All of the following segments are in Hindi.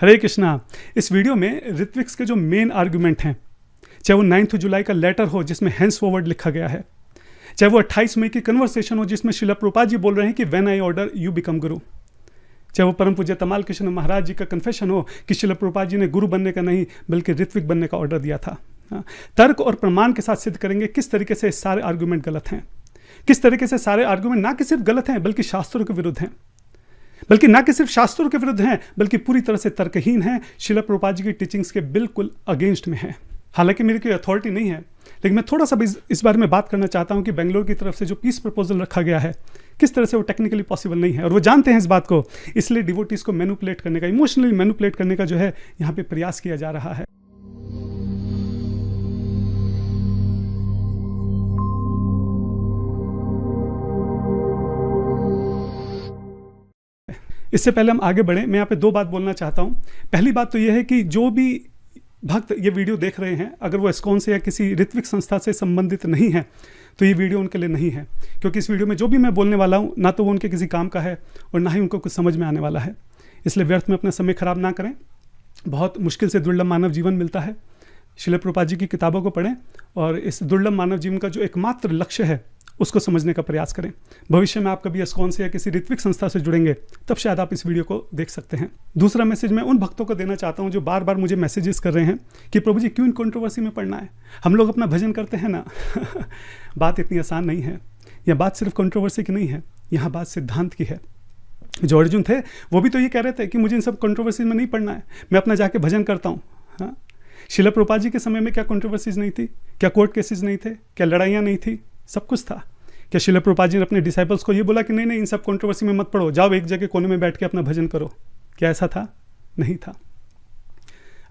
हरे कृष्णा। इस वीडियो में ऋत्विक्स के जो मेन आर्गुमेंट हैं, चाहे वो 9 जुलाई का लेटर हो जिसमें हेंस फॉरवर्ड लिखा गया है, चाहे वो 28 मई की कन्वर्सेशन हो जिसमें शिला प्रभुपाद जी बोल रहे हैं कि when I order you become गुरु, चाहे वो परम पूज्य तमाल कृष्ण महाराज जी का कन्फेशन हो कि शिला प्रभुपाद जी ने गुरु बनने का नहीं बल्कि ऋत्विक बनने का ऑर्डर दिया था। तर्क और प्रमाण के साथ सिद्ध करेंगे किस तरीके से सारे आर्गुमेंट गलत हैं, किस तरीके से सारे आर्गुमेंट ना कि सिर्फ गलत हैं बल्कि शास्त्रों के विरुद्ध हैं, बल्कि ना कि सिर्फ शास्त्रों के विरुद्ध हैं बल्कि पूरी तरह से तर्कहीन हैं, शिला प्रभुपाद जी की टीचिंग्स के बिल्कुल अगेंस्ट में है। हालांकि मेरी कोई अथॉरिटी नहीं है, लेकिन मैं थोड़ा सा भी इस बारे में बात करना चाहता हूं कि बेंगलोर की तरफ से जो पीस प्रपोजल रखा गया है किस तरह से वो टेक्निकली पॉसिबल नहीं है, और वो जानते हैं इस बात को, इसलिए डिवोटीज को मैनिपुलेट करने का, इमोशनली मैनिपुलेट करने का जो है यहाँ पे प्रयास किया जा रहा है। इससे पहले हम आगे बढ़ें, मैं यहाँ पे 2 बात बोलना चाहता हूँ। पहली बात तो यह है कि जो भी भक्त ये वीडियो देख रहे हैं, अगर वो इस्कॉन से या किसी ऋत्विक संस्था से संबंधित नहीं है तो ये वीडियो उनके लिए नहीं है, क्योंकि इस वीडियो में जो भी मैं बोलने वाला हूँ ना तो वो उनके किसी काम का है और ना ही उनको कुछ समझ में आने वाला है। इसलिए व्यर्थ में अपना समय खराब ना करें। बहुत मुश्किल से दुर्लभ मानव जीवन मिलता है। शिला प्रभुपाद जी की किताबों को पढ़ें और इस दुर्लभ मानव जीवन का जो एकमात्र लक्ष्य है उसको समझने का प्रयास करें। भविष्य में आप कभी इस्कॉन से या किसी ऋत्विक संस्था से जुड़ेंगे तब शायद आप इस वीडियो को देख सकते हैं। दूसरा मैसेज मैं उन भक्तों को देना चाहता हूं जो बार बार मुझे मैसेजेस कर रहे हैं कि प्रभु जी क्यों इन कंट्रोवर्सी में पड़ना है, हम लोग अपना भजन करते हैं ना। बात इतनी आसान नहीं है। यह बात सिर्फ कंट्रोवर्सी की नहीं है, यहाँ बात सिद्धांत की है। जो अर्जुन थे वो भी तो ये कह रहे थे कि मुझे इन सब कंट्रोवर्सी में नहीं पड़ना है, मैं अपना जाके भजन करता हूँ। हाँ, शिला प्रभुपाद जी के समय में क्या कंट्रोवर्सीज नहीं थी, क्या कोर्ट केसेस नहीं थे, क्या लड़ाइयाँ नहीं थी, सब कुछ था। क्या शिला प्रभुपाद जी ने अपने डिसाइपल्स को ये बोला कि नहीं नहीं इन सब कंट्रोवर्सी में मत पड़ो, जाओ एक जगह कोने में बैठ के अपना भजन करो? क्या ऐसा था? नहीं था।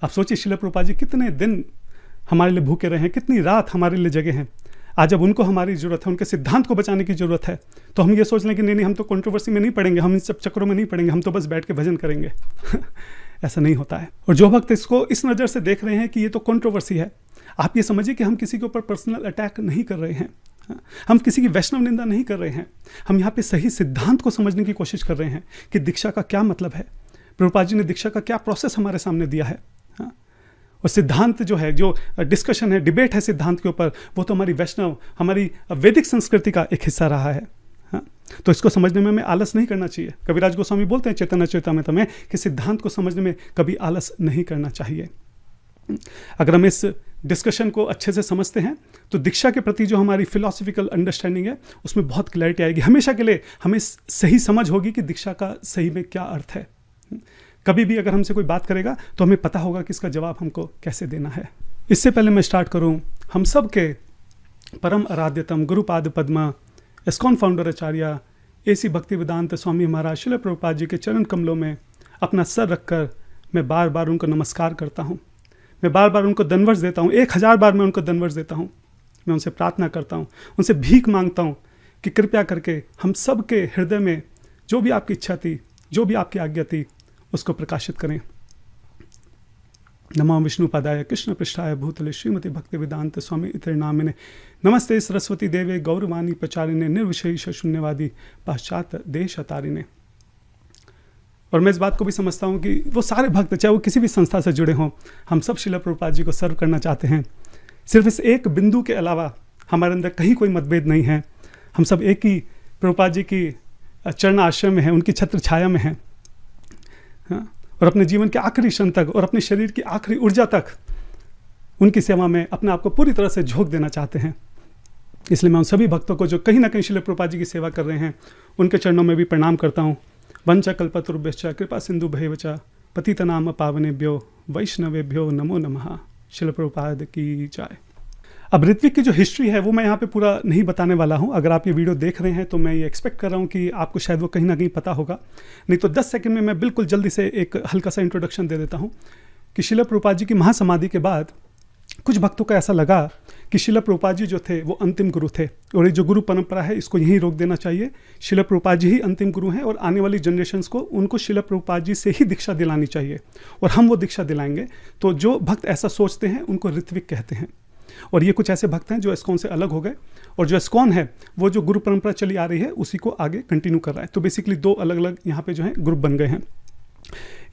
आप सोचिए शिला प्रभुपाद जी कितने दिन हमारे लिए भूखे रहे हैं, कितनी रात हमारे लिए जगे हैं। आज जब उनको हमारी जरूरत है, उनके सिद्धांत को बचाने की जरूरत है, तो हम ये सोच लें कि नहीं नहीं हम तो कंट्रोवर्सी में नहीं पड़ेंगे, हम इन सब चक्करों में नहीं पड़ेंगे, हम तो बस बैठ के भजन करेंगे। ऐसा नहीं होता है। और जो भक्त इसको इस नज़र से देख रहे हैं कि ये तो कंट्रोवर्सी है, आप ये समझिए कि हम किसी के ऊपर पर्सनल अटैक नहीं कर रहे हैं, हम किसी की वैष्णव निंदा नहीं कर रहे हैं। हम यहाँ पे सही सिद्धांत को समझने की कोशिश कर रहे हैं कि दीक्षा का क्या मतलब है, प्रभुपाद जी ने दीक्षा का क्या प्रोसेस हमारे सामने दिया है। और सिद्धांत जो है, जो डिस्कशन है, डिबेट है सिद्धांत के ऊपर, वो तो हमारी वैष्णव, हमारी वैदिक संस्कृति का एक हिस्सा रहा है। तो इसको समझने में हमें आलस नहीं करना चाहिए। कविराज गोस्वामी बोलते हैं चैतन्य चरितामृत में कि सिद्धांत को समझने में कभी आलस नहीं करना चाहिए। अगर हम इस डिस्कशन को अच्छे से समझते हैं तो दीक्षा के प्रति जो हमारी फिलॉसफिकल अंडरस्टैंडिंग है उसमें बहुत क्लैरिटी आएगी। हमेशा के लिए हमें सही समझ होगी कि दीक्षा का सही में क्या अर्थ है। कभी भी अगर हमसे कोई बात करेगा तो हमें पता होगा कि इसका जवाब हमको कैसे देना है। इससे पहले मैं स्टार्ट करूं, हम सब के परम आराध्यतम गुरुपाद पद्मा इस्कॉन फाउंडर आचार्य AC भक्तिवेदांत स्वामी महाराज शिला प्रभुपाद जी के चरण कमलों में अपना सर रखकर मैं बार बार उनको नमस्कार करता हूँ। मैं बार बार उनको दंडवत देता हूँ, 1000 बार मैं उनको दंडवत देता हूँ। मैं उनसे प्रार्थना करता हूँ, उनसे भीख मांगता हूँ कि कृपया करके हम सब के हृदय में जो भी आपकी इच्छा थी, जो भी आपकी आज्ञा थी, उसको प्रकाशित करें। नमो विष्णुपादाय कृष्ण पृष्ठाय भूतले श्रीमती भक्ति वेदांत स्वामी इतरे नामिने नमस्ते सरस्वती देवे गौरवाणी प्रचारिणे निर्विशेष शून्यवादी पाश्चात्य देश अतारिणे। और मैं इस बात को भी समझता हूँ कि वो सारे भक्त, चाहे वो किसी भी संस्था से जुड़े हों, हम सब शिला प्रभुपाद जी को सर्व करना चाहते हैं। सिर्फ इस एक बिंदु के अलावा हमारे अंदर कहीं कोई मतभेद नहीं है। हम सब एक ही प्रभुपाद जी की चरण आश्रम में हैं, उनकी छत्र छाया में हैं, और अपने जीवन के आखिरी क्षण तक और अपने शरीर की आखिरी ऊर्जा तक उनकी सेवा में अपने आप को पूरी तरह से झोंक देना चाहते हैं। इसलिए मैं उन सभी भक्तों को जो कहीं ना कहीं शिला प्रभुपाद जी की सेवा कर रहे हैं उनके चरणों में भी प्रणाम करता हूँ। वंच कल्पतरुभ्यश्च कृपा सिंधु भैवच पतितनाम पावनेभ्यो वैष्णवेभ्यो नमो नमः। शिला प्रभुपाद की जय। अब ऋत्विक की जो हिस्ट्री है वो मैं यहाँ पे पूरा नहीं बताने वाला हूँ। अगर आप ये वीडियो देख रहे हैं तो मैं ये एक्सपेक्ट कर रहा हूँ कि आपको शायद वो कहीं ना कहीं पता होगा, नहीं तो 10 सेकंड में मैं बिल्कुल जल्दी से एक हल्का सा इंट्रोडक्शन दे देता हूँ कि शिला प्रभुपाद जी की महासमाधि के बाद कुछ भक्तों को ऐसा लगा कि शिला प्रभुपाद जी जो थे वो अंतिम गुरु थे, और ये जो गुरु परंपरा है इसको यहीं रोक देना चाहिए। शिला प्रभुपाद जी ही अंतिम गुरु हैं और आने वाली जनरेशन्स को उनको शिला प्रभुपाद जी से ही दीक्षा दिलानी चाहिए और हम वो दीक्षा दिलाएंगे। तो जो भक्त ऐसा सोचते हैं उनको ऋत्विक कहते हैं। और ये कुछ ऐसे भक्त हैं जो इस्कॉन से अलग हो गए, और जो इस्कॉन है वो जो गुरु परंपरा चली आ रही है उसी को आगे कंटिन्यू कर रहा है। तो बेसिकली 2 अलग अलग यहाँ पे जो है ग्रुप बन गए हैं।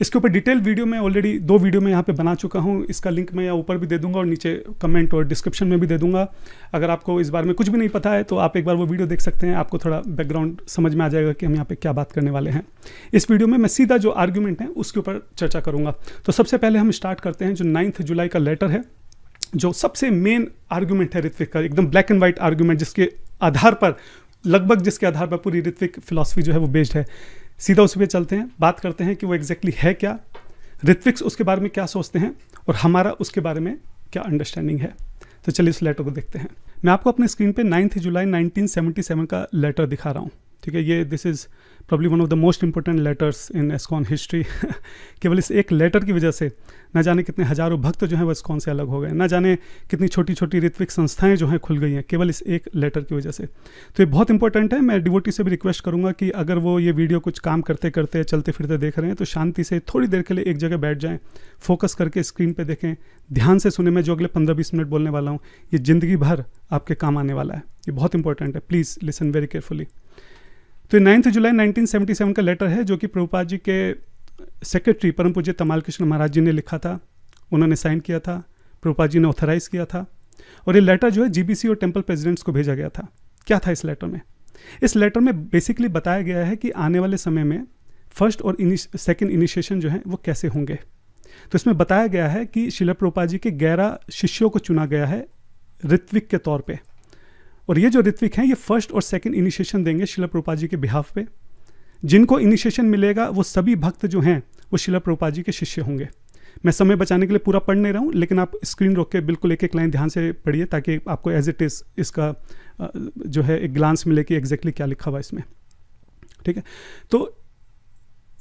इसके ऊपर डिटेल वीडियो मैं ऑलरेडी 2 वीडियो में यहाँ पे बना चुका हूँ। इसका लिंक मैं यहाँ ऊपर भी दे दूंगा और नीचे कमेंट और डिस्क्रिप्शन में भी दे दूंगा। अगर आपको इस बारे में कुछ भी नहीं पता है तो आप एक बार वो वीडियो देख सकते हैं, आपको थोड़ा बैकग्राउंड समझ में आ जाएगा कि हम यहाँ पे क्या बात करने वाले हैं। इस वीडियो में मैं सीधा जो आर्ग्यूमेंट है उसके ऊपर चर्चा करूँगा। तो सबसे पहले हम स्टार्ट करते हैं जो 9 जुलाई का लेटर है, जो सबसे मेन आर्ग्यूमेंट है ऋत्विक का, एकदम ब्लैक एंड वाइट आर्ग्यूमेंट, जिसके आधार पर लगभग जिसके आधार पर पूरी ऋत्विक फिलॉसफी जो है वो बेस्ड है। सीधा उस पर चलते हैं, बात करते हैं कि वो एग्जैक्टली है क्या, ऋत्विक्स उसके बारे में क्या सोचते हैं और हमारा उसके बारे में क्या अंडरस्टैंडिंग है। तो चलिए इस लेटर को देखते हैं। मैं आपको अपने स्क्रीन पे 9 जुलाई 1977 का लेटर दिखा रहा हूँ, ठीक है। ये this is probably one of the most important letters in ISKCON history. केवल इस एक लेटर की वजह से ना जाने कितने हजारों भक्त जो हैं वो एस्कॉन से अलग हो गए, ना जाने कितनी छोटी छोटी ऋत्विक संस्थाएं जो हैं खुल गई हैं केवल इस एक लेटर की वजह से। तो ये बहुत इंपॉर्टेंट है। मैं डिवोटी से भी रिक्वेस्ट करूंगा कि अगर वो ये वीडियो कुछ काम करते करते चलते फिरते देख रहे हैं तो शांति से थोड़ी देर के लिए एक जगह बैठ जाएँ, फोकस करके स्क्रीन पर देखें, ध्यान से सुने। मैं जो अगले 15-20 मिनट बोलने वाला हूँ ये ज़िंदगी भर आपके काम आने वाला है, ये बहुत इंपॉर्टेंट है। Please listen very carefully. तो 9 जुलाई 1977 का लेटर है जो कि प्रभुपाद जी के सेक्रेटरी परम पूज्य तमाल कृष्ण महाराज जी ने लिखा था, उन्होंने साइन किया था, प्रभुपाद जी ने ऑथराइज किया था। और ये लेटर जो है जीबीसी और टेम्पल प्रेसिडेंट्स को भेजा गया था। क्या था इस लेटर में? इस लेटर में बेसिकली बताया गया है कि आने वाले समय में फर्स्ट और सेकेंड इनिशिएशन जो है वो कैसे होंगे। तो इसमें बताया गया है कि श्रील प्रभुपाद जी के 11 शिष्यों को चुना गया है ऋत्विक के तौर पे, और ये जो ऋत्विक हैं ये फर्स्ट और सेकंड इनिशिएशन देंगे श्रील प्रभुपाद जी के बिहाफ पे। जिनको इनिशिएशन मिलेगा वो सभी भक्त जो हैं वो श्रील प्रभुपाद जी के शिष्य होंगे। मैं समय बचाने के लिए पूरा पढ़ नहीं रहा हूँ, लेकिन आप स्क्रीन रोक के बिल्कुल एक एक लाइन ध्यान से पढ़िए ताकि आपको एज इट इज़ इसका जो है एक ग्लांस मिले कि एग्जैक्टली क्या लिखा हुआ इसमें, ठीक है। तो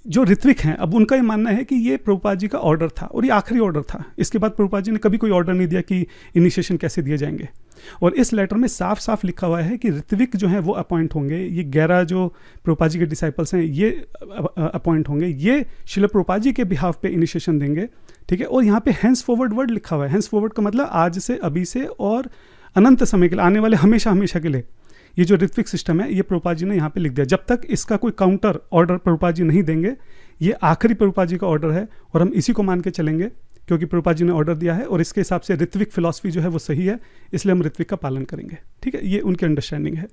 जो ऋत्विक हैं अब उनका ये मानना है कि ये प्रभुपाद जी का ऑर्डर था और ये आखिरी ऑर्डर था। इसके बाद प्रभुपाद जी ने कभी कोई ऑर्डर नहीं दिया कि इनिशिएशन कैसे दिए जाएंगे। और इस लेटर में साफ साफ लिखा हुआ है कि ऋत्विक जो हैं वो अपॉइंट होंगे, ये 11 जो प्रभुपाद जी के डिसाइपल्स हैं ये अपॉइंट होंगे, ये श्रील प्रभुपाद जी के बिहाफ पे इनिशिएशन देंगे, ठीक है। और यहाँ पे हैंस फॉरवर्ड वर्ड लिखा हुआ है। हैंस फॉरवर्ड का मतलब आज से, अभी से और अनंत समय के लिए, आने वाले हमेशा हमेशा के लिए ये जो ऋत्विक सिस्टम है ये प्रभुपाद जी ने यहाँ पे लिख दिया। जब तक इसका कोई काउंटर ऑर्डर प्रभुपाद जी नहीं देंगे, ये आखिरी प्रभुपाद जी का ऑर्डर है और हम इसी को मान के चलेंगे क्योंकि प्रभुपाद जी ने ऑर्डर दिया है और इसके हिसाब से ऋत्विक फिलॉसफी जो है वो सही है, इसलिए हम ऋत्विक का पालन करेंगे, ठीक है। ये उनकी अंडरस्टैंडिंग है।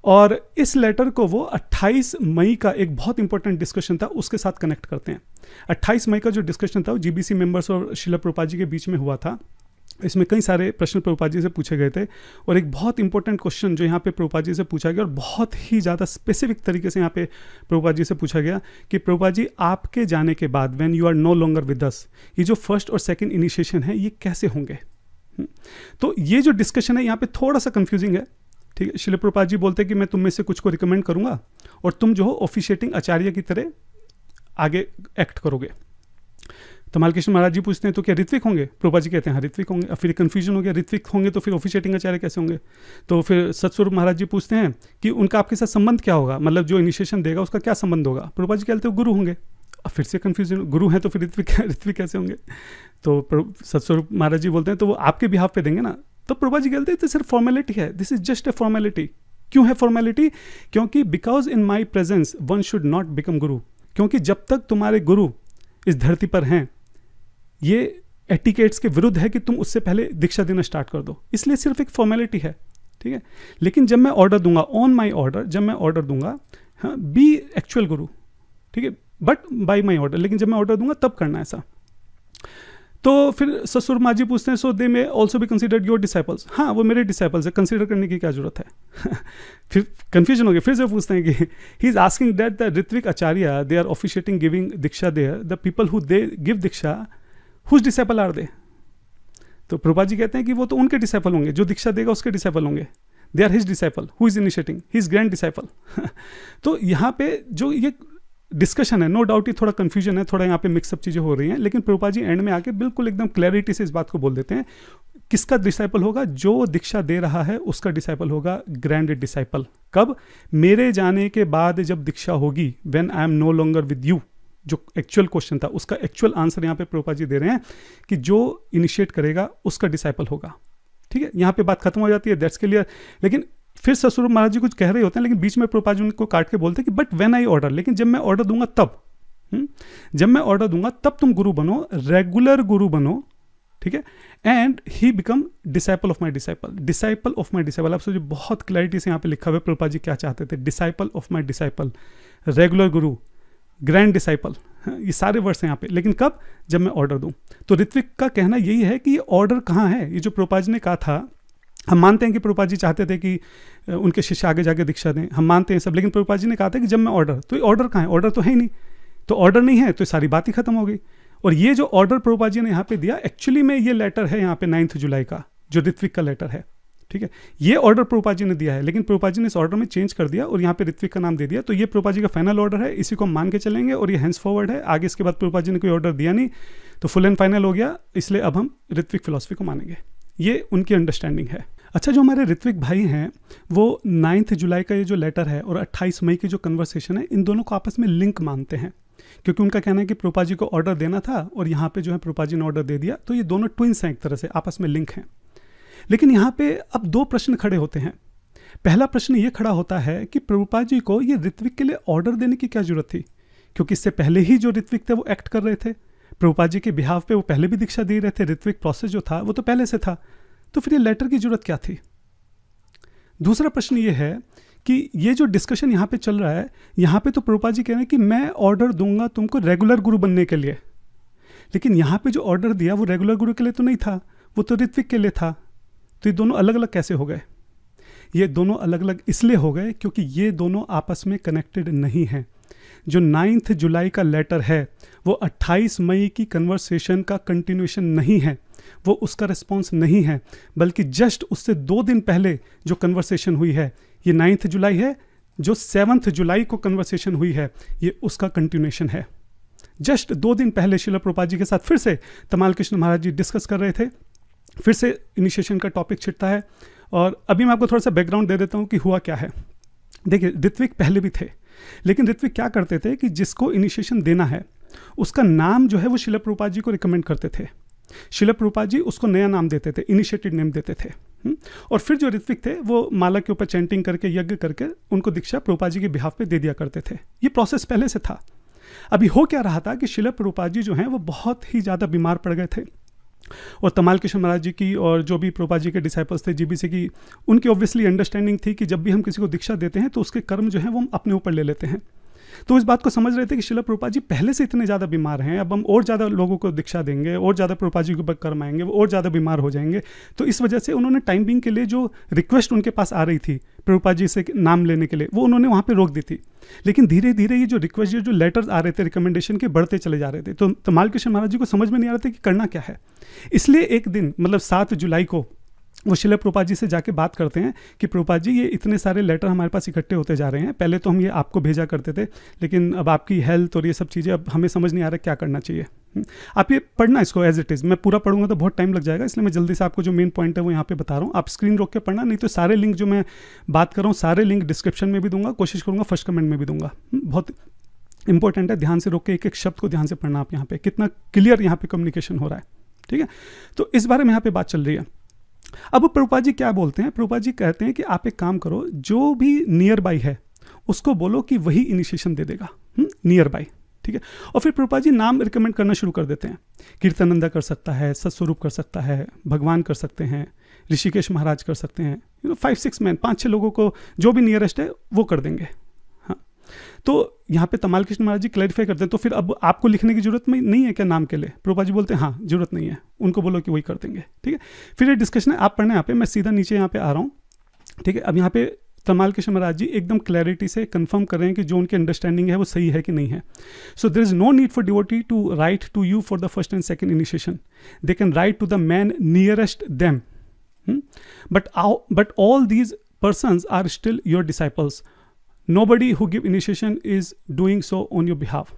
और इस लेटर को वो 28 मई का एक बहुत इंपॉर्टेंट डिस्कशन था उसके साथ कनेक्ट करते हैं। 28 मई का जो डिस्कशन था वो जीबीसी मेंबर्स और श्रील प्रभुपाद जी के बीच में हुआ था। इसमें कई सारे प्रश्न प्रभुपाद जी से पूछे गए थे और एक बहुत इंपॉर्टेंट क्वेश्चन जो यहाँ पे प्रभुपाद जी से पूछा गया और बहुत ही ज़्यादा स्पेसिफिक तरीके से यहाँ पे प्रभुपाद जी से पूछा गया कि प्रभुपाद जी आपके जाने के बाद when you are no longer with us, ये जो फर्स्ट और सेकंड इनिशिएशन है ये कैसे होंगे। तो ये जो डिस्कशन है यहाँ पे थोड़ा सा कंफ्यूजिंग है, ठीक है। श्रील प्रभुपाद जी बोलते हैं कि मैं तुम में से कुछ को रिकमेंड करूँगा और तुम जो हो ऑफिशिएटिंग आचार्य की तरह आगे एक्ट करोगे। तमाल कृष्ण महाराज जी पूछते हैं तो क्या ऋत्विक होंगे? प्रभुपाद जी कहते हैं हाँ ऋत्विक होंगे। अब फिर कंफ्यूजन हो गया, ऋत्विक होंगे तो फिर ऑफिशिएटिंग आचार्य कैसे होंगे? तो फिर सतस्वरूप महाराज जी पूछते हैं कि उनका आपके साथ संबंध क्या होगा, मतलब जो इनिशिएशन देगा उसका क्या संबंध होगा? प्रभुपाद जी कहते हैं गुरु होंगे। अब फिर से कंफ्यूजन, गुरु हैं तो फिर ऋत्विक कैसे होंगे? तो सतस्वरूप महाराज जी बोलते हैं तो वो आपके बिहाफ पे देंगे ना। तो प्रभुपाद जी कहते हैं तो सिर्फ फॉर्मेलिटी है, this is just a formality. क्यों है फॉर्मेलिटी? क्योंकि because in my presence one should not become गुरु। क्योंकि जब तक तुम्हारे गुरु इस धरती पर हैं ये एटिकेट्स के विरुद्ध है कि तुम उससे पहले दीक्षा देना स्टार्ट कर दो, इसलिए सिर्फ एक फॉर्मेलिटी है, ठीक है। लेकिन जब मैं ऑर्डर दूंगा, ऑन माई ऑर्डर, जब मैं ऑर्डर दूंगा, हाँ बी एक्चुअल गुरु, ठीक है, बट बाय माई ऑर्डर, लेकिन जब मैं ऑर्डर दूंगा तब करना ऐसा। तो फिर ससुर माँ जी पूछते हैं so they may also be considered your disciples. हाँ वो मेरे डिसाइपल्स है, कंसिडर करने की क्या जरूरत है? फिर कंफ्यूजन हो गया, फिर से पूछते हैं कि he is asking that the ritvik acharya they are officiating giving diksha there, the people who they give diksha whose disciple are they. तो प्रभुपाद जी कहते हैं कि वो तो उनके डिसाइपल होंगे, जो दीक्षा देगा उसके डिसाइपल होंगे, they are his disciple who is initiating, his grand disciple. तो यहाँ पे जो ये डिस्कशन है, नो डाउट ये थोड़ा कंफ्यूजन है, थोड़ा यहाँ पे मिक्सअप चीज़ें हो रही हैं, लेकिन प्रभुपाद जी एंड में आके बिल्कुल एकदम क्लैरिटी से इस बात को बोल देते हैं किसका डिसाइपल होगा, जो दीक्षा दे रहा है उसका डिसाइपल होगा ग्रैंड डिसाइपल। कब? मेरे जाने के बाद जब दीक्षा होगी, when I am no longer with you. जो एक्चुअल क्वेश्चन था उसका एक्चुअल आंसर यहाँ पे प्रभुपाद जी दे रहे हैं कि जो इनिशिएट करेगा उसका डिसाइपल होगा, ठीक है। यहाँ पे बात खत्म हो जाती है, दैट्स क्लियर। लेकिन फिर ससुर महाराज जी कुछ कह रहे होते हैं, लेकिन बीच में प्रभुपाद जी उनको काट के बोलते हैं कि बट व्हेन आई ऑर्डर, लेकिन जब मैं ऑर्डर दूंगा तब। जब मैं ऑर्डर दूंगा तब तुम गुरु बनो, रेगुलर गुरु बनो, ठीक है। And he become disciple of my disciple, disciple of my disciple. आप सोचिए बहुत क्लैरिटी से यहाँ पे लिखा हुआ है प्रभुपाद जी क्या चाहते थे, disciple of my disciple, regular Guru, grand disciple, ये सारे वर्ड्स हैं यहाँ पे। लेकिन कब? जब मैं ऑर्डर दूं। तो ऋत्विक का कहना यही है कि ये ऑर्डर कहाँ है। ये जो प्रभुपाद जी ने कहा था, हम मानते हैं कि प्रभुपाद जी चाहते थे कि उनके शिष्य आगे जाके दीक्षा दें, हम मानते हैं सब, लेकिन प्रभुपाद जी ने कहा था कि जब मैं ऑर्डर, तो ये ऑर्डर कहाँ है? ऑर्डर तो है ही नहीं। तो ऑर्डर नहीं है तो सारी बात ही खत्म हो गई। और ये जो ऑर्डर प्रभुपाद जी ने यहाँ पे दिया, एक्चुअली में ये लेटर है यहाँ पे 9 जुलाई का, जो ऋत्विक का लेटर है, ठीक है। ये ऑर्डर प्रभुपाद जी ने दिया है, लेकिन प्रभुपाद जी ने इस ऑर्डर में चेंज कर दिया और यहाँ पे ऋत्विक का नाम दे दिया। तो ये प्रभुपाद जी का फाइनल ऑर्डर है, इसी को हम मान के चलेंगे और ये हैंस फॉरवर्ड है। आगे इसके बाद प्रभुपाद जी ने कोई ऑर्डर दिया नहीं तो फुल एंड फाइनल हो गया, इसलिए अब हम ऋत्विक फिलॉसफी को मानेंगे। ये उनकी अंडरस्टैंडिंग है। अच्छा, जो हमारे ऋत्विक भाई हैं वो 9 जुलाई का ये जो लेटर है और 28 मई की जो कन्वर्सेशन है, इन दोनों को आपस में लिंक मानते हैं, क्योंकि उनका कहना है कि प्रभुपाद जी को ऑर्डर देना था और यहाँ पे जो है प्रभुपाद जी ने ऑर्डर दे दिया। तो ये दोनों ट्विंस हैं, एक तरह से आपस में लिंक हैं। लेकिन यहाँ पे अब 2 प्रश्न खड़े होते हैं। पहला प्रश्न ये खड़ा होता है कि प्रभुपाद जी को ये ऋत्विक के लिए ऑर्डर देने की क्या जरूरत थी, क्योंकि इससे पहले ही जो ऋत्विक थे वो एक्ट कर रहे थे, प्रभुपाद जी के बिहाफ पे वो पहले भी दीक्षा दे रहे थे, ऋत्विक प्रोसेस जो था वो तो पहले से था, तो फिर ये लेटर की जरूरत क्या थी। दूसरा प्रश्न ये है कि ये जो डिस्कशन यहाँ पे चल रहा है, यहाँ पे तो प्रभुपाद जी कह रहे हैं कि मैं ऑर्डर दूंगा तुमको रेगुलर गुरु बनने के लिए, लेकिन यहाँ पे जो ऑर्डर दिया वो रेगुलर गुरु के लिए तो नहीं था, वो तो ऋत्विक के लिए था। तो ये दोनों अलग अलग कैसे हो गए? ये दोनों अलग अलग इसलिए हो गए क्योंकि ये दोनों आपस में कनेक्टेड नहीं हैं। जो 9 जुलाई का लेटर है वो 28 मई की कन्वर्सेशन का कंटिन्यूएशन नहीं है, वो उसका रिस्पॉन्स नहीं है, बल्कि जस्ट उससे 2 दिन पहले जो कन्वर्सेशन हुई है, ये 9 जुलाई है, जो 7 जुलाई को कन्वर्सेशन हुई है ये उसका कंटिन्यूएशन है। जस्ट 2 दिन पहले श्रील प्रभुपाद जी के साथ फिर से तमाल कृष्ण महाराज जी डिस्कस कर रहे थे, फिर से इनिशिएशन का टॉपिक छिड़ता है। और अभी मैं आपको थोड़ा सा बैकग्राउंड दे देता हूँ कि हुआ क्या है। देखिए, ऋत्विक पहले भी थे, लेकिन ऋत्विक क्या करते थे कि जिसको इनिशिएशन देना है उसका नाम जो है वो श्रील प्रभुपाद जी को रिकमेंड करते थे। श्रील प्रभुपाद जी उसको नया नाम देते थे, इनिशिएटेड नेम देते थे। और फिर जो ऋत्विक थे वो माला के ऊपर चैंटिंग करके, यज्ञ करके उनको दीक्षा प्रभुपाद जी के बिहाफ पे दे दिया करते थे। ये प्रोसेस पहले से था। अभी हो क्या रहा था कि श्रील प्रभुपाद जी जो हैं वो बहुत ही ज़्यादा बीमार पड़ गए थे, और तमाल कृष्ण महाराज जी की और जो भी प्रभुपाद जी के डिसाइपल्स थे जीबीसी की, उनकी ऑब्वियसली अंडरस्टैंडिंग थी कि जब भी हम किसी को दीक्षा देते हैं तो उसके कर्म जो है वो हम अपने ऊपर ले लेते हैं। तो इस बात को समझ रहे थे कि श्रील प्रभुपाद जी पहले से इतने ज़्यादा बीमार हैं, अब हम और ज़्यादा लोगों को दीक्षा देंगे और ज़्यादा प्रभुपाद जी के ऊपर कर्म आएंगे, वो और ज़्यादा बीमार हो जाएंगे। तो इस वजह से उन्होंने टाइम बिंग के लिए जो रिक्वेस्ट उनके पास आ रही थी प्रभुपाद जी से नाम लेने के लिए, वो उन्होंने वहाँ पे रोक दी थी। लेकिन धीरे धीरे ये जो रिक्वेस्ट, जो लेटर्स आ रहे थे रिकमेंडेशन के, बढ़ते चले जा रहे थे। तो तमाल कृष्ण महाराज जी को समझ में नहीं आ रहा था कि करना क्या है। इसलिए एक दिन, मतलब 7 जुलाई को, वो श्रील प्रभुपाद जी से जाके बात करते हैं कि प्रभुपाद जी ये इतने सारे लेटर हमारे पास इकट्ठे होते जा रहे हैं, पहले तो हम ये आपको भेजा करते थे, लेकिन अब आपकी हेल्थ और ये सब चीज़ें, अब हमें समझ नहीं आ रहा क्या करना चाहिए। आप ये पढ़ना इसको एज इट इज़, मैं पूरा पढ़ूंगा तो बहुत टाइम लग जाएगा, इसलिए मैं जल्दी से आपको जो मेन पॉइंट है वो यहाँ पे बता रहा हूँ। आप स्क्रीन रोक के पढ़ना, नहीं तो सारे लिंक जो मैं बात कर रहा हूँ सारे लिंक डिस्क्रिप्शन में भी दूंगा, कोशिश करूँगा फर्स्ट कमेंट में भी दूंगा। बहुत इंपॉर्टेंट है, ध्यान से रोक के एक एक शब्द को ध्यान से पढ़ना आप, यहाँ पे कितना क्लियर यहाँ पे कम्युनिकेशन हो रहा है, ठीक है। तो इस बारे में यहाँ पे बात चल रही है। अब प्रभुपाद जी क्या बोलते हैं? प्रभुपाद जी कहते हैं कि आप एक काम करो, जो भी नियर बाई है उसको बोलो कि वही इनिशिएशन दे देगा, नियर बाई, ठीक है। और फिर प्रभुपाद जी नाम रिकमेंड करना शुरू कर देते हैं। कीर्तनंदा कर सकता है, सत्स्वरूप कर सकता है, भगवान कर सकते हैं, ऋषिकेश महाराज कर सकते हैं, 5-6 मैन, 5-6 लोगों को जो भी नियरेस्ट है वो कर देंगे। हाँ, तो यहाँ पे तमाल कृष्ण महाराज जी क्लैरिफाई करते हैं, तो फिर अब आपको लिखने की जरूरत नहीं है क्या नाम के लिए? प्रभुपाद जी बोलते हैं हाँ, जरूरत नहीं है, उनको बोलो कि वही कर देंगे, ठीक है। फिर ये डिस्कशन है, आप पढ़ना यहाँ पे, मैं सीधा नीचे यहाँ पे आ रहा हूँ, ठीक है। अब यहाँ पे तमाल कृष्ण महाराज जी एकदम क्लैरिटी से कंफर्म कर रहे हैं कि जो उनकी अंडरस्टैंडिंग है वो सही है कि नहीं है। So there is no need for devotee to write to you for the first and second initiation, they can write to the man nearest them, but all these persons are still your disciples. Nobody who give initiation is doing so on your behalf.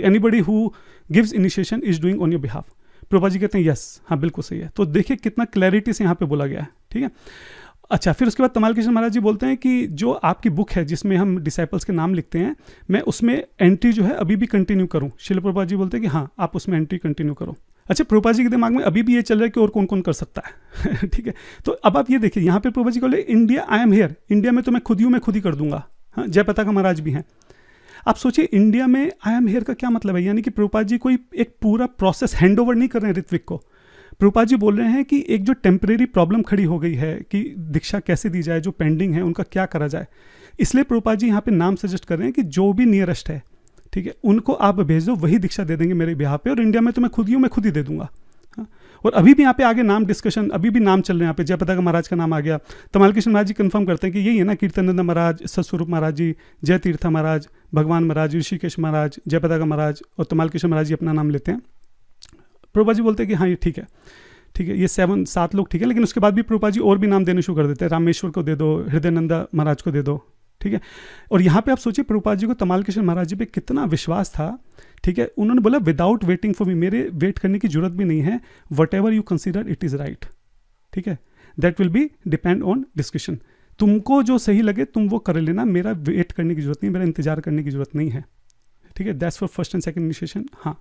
Anybody who gives initiation is doing on your behalf. Prabhupada ji कहते हैं यस, हाँ बिल्कुल सही है. तो देखिए कितना क्लैरिटी से यहाँ पे बोला गया है, ठीक है. अच्छा, फिर उसके बाद तमाल कृष्ण महाराज जी बोलते हैं कि जो आपकी बुक है जिसमें हम डिसाइपल्स के नाम लिखते हैं, मैं उसमें एंट्री जो है अभी भी कंटिन्यू करूँ. श्रील प्रभुपाद जी बोलते हैं कि हाँ आप उसमें एंट्री कंटिन्यू करो. अच्छा, प्रभुपाद जी के दिमाग में अभी भी ये चल रहा है कि और कौन कौन कर सकता है ठीक है. तो अब आप ये देखिए, यहाँ पे प्रभुपाद जी बोले India, I am here, India में तो मैं खुद ही कर दूंगा. हाँ, जयपताका महाराज भी हैं. आप सोचिए इंडिया में आई एम हेयर का क्या मतलब है, यानी कि प्रभुपाद जी कोई एक पूरा प्रोसेस हैंड ओवर नहीं कर रहे हैं ऋत्विक को। प्रभुपाद जी बोल रहे हैं कि एक जो टेम्परेरी प्रॉब्लम खड़ी हो गई है कि दीक्षा कैसे दी जाए, जो पेंडिंग है उनका क्या करा जाए, इसलिए प्रभुपाद जी यहाँ पे नाम सजेस्ट कर रहे हैं कि जो भी नियरेस्ट है, ठीक है, उनको आप भेज दो, वही दीक्षा दे देंगे मेरे बिहाफ पे, और इंडिया में तो मैं खुद ही हूँ, मैं खुद ही दे दूंगा। हाँ? और अभी भी यहाँ पे आगे नाम डिस्कशन, अभी भी नाम चल रहे हैं यहाँ पे, जयपताका महाराज का नाम आ गया, तमाल कृष्ण महाराज जी कंफर्म करते हैं कि यही है ना, कीर्तनानंद महाराज, सतस्वरूप महाराज जी, जय तीर्थ महाराज, भगवान महाराज, ऋषिकेश महाराज, जयपताका महाराज और तमाल कृष्ण महाराज जी अपना नाम लेते हैं। प्रभुपाद जी बोलते हैं कि हाँ ये ठीक है, ठीक है, ये 7 लोग ठीक है, लेकिन उसके बाद भी प्रभुपाद जी और भी नाम देने शुरू कर देते हैं, रामेश्वर को दे दो, हृदयानंद महाराज को दे दो, ठीक है। और यहाँ पे आप सोचिए प्रभुपाद जी को तमाल कृष्ण महाराज जी पे कितना विश्वास था, ठीक है। उन्होंने बोला विदाउट वेटिंग फॉर मी, मेरे वेट करने की जरूरत भी नहीं है, what ever you consider it is right, ठीक है, that will be depend on discussion, तुमको जो सही लगे तुम वो कर लेना, मेरा वेट करने की जरूरत नहीं, मेरा इंतजार करने की जरूरत नहीं है, ठीक है। That's for first and second initiation. हाँ,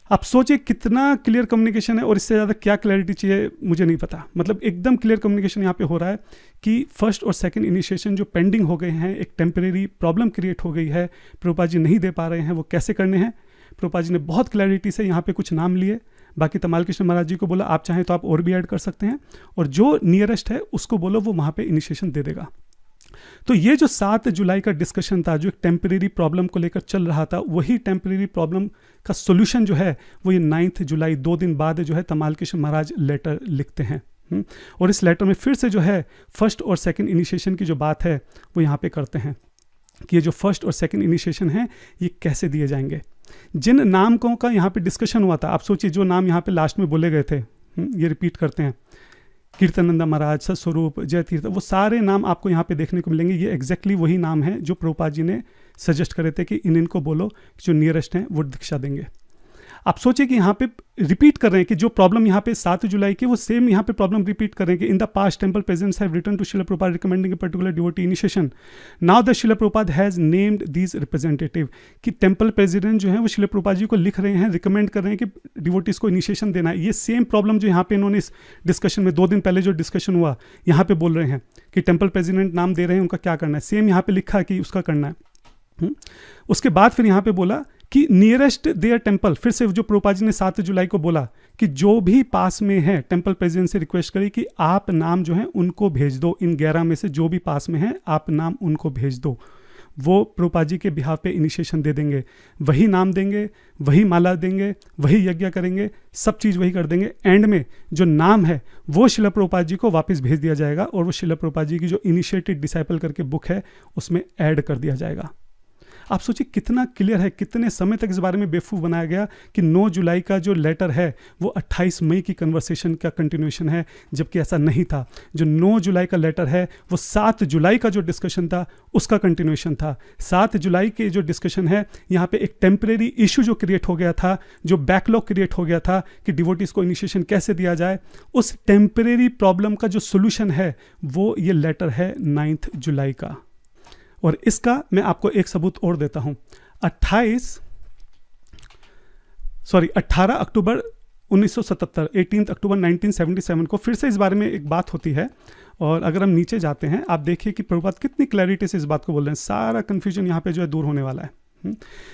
आप सोचिए कितना क्लियर कम्युनिकेशन है, और इससे ज़्यादा क्या क्लैरिटी चाहिए मुझे नहीं पता। मतलब एकदम क्लियर कम्युनिकेशन यहाँ पे हो रहा है कि फर्स्ट और सेकंड इनिशिएशन जो पेंडिंग हो गए हैं, एक टेम्परेरी प्रॉब्लम क्रिएट हो गई है, प्रभुपाद जी नहीं दे पा रहे हैं, वो कैसे करने हैं। प्रभुपाद जी ने बहुत क्लैरिटी से यहाँ पे कुछ नाम लिए, बाकी तमाल कृष्ण महाराज जी को बोला आप चाहें तो आप और भी ऐड कर सकते हैं, और जो नियरेस्ट है उसको बोलो वो वहाँ पे इनिशिएशन दे देगा। तो ये जो 7 जुलाई का डिस्कशन था, जो एक टेम्परेरी प्रॉब्लम को लेकर चल रहा था, वही टेम्परेरी प्रॉब्लम का सॉल्यूशन जो है वो ये 9 जुलाई 2 दिन बाद जो है तमाल कृष्ण महाराज लेटर लिखते हैं। और इस लेटर में फिर से जो है फर्स्ट और सेकंड इनिशिएशन की जो बात है वो यहाँ पे करते हैं कि ये जो फर्स्ट और सेकंड इनिशिएशन है ये कैसे दिए जाएंगे। जिन नामकों का यहाँ पे डिस्कशन हुआ था, आप सोचिए जो नाम यहाँ पे लास्ट में बोले गए थे, ये रिपीट करते हैं, कीर्तनानंद महाराज, सतस्वरूप, जय तीर्थ, वो सारे नाम आपको यहाँ पे देखने को मिलेंगे। ये एग्जैक्टली वही नाम है जो प्रभुपाद जी ने सजेस्ट करे थे कि इनको बोलो जो नियरेस्ट हैं वो दीक्षा देंगे। आप सोचिए कि यहाँ पे रिपीट कर रहे हैं कि जो प्रॉब्लम यहाँ पे 7 जुलाई की, वो सेम यहाँ पे प्रॉब्लम रिपीट कर रहे हैं कि in the past temple presidents have written to Srila Prabhupada recommending a particular devotee initiation, now the Srila Prabhupada has named these representative, कि टेम्पल प्रेसिडेंट जो है वो शिला प्रभुपाद जी को लिख रहे हैं, रिकमेंड कर रहे हैं कि डिवोटीज को इनिशिएशन देना है। ये सेम प्रॉब्लम जो यहाँ पे इन्होंने इस डिस्कशन में 2 दिन पहले जो डिस्कशन हुआ, यहाँ पे बोल रहे हैं कि टेम्पल प्रेसिडेंट नाम दे रहे हैं, उनका क्या करना है, सेम यहाँ पे लिखा है कि उसका करना है। उसके बाद फिर यहाँ पे बोला कि नियरेस्ट देयर टेम्पल, फिर से जो प्रभुपाद जी ने 7 जुलाई को बोला कि जो भी पास में है, टेम्पल प्रेसिडेंट से रिक्वेस्ट करी कि आप नाम जो है उनको भेज दो, इन 11 में से जो भी पास में है आप नाम उनको भेज दो, वो प्रभुपाद जी के बिहाफ पे इनिशिएशन दे देंगे, वही नाम देंगे, वही माला देंगे, वही यज्ञ करेंगे, सब चीज़ वही कर देंगे। एंड में जो नाम है वो शिला प्रभुपाद जी को वापस भेज दिया जाएगा, और वो शिला प्रभुपाद जी की जो इनिशिएटेड डिसाइपल करके बुक है उसमें ऐड कर दिया जाएगा। आप सोचिए कितना क्लियर है, कितने समय तक इस बारे में बेवकूफ़ बनाया गया कि 9 जुलाई का जो लेटर है वो 28 मई की कन्वर्सेशन का कंटिन्यूएशन है, जबकि ऐसा नहीं था। जो 9 जुलाई का लेटर है वो 7 जुलाई का जो डिस्कशन था उसका कंटिन्यूएशन था। 7 जुलाई के जो डिस्कशन है, यहाँ पे एक टेम्परेरी इशू जो क्रिएट हो गया था, जो बैकलॉग क्रिएट हो गया था कि डिवोटीज को इनिशिएशन कैसे दिया जाए, उस टेम्परेरी प्रॉब्लम का जो सोल्यूशन है वो ये लेटर है 9 जुलाई का। और इसका मैं आपको एक सबूत और देता हूं। 18 अक्टूबर 1977, 18 अक्टूबर 1977 को फिर से इस बारे में एक बात होती है, और अगर हम नीचे जाते हैं आप देखिए कि प्रभुपाद कितनी क्लैरिटी से इस बात को बोल रहे हैं, सारा कंफ्यूजन यहाँ पे जो है दूर होने वाला है।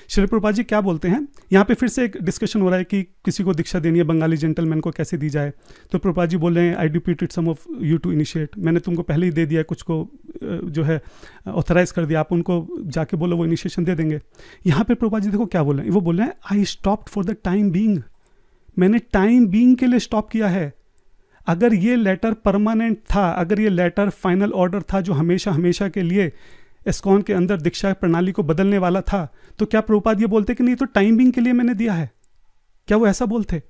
श्री प्रभुपाद जी क्या बोलते हैं, यहाँ पे फिर से एक डिस्कशन हो रहा है कि किसी को दीक्षा देनी है, बंगाली जेंटलमैन को कैसे दी जाए। तो प्रभुपाद जी बोल रहे हैं I deputed some of you to initiate, मैंने तुमको पहले ही दे दिया, कुछ को जो है ऑथराइज कर दिया, आप उनको जाके बोलो वो इनिशिएशन दे देंगे। यहाँ पे प्रभुपाद जी देखो क्या बोल रहे हैं, वो बोल रहे हैं I stopped for the time being, मैंने टाइम बीइंग के लिए स्टॉप किया है। अगर ये लेटर परमानेंट था, अगर ये लेटर फाइनल ऑर्डर था जो हमेशा हमेशा के लिए इस्कॉन के अंदर दीक्षा प्रणाली को बदलने वाला था, तो क्या प्रभुपाद ये बोलते कि नहीं तो टाइम बीइंग के लिए मैंने दिया है? क्या वो ऐसा बोलते?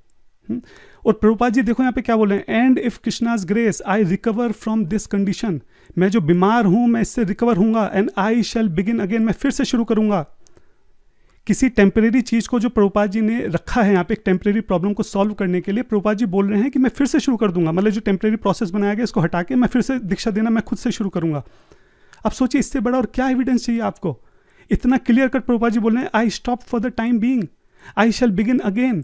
और प्रभुपाद जी देखो यहाँ पे क्या बोल रहे हैं, and if Krishna's grace I recover from this condition, मैं जो बीमार हूं मैं इससे रिकवर हूंगा, and I shall begin again, मैं फिर से शुरू करूंगा। किसी टेम्परेरी चीज को जो प्रभुपाद जी ने रखा है यहाँ पे एक टेम्परेरी प्रॉब्लम को सॉल्व करने के लिए, प्रभुपाद जी बोल रहे हैं कि मैं फिर से शुरू कर दूंगा, मतलब जो टेम्परेरी प्रोसेस बनाया गया इसको हटा के मैं फिर से दीक्षा देना मैं खुद से शुरू करूंगा। अब सोचिए इससे बड़ा और क्या एविडेंस चाहिए आपको? इतना क्लियर कट प्रभुपाद जी बोल रहे हैं I stop for the time being, I shall begin again.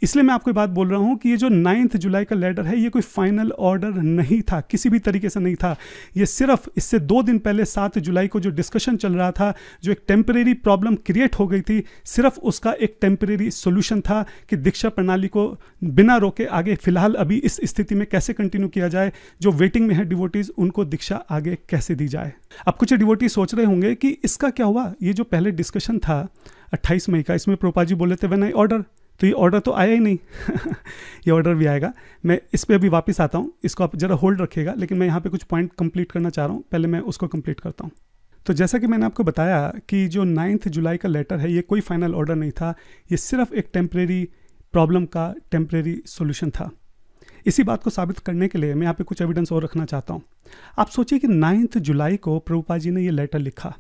इसलिए मैं आपको बात बोल रहा हूं कि ये जो 9 जुलाई का लेटर है ये कोई फाइनल ऑर्डर नहीं था, किसी भी तरीके से नहीं था। ये सिर्फ इससे 2 दिन पहले 7 जुलाई को जो डिस्कशन चल रहा था, जो एक टेम्परेरी प्रॉब्लम क्रिएट हो गई थी, सिर्फ उसका एक टेम्परेरी सोल्यूशन था कि दीक्षा प्रणाली को बिना रोके आगे फिलहाल अभी इस स्थिति में कैसे कंटिन्यू किया जाए। जो वेटिंग में है डिवोटीज, उनको दीक्षा आगे कैसे दी जाए। अब कुछ डिवोटी सोच रहे होंगे कि इसका क्या हुआ, ये जो पहले डिस्कशन था 28 मई का, इसमें प्रभुपाद जी बोले थे व्हेन आई ऑर्डर, तो ये ऑर्डर तो आया ही नहीं ये ऑर्डर भी आएगा। मैं इस पे अभी वापस आता हूँ, इसको आप जरा होल्ड रखिएगा, लेकिन मैं यहाँ पे कुछ पॉइंट कंप्लीट करना चाह रहा हूँ, पहले मैं उसको कंप्लीट करता हूँ। तो जैसा कि मैंने आपको बताया कि जो 9 जुलाई का लेटर है ये कोई फाइनल ऑर्डर नहीं था, ये सिर्फ एक टेम्परेरी प्रॉब्लम का टेम्परेरी सोल्यूशन था। इसी बात को साबित करने के लिए मैं यहाँ पे कुछ एविडेंस और रखना चाहता हूँ। आप सोचिए कि 9 जुलाई को प्रभुपाद जी ने ये लेटर लिखा,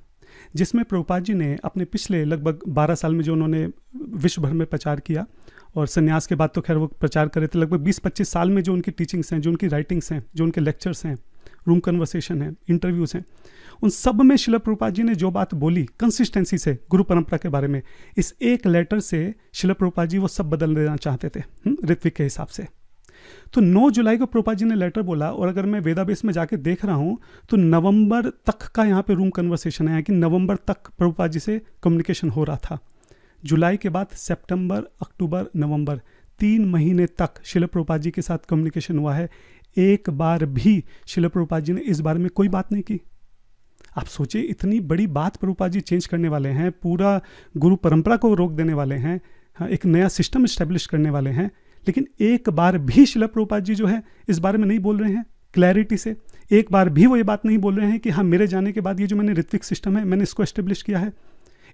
जिसमें प्रभुपाद जी ने अपने पिछले लगभग 12 साल में जो उन्होंने विश्व भर में प्रचार किया, और संन्यास के बाद तो खैर वो प्रचार करे थे, लगभग 20-25 साल में जो उनकी टीचिंग्स हैं, जो उनकी राइटिंग्स हैं, जो उनके लेक्चर्स हैं, रूम कन्वर्सेशन है, इंटरव्यूज़ हैं, उन सब में श्रील प्रभुपाद जी ने जो बात बोली कंसिस्टेंसी से गुरु परंपरा के बारे में, इस एक लेटर से श्रील प्रभुपाद जी वो सब बदल देना चाहते थे ऋत्विक के हिसाब से। तो 9 जुलाई को प्रभुपाद जी ने लेटर बोला, और अगर मैं वेदाबेस में जाके देख रहा हूँ तो नवंबर तक का यहाँ पे रूम कन्वर्सेशन है कि नवंबर तक प्रभुपाद जी से कम्युनिकेशन हो रहा था। जुलाई के बाद सितंबर, अक्टूबर, नवंबर 3 महीने तक श्रील प्रभुपाद जी के साथ कम्युनिकेशन हुआ है। एक बार भी श्रील प्रभुपाद जी ने इस बारे में कोई बात नहीं की। आप सोचिए, इतनी बड़ी बात प्रभुपाद जी चेंज करने वाले हैं, पूरा गुरु परंपरा को रोक देने वाले हैं, एक नया सिस्टम इस्टेब्लिश करने वाले हैं, लेकिन एक बार भी श्रील प्रभुपाद जी जो है इस बारे में नहीं बोल रहे हैं क्लैरिटी से। एक बार भी वो ये बात नहीं बोल रहे हैं कि हाँ, मेरे जाने के बाद ये जो मैंने ऋत्विक सिस्टम है मैंने इसको एस्टेब्लिश किया है।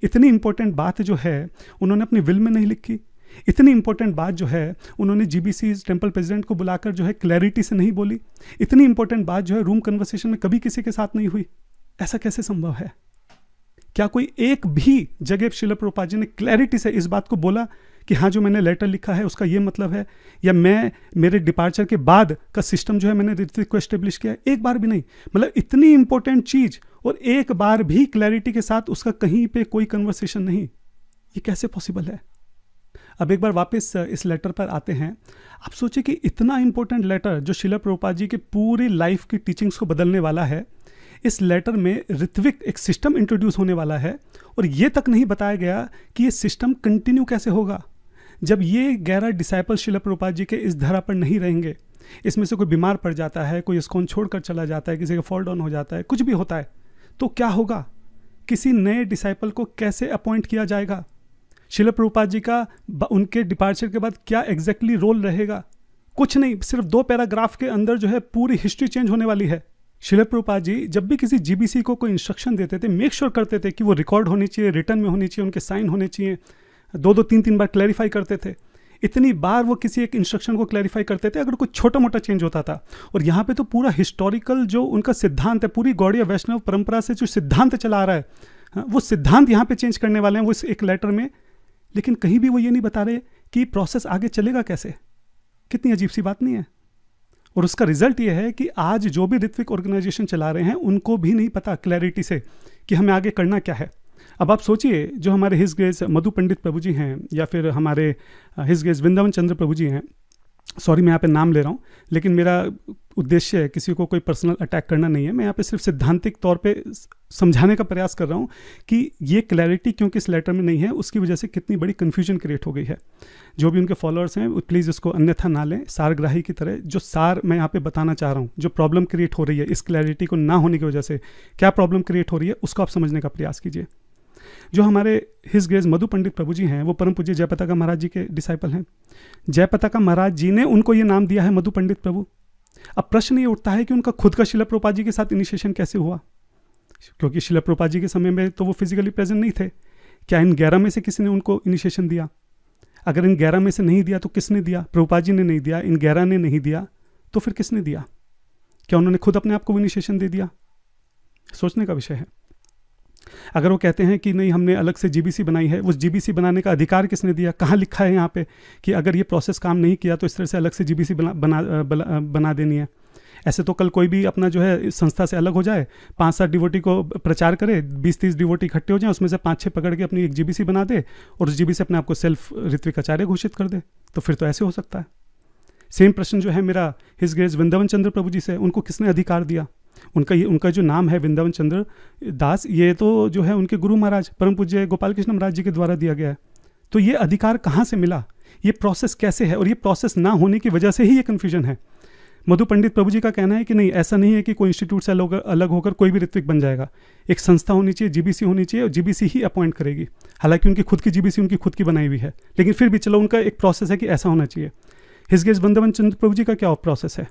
इतनी इंपॉर्टेंट बात जो है उन्होंने अपनी विल में नहीं लिखी। इतनी इंपॉर्टेंट बात जो है उन्होंने जीबीसी टेम्पल प्रेसिडेंट को बुलाकर जो है क्लैरिटी से नहीं बोली। इतनी इंपॉर्टेंट बात जो है रूम कन्वर्सेशन में कभी किसी के साथ नहीं हुई। ऐसा कैसे संभव है? क्या कोई एक भी जगह श्रील प्रभुपाद जी ने क्लैरिटी से इस बात को बोला कि हाँ, जो मैंने लेटर लिखा है उसका ये मतलब है, या मैं मेरे डिपार्चर के बाद का सिस्टम जो है मैंने ऋत्विक को एस्टेब्लिश किया है? एक बार भी नहीं। मतलब इतनी इंपॉर्टेंट चीज और एक बार भी क्लैरिटी के साथ उसका कहीं पे कोई कन्वर्सेशन नहीं, ये कैसे पॉसिबल है? अब एक बार वापस इस लेटर पर आते हैं। आप सोचिए कि इतना इंपॉर्टेंट लेटर जो श्रील प्रभुपाद जी के पूरी लाइफ की टीचिंग्स को बदलने वाला है, इस लेटर में ऋत्विक एक सिस्टम इंट्रोड्यूस होने वाला है, और ये तक नहीं बताया गया कि ये सिस्टम कंटिन्यू कैसे होगा जब ये 11 डिसाइपल श्रील प्रभुपाद जी के इस धरा पर नहीं रहेंगे। इसमें से कोई बीमार पड़ जाता है, कोई इस्कॉन छोड़कर चला जाता है, किसी का फॉल डाउन हो जाता है, कुछ भी होता है, तो क्या होगा? किसी नए डिसाइपल को कैसे अपॉइंट किया जाएगा? श्रील प्रभुपाद जी का उनके डिपार्चर के बाद क्या एग्जैक्टली रोल रहेगा? कुछ नहीं, सिर्फ 2 पैराग्राफ के अंदर जो है पूरी हिस्ट्री चेंज होने वाली है। श्रील प्रभुपाद जी जब भी किसी जीबीसी को कोई इंस्ट्रक्शन देते थे, मेक श्योर करते थे कि वो रिकॉर्ड होनी चाहिए, रिटर्न में होनी चाहिए, उनके साइन होने चाहिए। 2-2, 3-3 बार क्लैरिफाई करते थे। इतनी बार वो किसी एक इंस्ट्रक्शन को क्लैरिफाई करते थे अगर कुछ छोटा मोटा चेंज होता था। और यहाँ पे तो पूरा हिस्टोरिकल जो उनका सिद्धांत है, पूरी गौड़ीय वैष्णव परंपरा से जो सिद्धांत चला आ रहा है, वो सिद्धांत यहाँ पे चेंज करने वाले हैं वो इस एक लेटर में। लेकिन कहीं भी वो ये नहीं बता रहे कि प्रोसेस आगे चलेगा कैसे। कितनी अजीब सी बात नहीं है? और उसका रिजल्ट ये है कि आज जो भी ऋत्विक ऑर्गेनाइजेशन चला रहे हैं उनको भी नहीं पता क्लैरिटी से कि हमें आगे करना क्या है। अब आप सोचिए, जो हमारे हिज ग्रेस मधु पंडित प्रभु जी हैं, या फिर हमारे हिज ग्रेस वृंदावन चंद्र प्रभु जी हैं, सॉरी मैं यहाँ पे नाम ले रहा हूँ, लेकिन मेरा उद्देश्य है किसी को कोई पर्सनल अटैक करना नहीं है। मैं यहाँ पे सिर्फ सिद्धांतिक तौर पे समझाने का प्रयास कर रहा हूँ कि ये क्लैरिटी क्योंकि इस लेटर में नहीं है, उसकी वजह से कितनी बड़ी कन्फ्यूजन क्रिएट हो गई है। जो भी उनके फॉलोअर्स हैं प्लीज़ इसको अन्यथा ना लें, सारग्राही की तरह। जो सार मैं यहाँ पे बताना चाह रहा हूँ, जो प्रॉब्लम क्रिएट हो रही है इस क्लैरिटी को ना होने की वजह से, क्या प्रॉब्लम क्रिएट हो रही है उसको आप समझने का प्रयास कीजिए। जो हमारे हिज ग्रेस मधु पंडित प्रभु जी हैं वो परम पूज्य जयपताका महाराज जी के डिसाइपल हैं। जयपताका महाराज जी ने उनको ये नाम दिया है मधु पंडित प्रभु। अब प्रश्न ये उठता है कि उनका खुद का श्रील प्रभुपाद जी के साथ इनिशिएशन कैसे हुआ, क्योंकि श्रील प्रभुपाद जी के समय में तो वो फिजिकली प्रेजेंट नहीं थे। क्या इन 11 में से किसी ने उनको इनिशिएशन दिया? अगर इन 11 में से नहीं दिया तो किसने दिया? प्रभुपाद जी ने नहीं दिया, इन 11 ने नहीं दिया, तो फिर किसने दिया? क्या उन्होंने खुद अपने आप को इनिशिएशन दे दिया? सोचने का विषय है। अगर वो कहते हैं कि नहीं हमने अलग से जीबीसी बनाई है, उस जीबीसी बनाने का अधिकार किसने दिया? कहाँ लिखा है यहाँ पे कि अगर ये प्रोसेस काम नहीं किया तो इस तरह से अलग से जीबीसी बना देनी है? ऐसे तो कल कोई भी अपना जो है संस्था से अलग हो जाए, 5-7 डिवोटी को प्रचार करे, 20-30 डिवोटी इकट्ठे हो जाए, उसमें से 5-6 पकड़ के अपनी एक जीबीसी बना दे और उस जीबीसी अपने आप को सेल्फ ऋत्विक आचार्य घोषित कर दे। तो फिर तो ऐसे हो सकता है। सेम प्रश्न जो है मेरा हिज ग्रेस वृंदावन चंद्र प्रभु जी से, उनको किसने अधिकार दिया? उनका जो नाम है वृंदावन चंद्र दास, ये तो जो है उनके गुरु महाराज परम पूज्य गोपाल कृष्ण महाराज जी के द्वारा दिया गया है। तो ये अधिकार कहाँ से मिला, ये प्रोसेस कैसे है, और ये प्रोसेस ना होने की वजह से ही ये कन्फ्यूजन है। मधु पंडित प्रभु जी का कहना है कि नहीं, ऐसा नहीं है कि कोई इंस्टीट्यूट से अलग होकर कोई भी ऋत्विक बन जाएगा। एक संस्था होनी चाहिए, जीबीसी होनी चाहिए, और जीबीसी ही अपॉइंट करेगी। हालांकि उनकी खुद की जीबीसी उनकी खुद की बनाई हुई है, लेकिन फिर भी चलो उनका एक प्रोसेस है कि ऐसा होना चाहिए। हिज ग्रेस वृंदावन चंद्र प्रभु जी का क्या प्रोसेस है,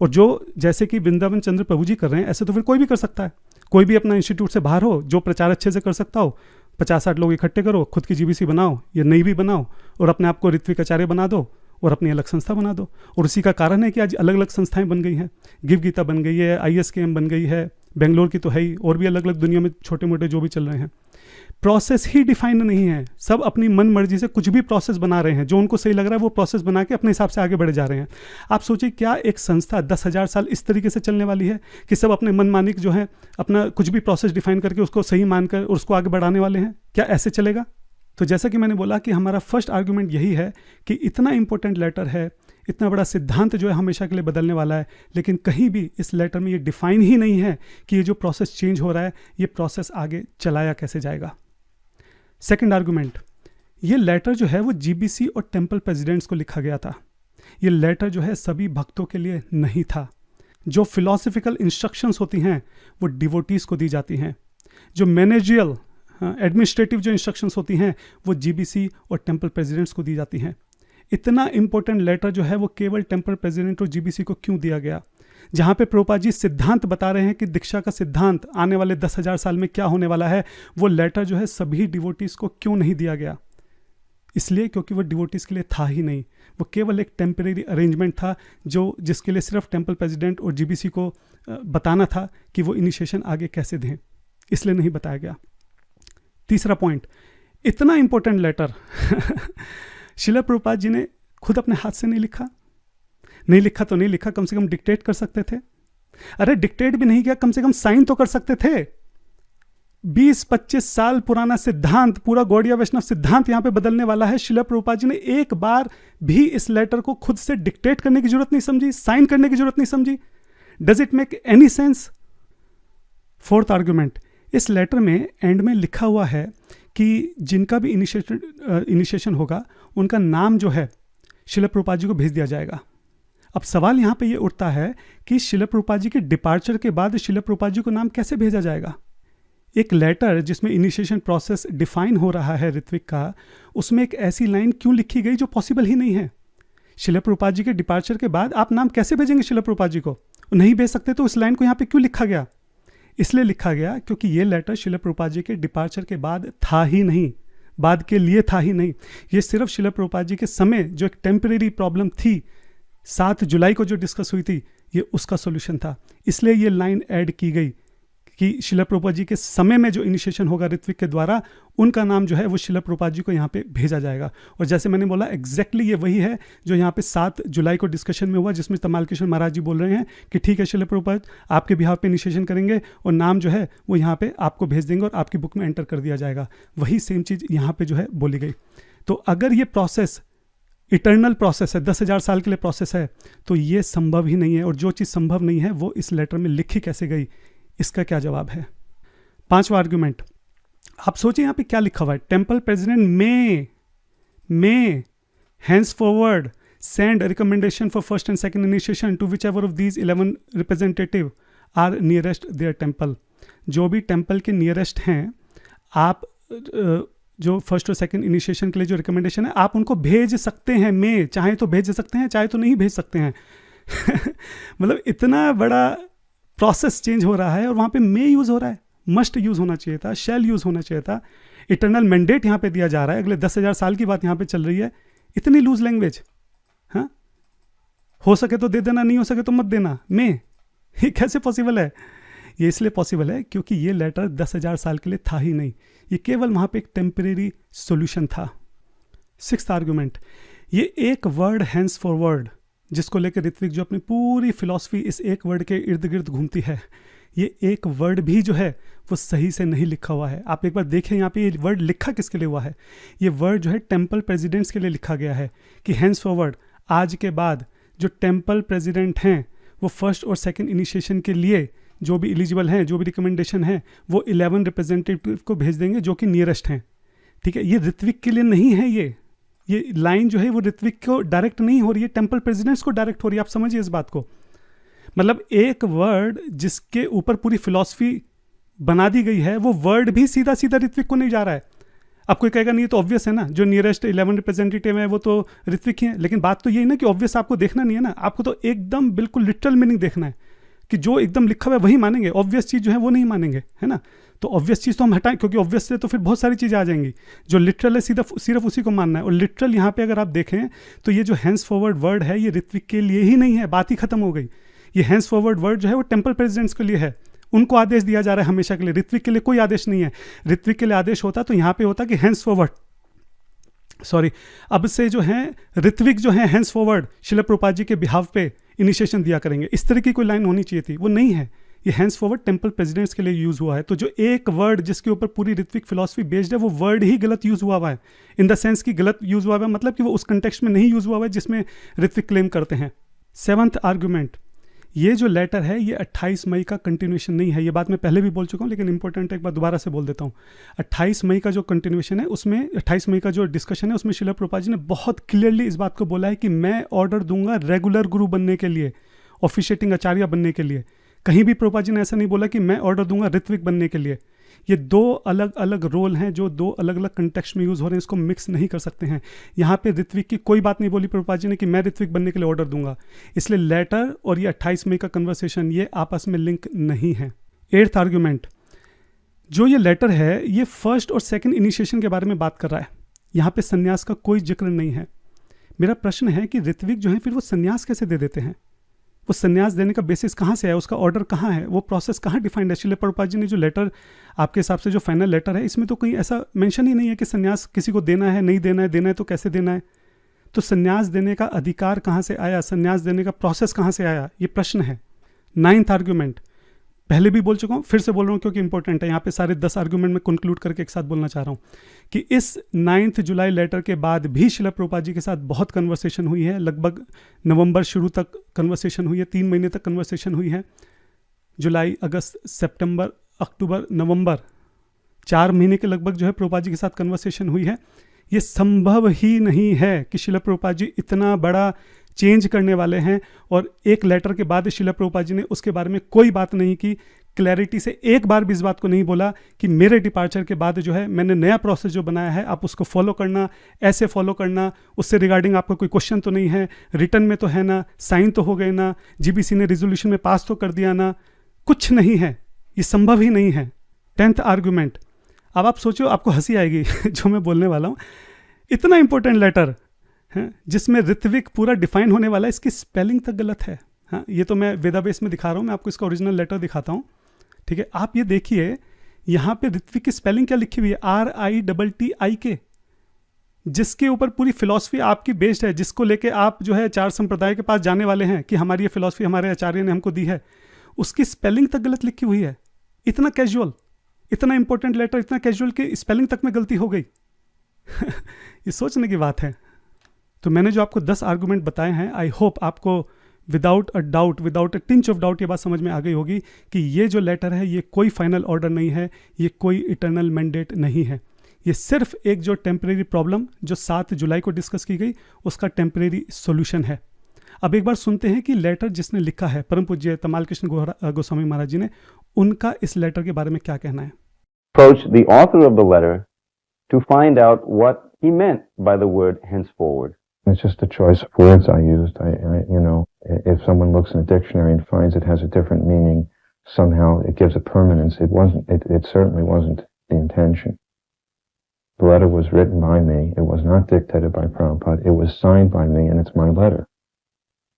और जो जैसे कि वृंदावन चंद्र प्रभु जी कर रहे हैं ऐसे तो फिर कोई भी कर सकता है। कोई भी अपना इंस्टीट्यूट से बाहर हो, जो प्रचार अच्छे से कर सकता हो, 50-60 लोग इकट्ठे करो, खुद की जीबीसी बनाओ या नई भी बनाओ, और अपने आप को ऋत्विक आचार्य बना दो और अपनी अलग संस्था बना दो। और उसी का कारण है कि आज अलग अलग संस्थाएं बन गई हैं। गिव गीता बन गई है, ISKM बन गई है, बेंगलोर की तो है ही, और भी अलग अलग दुनिया में छोटे मोटे जो भी चल रहे हैं। प्रोसेस ही डिफाइंड नहीं है, सब अपनी मन मर्जी से कुछ भी प्रोसेस बना रहे हैं, जो उनको सही लग रहा है वो प्रोसेस बना के अपने हिसाब से आगे बढ़े जा रहे हैं। आप सोचिए, क्या एक संस्था 10,000 साल इस तरीके से चलने वाली है कि सब अपने मन मानिक जो है अपना कुछ भी प्रोसेस डिफाइन करके उसको सही मानकर और उसको आगे बढ़ाने वाले हैं? क्या ऐसे चलेगा? तो जैसा कि मैंने बोला कि हमारा फर्स्ट आर्गुमेंट यही है कि इतना इंपॉर्टेंट लेटर है, इतना बड़ा सिद्धांत जो है हमेशा के लिए बदलने वाला है, लेकिन कहीं भी इस लेटर में ये डिफाइन ही नहीं है कि ये जो प्रोसेस चेंज हो रहा है ये प्रोसेस आगे चलाया कैसे जाएगा। सेकंड आर्गुमेंट, ये लेटर जो है वो जीबीसी और टेम्पल प्रेसिडेंट्स को लिखा गया था। ये लेटर जो है सभी भक्तों के लिए नहीं था। जो फिलॉसफिकल इंस्ट्रक्शंस होती हैं वो डिवोटीज को दी जाती हैं। जो मैनेजियल एडमिनिस्ट्रेटिव जो इंस्ट्रक्शंस होती हैं वो जीबीसी और टेम्पल प्रेसिडेंट्स को दी जाती हैं। इतना इंपॉर्टेंट लेटर जो है वो केवल टेम्पल प्रेसिडेंट और जीबीसी को क्यों दिया गया? जहाँ पे प्रभुपाद जी सिद्धांत बता रहे हैं कि दीक्षा का सिद्धांत आने वाले 10,000 साल में क्या होने वाला है, वो लेटर जो है सभी डिवोटीज को क्यों नहीं दिया गया? इसलिए क्योंकि वो डिवोटीज के लिए था ही नहीं, वो केवल एक टेम्परेरी अरेंजमेंट था जिसके लिए सिर्फ टेम्पल प्रेसिडेंट और जीबीसी को बताना था कि वो इनिशिएशन आगे कैसे दें, इसलिए नहीं बताया गया। तीसरा पॉइंट, इतना इंपॉर्टेंट लेटर श्रील प्रभुपाद जी ने खुद अपने हाथ से नहीं लिखा। नहीं लिखा तो नहीं लिखा, कम से कम डिक्टेट कर सकते थे। अरे डिक्टेट भी नहीं किया, कम से कम साइन तो कर सकते थे। 20-25 साल पुराना सिद्धांत, पूरा गौड़िया वैष्णव सिद्धांत यहां पे बदलने वाला है। श्रील प्रभुपाद जी ने एक बार भी इस लेटर को खुद से डिक्टेट करने की जरूरत नहीं समझी, साइन करने की जरूरत नहीं समझी। Does it make any sense? Fourth argument, इस लेटर में एंड में लिखा हुआ है कि जिनका भी इनिशिएशन होगा उनका नाम जो है श्रील प्रभुपाद जी को भेज दिया जाएगा। अब सवाल यहाँ पे ये उठता है कि श्रील प्रभुपाद जी के डिपार्चर के बाद श्रील प्रभुपाद जी को नाम कैसे भेजा जाएगा? एक लेटर जिसमें इनिशिएशन प्रोसेस डिफाइन हो रहा है ऋत्विक का, उसमें एक ऐसी लाइन क्यों लिखी गई जो पॉसिबल ही नहीं है? श्रील प्रभुपाद जी के डिपार्चर के बाद आप नाम कैसे भेजेंगे श्रील प्रभुपाद जी को? नहीं भेज सकते तो इस लाइन को यहाँ पे क्यों लिखा गया? इसलिए लिखा गया क्योंकि ये लेटर श्रील प्रभुपाद जी के डिपार्चर के बाद था ही नहीं, बाद के लिए था ही नहीं। ये सिर्फ श्रील प्रभुपाद जी के समय जो एक टेम्परेरी प्रॉब्लम थी 7 जुलाई को जो डिस्कस हुई थी, ये उसका सॉल्यूशन था। इसलिए ये लाइन ऐड की गई कि श्रील प्रभुपाद जी के समय में जो इनिशिएशन होगा ऋत्विक के द्वारा, उनका नाम जो है वो श्रील प्रभुपाद जी को यहाँ पे भेजा जाएगा। और जैसे मैंने बोला एग्जैक्टली ये वही है जो यहाँ पे 7 जुलाई को डिस्कशन में हुआ, जिसमें तमाल कृष्ण महाराज जी बोल रहे हैं कि ठीक है श्रील प्रभुपाद आपके बिहाफ पे इनिशिएशन करेंगे और नाम जो है वो यहाँ पे आपको भेज देंगे और आपकी बुक में एंटर कर दिया जाएगा। वही सेम चीज़ यहाँ पे जो है बोली गई। तो अगर ये प्रोसेस इटर्नल प्रोसेस है, 10,000 साल के लिए प्रोसेस है, तो ये संभव ही नहीं है। और जो चीज़ संभव नहीं है वो इस लेटर में लिखी कैसे गई, इसका क्या जवाब है? 5वां आर्गुमेंट, आप सोचिए यहाँ पे क्या लिखा हुआ है? Temple president may henceforward send recommendation for first and second initiation to whichever of these 11 representative are nearest their temple. जो भी टेम्पल के नियरेस्ट हैं, आप जो फर्स्ट और सेकंड इनिशिएशन के लिए जो रिकमेंडेशन है आप उनको भेज सकते हैं। में चाहे तो भेज सकते हैं, चाहे तो नहीं भेज सकते हैं। मतलब इतना बड़ा प्रोसेस चेंज हो रहा है और वहाँ पे मे यूज़ हो रहा है। मस्ट यूज़ होना चाहिए था, शैल यूज़ होना चाहिए था। इटर्नल मैंडेट यहाँ पे दिया जा रहा है, अगले 10,000 साल की बात यहाँ पे चल रही है। इतनी लूज लैंग्वेज, हाँ, हो सके तो दे देना, नहीं हो सके तो मत देना। ये कैसे पॉसिबल है? ये इसलिए पॉसिबल है क्योंकि ये लेटर 10,000 साल के लिए था ही नहीं, ये केवल वहाँ पे एक टेम्परेरी सॉल्यूशन था। 6th आर्गुमेंट, ये एक वर्ड हैंस फॉरवर्ड जिसको लेकर ऋत्विक जो अपनी पूरी फिलॉसफी इस एक वर्ड के इर्द गिर्द घूमती है, ये एक वर्ड भी जो है वो सही से नहीं लिखा हुआ है। आप एक बार देखें यहाँ पे ये वर्ड लिखा किसके लिए हुआ है। ये वर्ड जो है टेम्पल प्रेसिडेंट्स के लिए लिखा गया है कि हैंस फॉरवर्ड, आज के बाद जो टेम्पल प्रेसिडेंट हैं वो फर्स्ट और सेकंड इनिशिएशन के लिए जो भी एलिजिबल हैं, जो भी रिकमेंडेशन है, वो 11 रिप्रेजेंटेटिव को भेज देंगे जो कि नियरेस्ट हैं। ठीक है, ये ऋत्विक के लिए नहीं है। ये लाइन जो है वो ऋत्विक को डायरेक्ट नहीं हो रही है, टेम्पल प्रेसिडेंट्स को डायरेक्ट हो रही है। आप समझिए इस बात को। मतलब एक वर्ड जिसके ऊपर पूरी फिलॉसफी बना दी गई है, वो वर्ड भी सीधा सीधा ऋत्विक को नहीं जा रहा है। अब कोई कहेगा नहीं, तो ऑब्वियस है ना, जो नियरेस्ट 11 रिप्रेजेंटेटिव है वो तो ऋत्विक ही है। लेकिन बात तो यही ना कि ऑब्वियस आपको देखना नहीं है ना, आपको तो एकदम बिल्कुल लिटरल मीनिंग देखना है कि जो एकदम लिखा हुआ है वही मानेंगे, ऑब्वियस चीज़ जो है वो नहीं मानेंगे, है ना। तो ऑब्वियस चीज़ तो हम हटाएं, क्योंकि ऑब्वियस से तो फिर बहुत सारी चीज़ें आ जाएंगी। जो लिटरल है सीधा सिर्फ उसी को मानना है। और लिटरल यहाँ पे अगर आप देखें तो ये जो हैंस फॉरवर्ड वर्ड है ये ऋत्विक के लिए ही नहीं है, बात ही खत्म हो गई। ये हैंस फॉरवर्ड वर्ड जो है वो टेम्पल प्रेसिडेंट्स के लिए है, उनको आदेश दिया जा रहा है हमेशा के लिए। ऋत्विक के लिए कोई आदेश नहीं है। ऋत्विक के लिए आदेश होता तो यहाँ पे होता कि हैंस फॉरवर्ड, सॉरी, अब से जो है ऋत्विक जो है हैंस फॉरवर्ड शिला प्रभुपाद जी के बिहाव पे इनिशिएशन दिया करेंगे, इस तरह की कोई लाइन होनी चाहिए थी, वो नहीं है। ये हैंस फॉरवर्ड टेम्पल प्रेसिडेंट्स के लिए यूज हुआ है। तो जो एक वर्ड जिसके ऊपर पूरी ऋत्विक फिलॉसफी बेस्ड है वो वर्ड ही गलत यूज हुआ है, इन द सेंस कि गलत यूज हुआ है, मतलब कि वो उस कंटेक्स्ट में नहीं यूज हुआ है जिसमें ऋत्विक क्लेम करते हैं। 7th आर्गुमेंट, ये जो लेटर है ये 28 मई का कंटिन्यूएशन नहीं है। ये बात मैं पहले भी बोल चुका हूँ, लेकिन इंपॉर्टेंट है, एक बार दोबारा से बोल देता हूँ। 28 मई का जो कंटिन्यूएशन है उसमें 28 मई का जो डिस्कशन है उसमें शिला प्रभुपाद जी ने बहुत क्लियरली इस बात को बोला है कि मैं ऑर्डर दूंगा रेगुलर गुरु बनने के लिए, ऑफिशिएटिंग आचार्य बनने के लिए। कहीं भी प्रभुपाद जी ने ऐसा नहीं बोला कि मैं ऑर्डर दूंगा ऋत्विक बनने के लिए। ये दो अलग अलग रोल हैं जो दो अलग अलग कंटेक्स्ट में यूज हो रहे हैं, इसको मिक्स नहीं कर सकते हैं। यहाँ पे ऋत्विक की कोई बात नहीं बोली प्रभुपाद जी ने कि मैं ऋत्विक बनने के लिए ऑर्डर दूंगा। इसलिए लेटर और ये 28 मई का कन्वर्सेशन ये आपस में लिंक नहीं है। 8th आर्ग्यूमेंट, जो ये लेटर है ये फर्स्ट और सेकंड इनिशिएशन के बारे में बात कर रहा है। यहाँ पे संन्यास का कोई जिक्र नहीं है। मेरा प्रश्न है कि ऋत्विक जो है फिर वो संन्यास कैसे दे देते हैं? वो संन्यास देने का बेसिस कहाँ से है, उसका ऑर्डर कहाँ है, वो प्रोसेस कहाँ डिफाइंड है? शिला प्रभुपाद जी ने जो लेटर, आपके हिसाब से जो फाइनल लेटर है, इसमें तो कहीं ऐसा मेंशन ही नहीं है कि संन्यास किसी को देना है, नहीं देना है, देना है तो कैसे देना है। तो संन्यास देने का अधिकार कहाँ से आया, संन्यास देने का प्रोसेस कहाँ से आया, ये प्रश्न है। 9th आर्ग्यूमेंट, पहले भी बोल चुका हूँ, फिर से बोल रहा हूँ क्योंकि इंपॉर्टेंट है। यहाँ पे सारे 10 आर्ग्यूमेंट में कंक्लूड करके एक साथ बोलना चाह रहा हूँ कि इस 9 जुलाई लेटर के बाद भी शिला प्रभुपाद जी के साथ बहुत कन्वर्सेशन हुई है। लगभग नवंबर शुरू तक कन्वर्सेशन हुई है, 3 महीने तक कन्वर्सेशन हुई है। जुलाई, अगस्त, सितंबर, अक्टूबर, नवंबर, 4 महीने के लगभग जो है प्रभुपाद जी के साथ कन्वर्सेशन हुई है। ये संभव ही नहीं है कि शिला प्रभुपाद जी इतना बड़ा चेंज करने वाले हैं और एक लेटर के बाद शिला प्रभुपाद जी ने उसके बारे में कोई बात नहीं की, क्लैरिटी से एक बार भी इस बात को नहीं बोला कि मेरे डिपार्चर के बाद जो है मैंने नया प्रोसेस जो बनाया है आप उसको फॉलो करना, ऐसे फॉलो करना, उससे रिगार्डिंग आपका कोई क्वेश्चन तो नहीं है, रिटर्न में तो है ना, साइन तो हो गए ना, जीबीसी ने रिजोल्यूशन में पास तो कर दिया ना, कुछ नहीं है, ये संभव ही नहीं है। 10th आर्ग्यूमेंट, अब आप सोचो, आपको हंसी आएगी जो मैं बोलने वाला हूँ। इतना इंपॉर्टेंट लेटर है जिसमें ऋत्विक पूरा डिफाइन होने वाला है, इसकी स्पेलिंग तक गलत है। हाँ, ये तो मैं वेदाबेस में दिखा रहा हूँ, मैं आपको इसका ओरिजिनल लेटर दिखाता हूँ। ठीक है, आप ये देखिए यहाँ पे ऋत्विक की स्पेलिंग क्या लिखी हुई है, RITTIK, जिसके ऊपर पूरी फिलॉसफी आपकी बेस्ड है, जिसको लेके आप जो है 4 संप्रदाय के पास जाने वाले हैं कि हमारी ये फिलॉसफी हमारे आचार्य ने हमको दी है, उसकी स्पेलिंग तक गलत लिखी हुई है। इतना कैजुअल, इतना इंपॉर्टेंट लेटर इतना कैजुअल कि स्पेलिंग तक में गलती हो गई। ये सोचने की बात है। तो मैंने जो आपको 10 आर्गुमेंट बताए हैं, आई होप आपको without a doubt, without a tinge of doubt ये बात समझ में आ गई होगी कि ये जो लेटर है ये कोई फाइनल ऑर्डर नहीं है, ये कोई इटर्नल मैंडेट नहीं है। ये सिर्फ एक जो टेम्परेरी प्रॉब्लम जो 7 जुलाई को डिस्कस की गई उसका टेम्परेरी सॉल्यूशन है। अब एक बार सुनते हैं कि लेटर जिसने लिखा है परम पूज्य तमाल कृष्ण गोस्वामी महाराज जी ने, उनका इस लेटर के बारे में क्या कहना है। Approach the author of the letter to find out what he meant by the word henceforward. It's just a choice of words I used. You know, if someone looks in a dictionary and finds it has a different meaning, somehow it gives a permanence. It certainly wasn't the intention. The letter was written by me. It was not dictated by Prabhupada. It was signed by me, and it's my letter.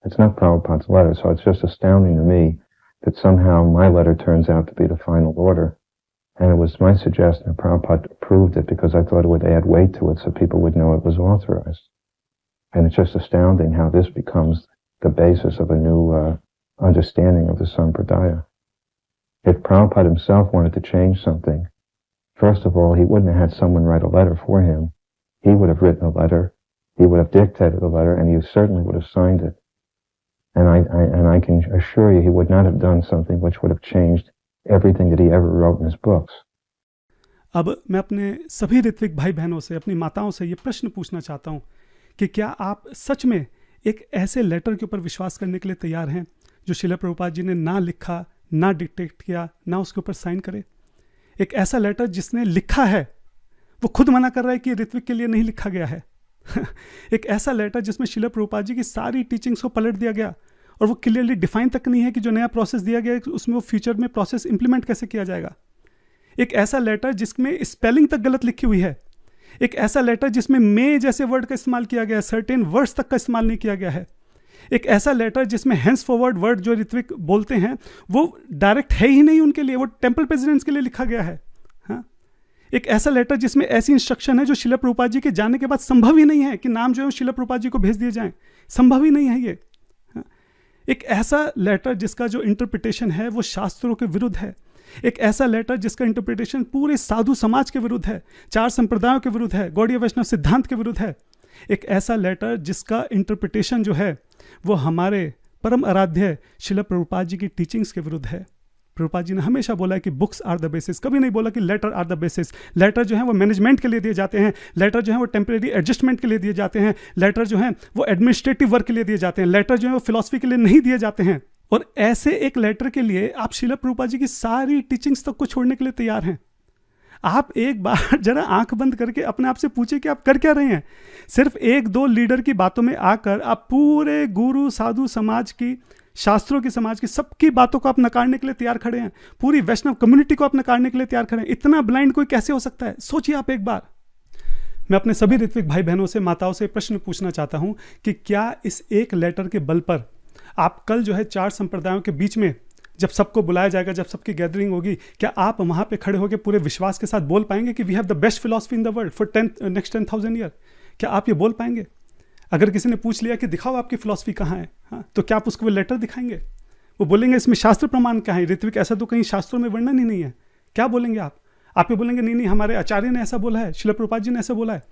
It's not Prabhupada's letter, so it's just astounding to me that somehow my letter turns out to be the final order. And it was my suggestion that Prabhupada approved it because I thought it would add weight to it so people would know it was authorized. And it's just astounding how this becomes the basis of a new understanding of the Sampradaya. If Prabhupada himself wanted to change something, first of all, he wouldn't have had someone write a letter for him. He would have written a letter, he would have dictated a letter, and he certainly would have signed it. And I can assure you he would not have done something which would have changed everything that he ever wrote in his books. अब मैं अपने सभी ऋत्विक भाई बहनों से, अपनी माताओं से ये प्रश्न पूछना चाहता हूँ कि क्या आप सच में एक ऐसे लेटर के ऊपर विश्वास करने के लिए तैयार हैं जो श्रील प्रभुपाद जी ने ना लिखा, ना डिक्टेट किया, ना उसके ऊपर साइन करे? एक ऐसा लेटर जिसने लिखा है वो खुद मना कर रहा है कि ऋत्विक के लिए नहीं लिखा गया है। एक ऐसा लेटर जिसमें श्रील प्रभुपाद जी की सारी टीचिंग्स को पलट दिया गया और वो क्लियरली डिफाइन तक नहीं है कि जो नया प्रोसेस दिया गया है उसमें वो फ्यूचर में प्रोसेस इंप्लीमेंट कैसे किया जाएगा। एक ऐसा लेटर जिसमें स्पेलिंग तक गलत लिखी हुई है। एक ऐसा लेटर जिसमें मे जैसे वर्ड का इस्तेमाल किया गया है, सर्टेन वर्ड्स तक का इस्तेमाल नहीं किया गया है। एक ऐसा लेटर जिसमें हेंस फॉरवर्ड वर्ड जो ऋत्विक बोलते हैं वो डायरेक्ट है ही नहीं उनके लिए, वो टेम्पल प्रेसिडेंट्स के लिए लिखा गया है। हाँ, एक ऐसा लेटर जिसमें ऐसी इंस्ट्रक्शन है जो श्रील प्रभुपाद जी के जाने के बाद संभव ही नहीं है कि नाम जो है श्रील प्रभुपाद जी को भेज दिए जाएं, संभव ही नहीं है ये। हाँ, एक ऐसा लेटर जिसका जो इंटरप्रिटेशन है वो शास्त्रों के विरुद्ध है। एक ऐसा लेटर जिसका इंटरप्रिटेशन पूरे साधु समाज के विरुद्ध है, 4 संप्रदायों के विरुद्ध है, गौड़ीय वैष्णव सिद्धांत के विरुद्ध है। एक ऐसा लेटर जिसका इंटरप्रिटेशन जो है वो हमारे परम आराध्य श्रील प्रभुपाद जी की टीचिंग्स के विरुद्ध है। प्रभुपाद जी ने हमेशा बोला है कि बुक्स आर द बेसिस, कभी नहीं बोला कि letter are the basis. Letter जो है वो मैनेजमेंट के लिए दिए जाते हैं, लेटर जो है वो टेम्परेरी एडजस्टमेंट के लिए दिए जाते हैं, लेटर जो है वो एडमिनिस्ट्रेटिव वर्क के लिए दिए जाते हैं, लेटर जो है वो फिलॉसफी के लिए नहीं दिए जाते हैं। और ऐसे एक लेटर के लिए आप श्रील प्रभुपाद जी की सारी टीचिंग्स तक को छोड़ने के लिए तैयार हैं। आप एक बार जरा आंख बंद करके अपने आप से पूछे कि आप कर क्या रहे हैं। सिर्फ 1-2 लीडर की बातों में आकर आप पूरे गुरु साधु समाज की, शास्त्रों की, समाज की सबकी बातों को आप नकारने के लिए तैयार खड़े हैं। पूरी वैष्णव कम्युनिटी को आप नकारने के लिए तैयार खड़े हैं। इतना ब्लाइंड कोई कैसे हो सकता है? सोचिए आप एक बार। मैं अपने सभी ऋत्विक भाई बहनों से, माताओं से प्रश्न पूछना चाहता हूं कि क्या इस एक लेटर के बल पर आप कल जो है 4 संप्रदायों के बीच में जब सबको बुलाया जाएगा, जब सबकी गैदरिंग होगी, क्या आप वहां पे खड़े होकर पूरे विश्वास के साथ बोल पाएंगे कि we have the best philosophy in the world for next 10,000 year? क्या आप ये बोल पाएंगे? अगर किसी ने पूछ लिया कि दिखाओ आपकी फिलॉसफी कहाँ है, हाँ, तो क्या आप उसको वो लेटर दिखाएंगे? वो बोलेंगे इसमें शास्त्र प्रमाण क्या है? ऋत्विक ऐसा तो कहीं शास्त्रों में वर्णन ही नहीं है। क्या बोलेंगे आप? आप ये बोलेंगे नहीं हमारे आचार्य ने ऐसा बोला है, श्रील प्रभुपाद जी ने ऐसा बोला है।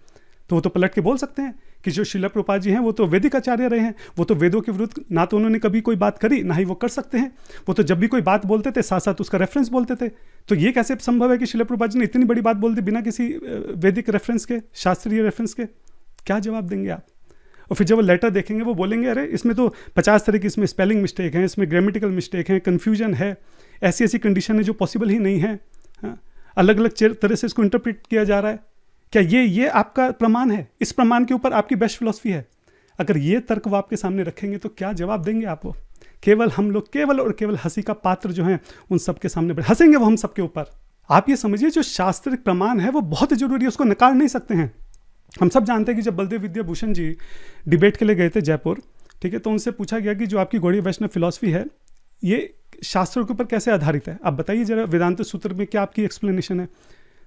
तो वो तो पलट के बोल सकते हैं कि जो श्रील प्रभुपाद जी हैं वो तो वैदिक आचार्य रहे हैं, वो तो वेदों के विरुद्ध ना तो उन्होंने कभी कोई बात करी, ना ही वो कर सकते हैं। वो तो जब भी कोई बात बोलते थे साथ साथ उसका रेफरेंस बोलते थे। तो ये कैसे संभव है कि श्रील प्रभुपाद जी ने इतनी बड़ी बात बोल दी बिना किसी वैदिक रेफरेंस के, शास्त्रीय रेफरेंस के? क्या जवाब देंगे आप? और फिर जब वो लेटर देखेंगे वो बोलेंगे अरे इसमें तो 50 तरह की इसमें स्पेलिंग मिस्टेक है, इसमें ग्रामेटिकल मिस्टेक है, कन्फ्यूजन है, ऐसी ऐसी कंडीशन है जो पॉसिबल ही नहीं है, अलग अलग तरह से इसको इंटरप्रेट किया जा रहा है। क्या ये आपका प्रमाण है? इस प्रमाण के ऊपर आपकी बेस्ट फिलॉसफी है? अगर ये तर्क वो आपके सामने रखेंगे तो क्या जवाब देंगे आप? वो केवल हम लोग केवल और केवल हंसी का पात्र जो है उन सबके सामने हंसेंगे वो हम सबके ऊपर। आप ये समझिए जो शास्त्रिक प्रमाण है वो बहुत जरूरी है, उसको नकार नहीं सकते हैं। हम सब जानते हैं कि जब बलदेव विद्याभूषण जी डिबेट के लिए गए थे जयपुर, ठीक है, तो उनसे पूछा गया कि जो आपकी गौड़ीय वैष्णव फिलॉसफी है ये शास्त्रों के ऊपर कैसे आधारित है? आप बताइए जरा, वेदांत सूत्र में क्या आपकी एक्सप्लेनेशन है?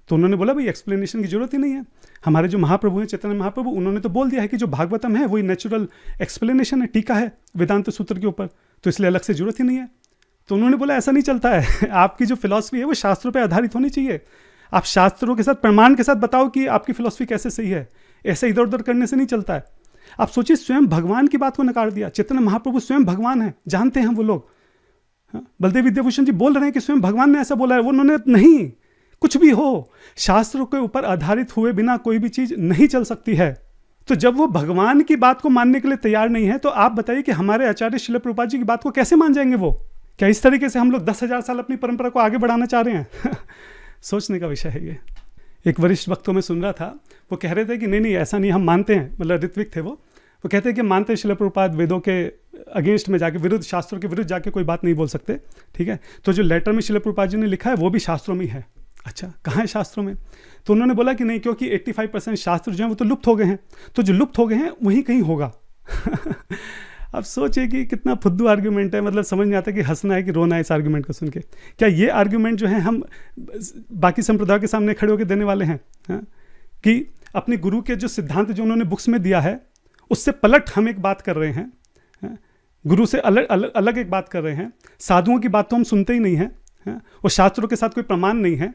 तो उन्होंने बोला भाई एक्सप्लेनेशन की जरूरत ही नहीं है। हमारे जो महाप्रभु हैं, चैतन्य महाप्रभु, उन्होंने तो बोल दिया है कि जो भागवतम है वही नेचुरल एक्सप्लेनेशन है, टीका है वेदांत सूत्र के ऊपर, तो इसलिए अलग से जरूरत ही नहीं है। तो उन्होंने बोला ऐसा नहीं चलता है आपकी जो फिलॉसफी है वो शास्त्रों पर आधारित होनी चाहिए। आप शास्त्रों के साथ, प्रमाण के साथ बताओ कि आपकी फिलॉसफी कैसे सही है। ऐसे इधर उधर करने से नहीं चलता है। आप सोचिए, स्वयं भगवान की बात को नकार दिया। चैतन्य महाप्रभु स्वयं भगवान है, जानते हैं वो लोग। बलदेव विद्याभूषण जी बोल रहे हैं कि स्वयं भगवान ने ऐसा बोला है। वो उन्होंने नहीं, कुछ भी हो, शास्त्रों के ऊपर आधारित हुए बिना कोई भी चीज नहीं चल सकती है। तो जब वो भगवान की बात को मानने के लिए तैयार नहीं है तो आप बताइए कि हमारे आचार्य श्रील प्रभुपाद जी की बात को कैसे मान जाएंगे वो? क्या इस तरीके से हम लोग 10,000 साल अपनी परंपरा को आगे बढ़ाना चाह रहे हैं? सोचने का विषय है ये। एक वरिष्ठ वक्तों में सुन रहा था, वो कह रहे थे कि नहीं ऐसा नहीं, हम मानते हैं, मतलब ऋत्विक थे वो कहते हैं कि मानते हैं श्रील प्रभुपाद वेदों के अगेंस्ट में जाके, विरुद्ध, शास्त्रों के विरुद्ध जाके कोई बात नहीं बोल सकते, ठीक है। तो जो लेटर में श्रील प्रभुपाद जी ने लिखा है वो भी शास्त्रों में ही है। अच्छा, कहाँ है शास्त्रों में? तो उन्होंने बोला कि नहीं, क्योंकि 85% शास्त्र जो हैं वो तो लुप्त हो गए हैं, तो जो लुप्त हो गए हैं वहीं कहीं होगा। अब सोचिए कि कितना फुद्दू आर्ग्यूमेंट है, मतलब समझ नहीं आता कि हंसना है कि रोना है इस आर्ग्यूमेंट को सुन के। क्या ये आर्ग्यूमेंट जो है हम बाकी संप्रदाय के सामने खड़े होकर देने वाले हैं? कि अपने गुरु के जो सिद्धांत जो उन्होंने बुक्स में दिया है उससे पलट हम एक बात कर रहे हैं, गुरु से अलग एक बात कर रहे हैं, साधुओं की बात तो हम सुनते ही नहीं हैं, और शास्त्रों के साथ कोई प्रमाण नहीं है,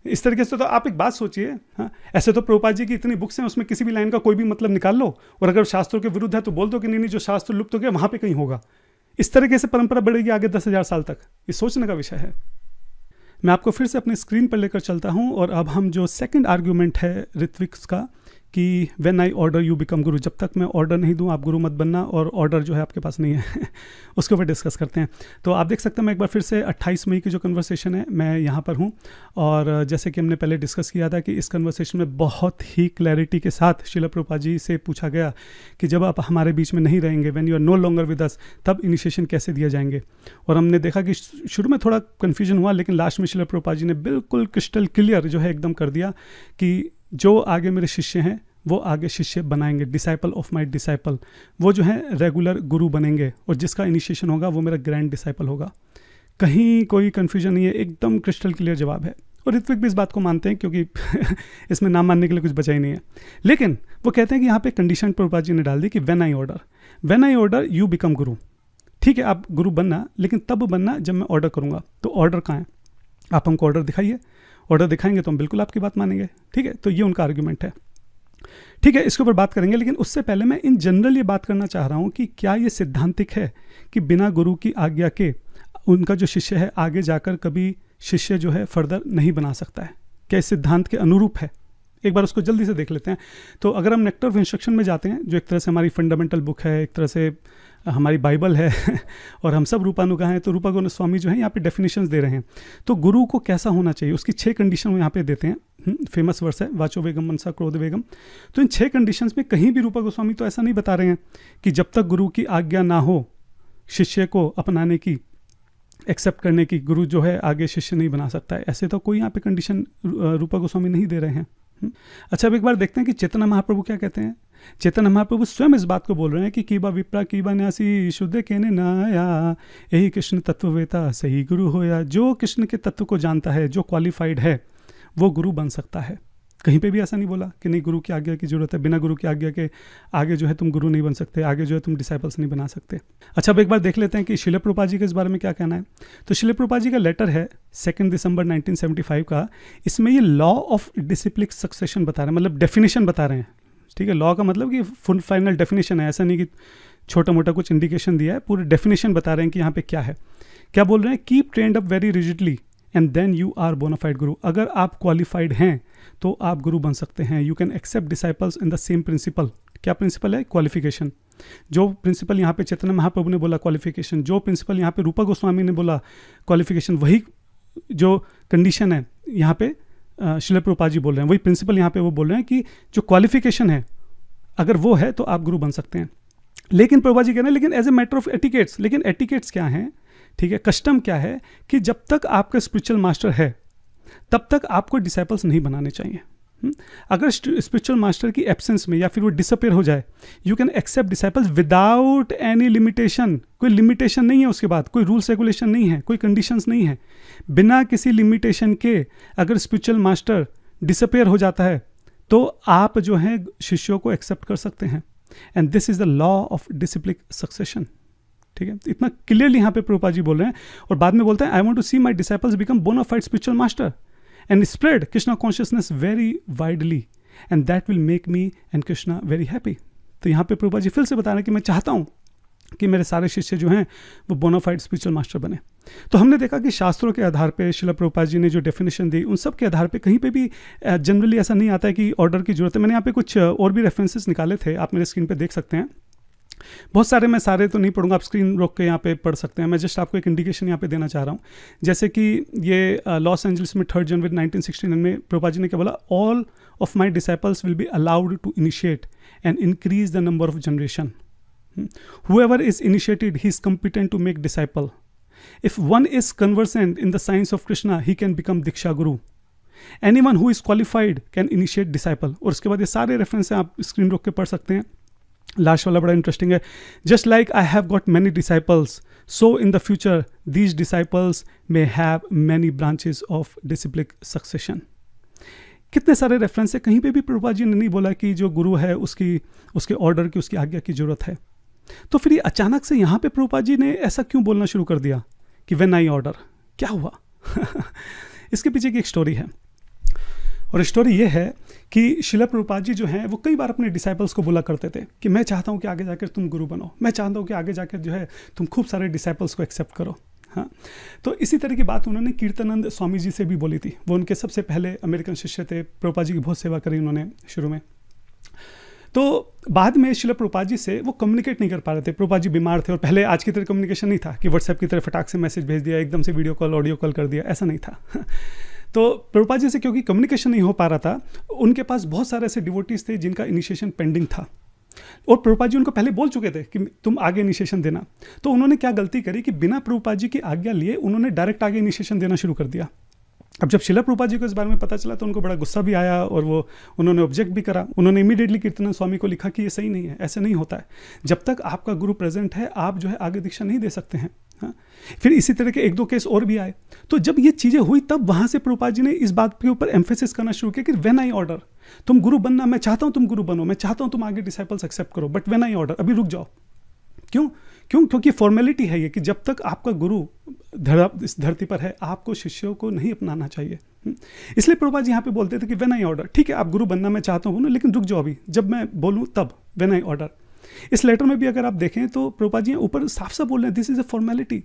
इस तरीके से तो आप एक बात सोचिए। हाँ, ऐसे तो प्रभुपाद जी की इतनी बुक्स हैं, उसमें किसी भी लाइन का कोई भी मतलब निकाल लो, और अगर शास्त्रों के विरुद्ध है तो बोल दो कि नहीं जो शास्त्र लुप्त हो गया वहां पे कहीं होगा। इस तरीके से परंपरा बढ़ेगी आगे 10,000 साल तक, ये सोचने का विषय है। मैं आपको फिर से अपनी स्क्रीन पर लेकर चलता हूं, और अब हम जो सेकंड आर्ग्यूमेंट है ऋत्विक्स का कि when I order you become गुरु, जब तक मैं ऑर्डर नहीं दूं आप गुरु मत बनना, और ऑर्डर जो है आपके पास नहीं है उसके ऊपर डिस्कस करते हैं। तो आप देख सकते हैं मैं एक बार फिर से 28 मई की जो कन्वर्सेशन है मैं यहाँ पर हूँ, और जैसे कि हमने पहले डिस्कस किया था कि इस कन्वर्सेशन में बहुत ही क्लैरिटी के साथ श्रील प्रभुपाद जी से पूछा गया कि जब आप हमारे बीच में नहीं रहेंगे, when you are no longer with us, तब इनिशिएशन कैसे दिए जाएंगे। और हमने देखा कि शुरू में थोड़ा कन्फ्यूजन हुआ, लेकिन लास्ट में श्रील प्रभुपाद जी ने बिल्कुल क्रिस्टल क्लियर जो है एकदम कर दिया कि जो आगे मेरे शिष्य हैं वो आगे शिष्य बनाएंगे, डिसाइपल ऑफ माय डिसाइपल, वो जो है रेगुलर गुरु बनेंगे, और जिसका इनिशिएशन होगा वो मेरा ग्रैंड डिसाइपल होगा। कहीं कोई कन्फ्यूजन नहीं है, एकदम क्रिस्टल क्लियर जवाब है। और ऋत्विक भी इस बात को मानते हैं, क्योंकि इसमें ना मानने के लिए कुछ बचा ही नहीं है। लेकिन वो कहते हैं कि यहाँ पे कंडीशन प्रभुपाद जी ने डाल दी कि when I order you become गुरु। ठीक है, आप गुरु बनना, लेकिन तब बनना जब मैं ऑर्डर करूँगा। तो ऑर्डर कहाँ है, आप हमको ऑर्डर दिखाइए, ऑर्डर दिखाएंगे तो हम बिल्कुल आपकी बात मानेंगे। ठीक है, तो ये उनका आर्ग्यूमेंट है। ठीक है, इसके ऊपर बात करेंगे, लेकिन उससे पहले मैं इन जनरल ये बात करना चाह रहा हूँ कि क्या ये सिद्धांतिक है कि बिना गुरु की आज्ञा के उनका जो शिष्य है आगे जाकर कभी शिष्य जो है फर्दर नहीं बना सकता है? क्या इस सिद्धांत के अनुरूप है? एक बार उसको जल्दी से देख लेते हैं। तो अगर हम नेक्टर ऑफ इंस्ट्रक्शन में जाते हैं, जो एक तरह से हमारी फंडामेंटल बुक है, एक तरह से हमारी बाइबल है और हम सब रूपानुगा हैं, तो रूपा गोस्वामी जो है यहाँ पे डेफिनेशंस दे रहे हैं। तो गुरु को कैसा होना चाहिए, उसकी 6 कंडीशन वो यहाँ पे देते हैं। फेमस वर्स है, वाचो वेगम मनसा क्रोध वेगम। तो इन 6 कंडीशंस में कहीं भी रूपा गोस्वामी तो ऐसा नहीं बता रहे हैं कि जब तक गुरु की आज्ञा ना हो शिष्य को अपनाने की, एक्सेप्ट करने की, गुरु जो है आगे शिष्य नहीं बना सकता है। ऐसे तो कोई यहाँ पे कंडीशन रूपा गोस्वामी नहीं दे रहे हैं। अच्छा, अब एक बार देखते हैं कि चैतन्य महाप्रभु क्या कहते हैं। चैतन्य महाप्रभु स्वयं इस बात को बोल रहे हैं कि कीबा विप्रा कीबा न्यासी शुद्ध केने नाया, यही कृष्ण तत्ववेता सही गुरु होया। जो कृष्ण के तत्व को जानता है, जो क्वालिफाइड है, वो गुरु बन सकता है। कहीं पे भी ऐसा नहीं बोला कि नहीं गुरु की आज्ञा की जरूरत है, बिना गुरु की आज्ञा के आगे जो है तुम गुरु नहीं बन सकते, आगे जो है तुम डिसाइपल्स नहीं बना सकते। अच्छा, अब एक बार देख लेते हैं कि श्रील प्रभुपाद जी के इस बारे में क्या कहना है। तो श्रील प्रभुपाद जी का लेटर है 2 दिसंबर 1975 का। इसमें ये लॉ ऑफ डिसिप्लिक सक्सेशन बता रहे हैं, मतलब डेफिनेशन बता रहे हैं। ठीक है, लॉ का मतलब कि फुल फाइनल डेफिनेशन है, ऐसा नहीं कि छोटा मोटा कुछ इंडिकेशन दिया है, पूरे डेफिनेशन बता रहे हैं कि यहाँ पे क्या है। क्या बोल रहे हैं, keep trained up very rigidly and then you are bona fide guru. अगर आप क्वालिफाइड हैं तो आप गुरु बन सकते हैं। You can accept disciples in the same principle. क्या प्रिंसिपल है? क्वालिफिकेशन। जो प्रिंसिपल यहाँ पे चैतन्य महाप्रभु ने बोला क्वालिफिकेशन, जो प्रिंसिपल यहाँ पे रूपा गोस्वामी ने बोला क्वालिफिकेशन, वही जो कंडीशन है यहाँ पे श्रील प्रभुपाद जी बोल रहे हैं, वही प्रिंसिपल यहाँ पे वो बोल रहे हैं कि जो क्वालिफिकेशन है अगर वो है तो आप गुरु बन सकते हैं। लेकिन प्रभुपाद जी कह रहे हैं लेकिन as a matter of etiquettes. लेकिन एटिकेट्स क्या हैं? ठीक है, कस्टम क्या है कि जब तक आपका स्पिरिचुअल मास्टर है तब तक आपको डिसाइपल्स नहीं बनाने चाहिए। अगर स्पिरिचुअल मास्टर की एब्सेंस में या फिर वो डिसअपेयर हो जाए, you can accept disciples without any limitation. कोई लिमिटेशन नहीं है, उसके बाद कोई रूल्स रेगुलेशन नहीं है, कोई कंडीशंस नहीं है। बिना किसी लिमिटेशन के अगर स्पिरिचुअल मास्टर डिसअपेयर हो जाता है तो आप जो है शिष्यों को एक्सेप्ट कर सकते हैं। And this is the law of disciplic succession. ठीक है, इतना क्लियरली यहाँ पे प्रभुपाद जी बोल रहे हैं। और बाद में बोलते हैं, I want to see my disciples become bona fide spiritual master and spread Krishna consciousness very widely and that will make me and Krishna very happy। तो यहाँ पे प्रभुपाद जी फिर से बता रहे हैं कि मैं चाहता हूँ कि मेरे सारे शिष्य जो हैं वो बोनाफाइड स्पिरिचुअल मास्टर बने। तो हमने देखा कि शास्त्रों के आधार पे श्रील प्रभुपाद जी ने जो डेफिनेशन दी, उन सब के आधार पे कहीं पे भी जनरली ऐसा नहीं आता है कि ऑर्डर की जरूरत है। मैंने यहाँ पे कुछ और भी रेफरेंसेस निकाले थे, आप मेरे स्क्रीन पर देख सकते हैं। बहुत सारे, मैं सारे तो नहीं पढ़ूंगा, आप स्क्रीन रोक के यहाँ पे पढ़ सकते हैं। मैं जस्ट आपको एक इंडिकेशन यहाँ पे देना चाह रहा हूँ। जैसे कि ये लॉस एंजलिस में 3 जनवरी 1969 में प्रभुपाद जी ने क्या बोला, all of my disciples will be allowed to initiate and increase the number of generation. Whoever is initiated he is competent to make disciple. If one is conversant in the science of Krishna he can become diksha guru. Anyone who is qualified can initiate disciple. और उसके बाद ये सारे रेफरेंस हैं, आप स्क्रीन रोक के पढ़ सकते हैं। लास्ट वाला बड़ा इंटरेस्टिंग है। Just like I have got many disciples so in the future these disciples may have many branches of disciplic succession. कितने सारे रेफरेंस है, कहीं पे भी प्रभुपाद जी ने नहीं बोला कि जो गुरु है उसके ऑर्डर की, उसकी आज्ञा की जरूरत है। तो फिर ये अचानक से यहाँ पे प्रभुपाद जी ने ऐसा क्यों बोलना शुरू कर दिया कि व्हेन आई ऑर्डर? क्या हुआ? इसके पीछे की एक स्टोरी है, और स्टोरी ये है कि शिला प्रभुपाद जी जो हैं वो कई बार अपने डिसाइपल्स को बोला करते थे कि मैं चाहता हूँ कि आगे जाकर तुम गुरु बनो, मैं चाहता हूँ कि आगे जाकर जो है तुम खूब सारे डिसाइपल्स को एक्सेप्ट करो। हाँ, तो इसी तरह की बात उन्होंने कीर्तनानंद स्वामी जी से भी बोली थी। वो उनके सबसे पहले अमेरिकन शिष्य थे, प्रभुपाद जी की बहुत सेवा करी उन्होंने शुरू में। तो बाद में शिला प्रभुपाद जी से वो कम्युनिकेट नहीं कर पा रहे थे, प्रभुपाद जी बीमार थे, और पहले आज की तरह कम्युनिकेशन नहीं था कि व्हाट्सएप की तरह फटाक से मैसेज भेज दिया, एकदम से वीडियो कॉल ऑडियो कॉल कर दिया, ऐसा नहीं था। तो प्रभुपाद जी से क्योंकि कम्युनिकेशन नहीं हो पा रहा था, उनके पास बहुत सारे ऐसे डिवोटीज थे जिनका इनिशिएशन पेंडिंग था, और प्रभुपाद जी उनको पहले बोल चुके थे कि तुम आगे इनिशिएशन देना। तो उन्होंने क्या गलती करी कि बिना प्रभुपाद जी की आज्ञा लिए उन्होंने डायरेक्ट आगे इनिशिएशन देना शुरू कर दिया। अब जब शिला प्रभुपाद जी को इस बारे में पता चला तो उनको बड़ा गुस्सा भी आया, और वो उन्होंने ऑब्जेक्ट भी करा। उन्होंने इमीडिएटली कीर्तनानंद स्वामी को लिखा कि ये सही नहीं है, ऐसे नहीं होता है, जब तक आपका गुरु प्रेजेंट है आप जो है आगे दीक्षा नहीं दे सकते हैं। हाँ, फिर इसी तरह के एक दो केस और भी आए। तो जब ये चीज़ें हुई तब वहाँ से प्रभुपाद जी ने इस बात के ऊपर एम्फेसिस करना शुरू किया कि व्हेन आई ऑर्डर, तुम गुरु बनना, मैं चाहता हूँ तुम गुरु बनो, मैं चाहता हूँ तुम आगे डिसाइपल्स एक्सेप्ट करो, बट व्हेन आई ऑर्डर, अभी रुक जाओ। क्यों? क्योंकि फॉर्मेलिटी है ये कि जब तक आपका गुरु इस धरती पर है आपको शिष्यों को नहीं अपनाना चाहिए। इसलिए प्रभुपाद जी यहाँ पे बोलते थे कि व्हेन आई ऑर्डर, ठीक है आप गुरु बनना मैं चाहता हूँ, लेकिन रुक जाओ अभी, जब मैं बोलूँ तब, व्हेन आई ऑर्डर। इस लेटर में भी अगर आप देखें तो प्रभुपाद जी ऊपर साफ साफ बोल रहे हैं दिस इज अ फॉर्मेलिटी।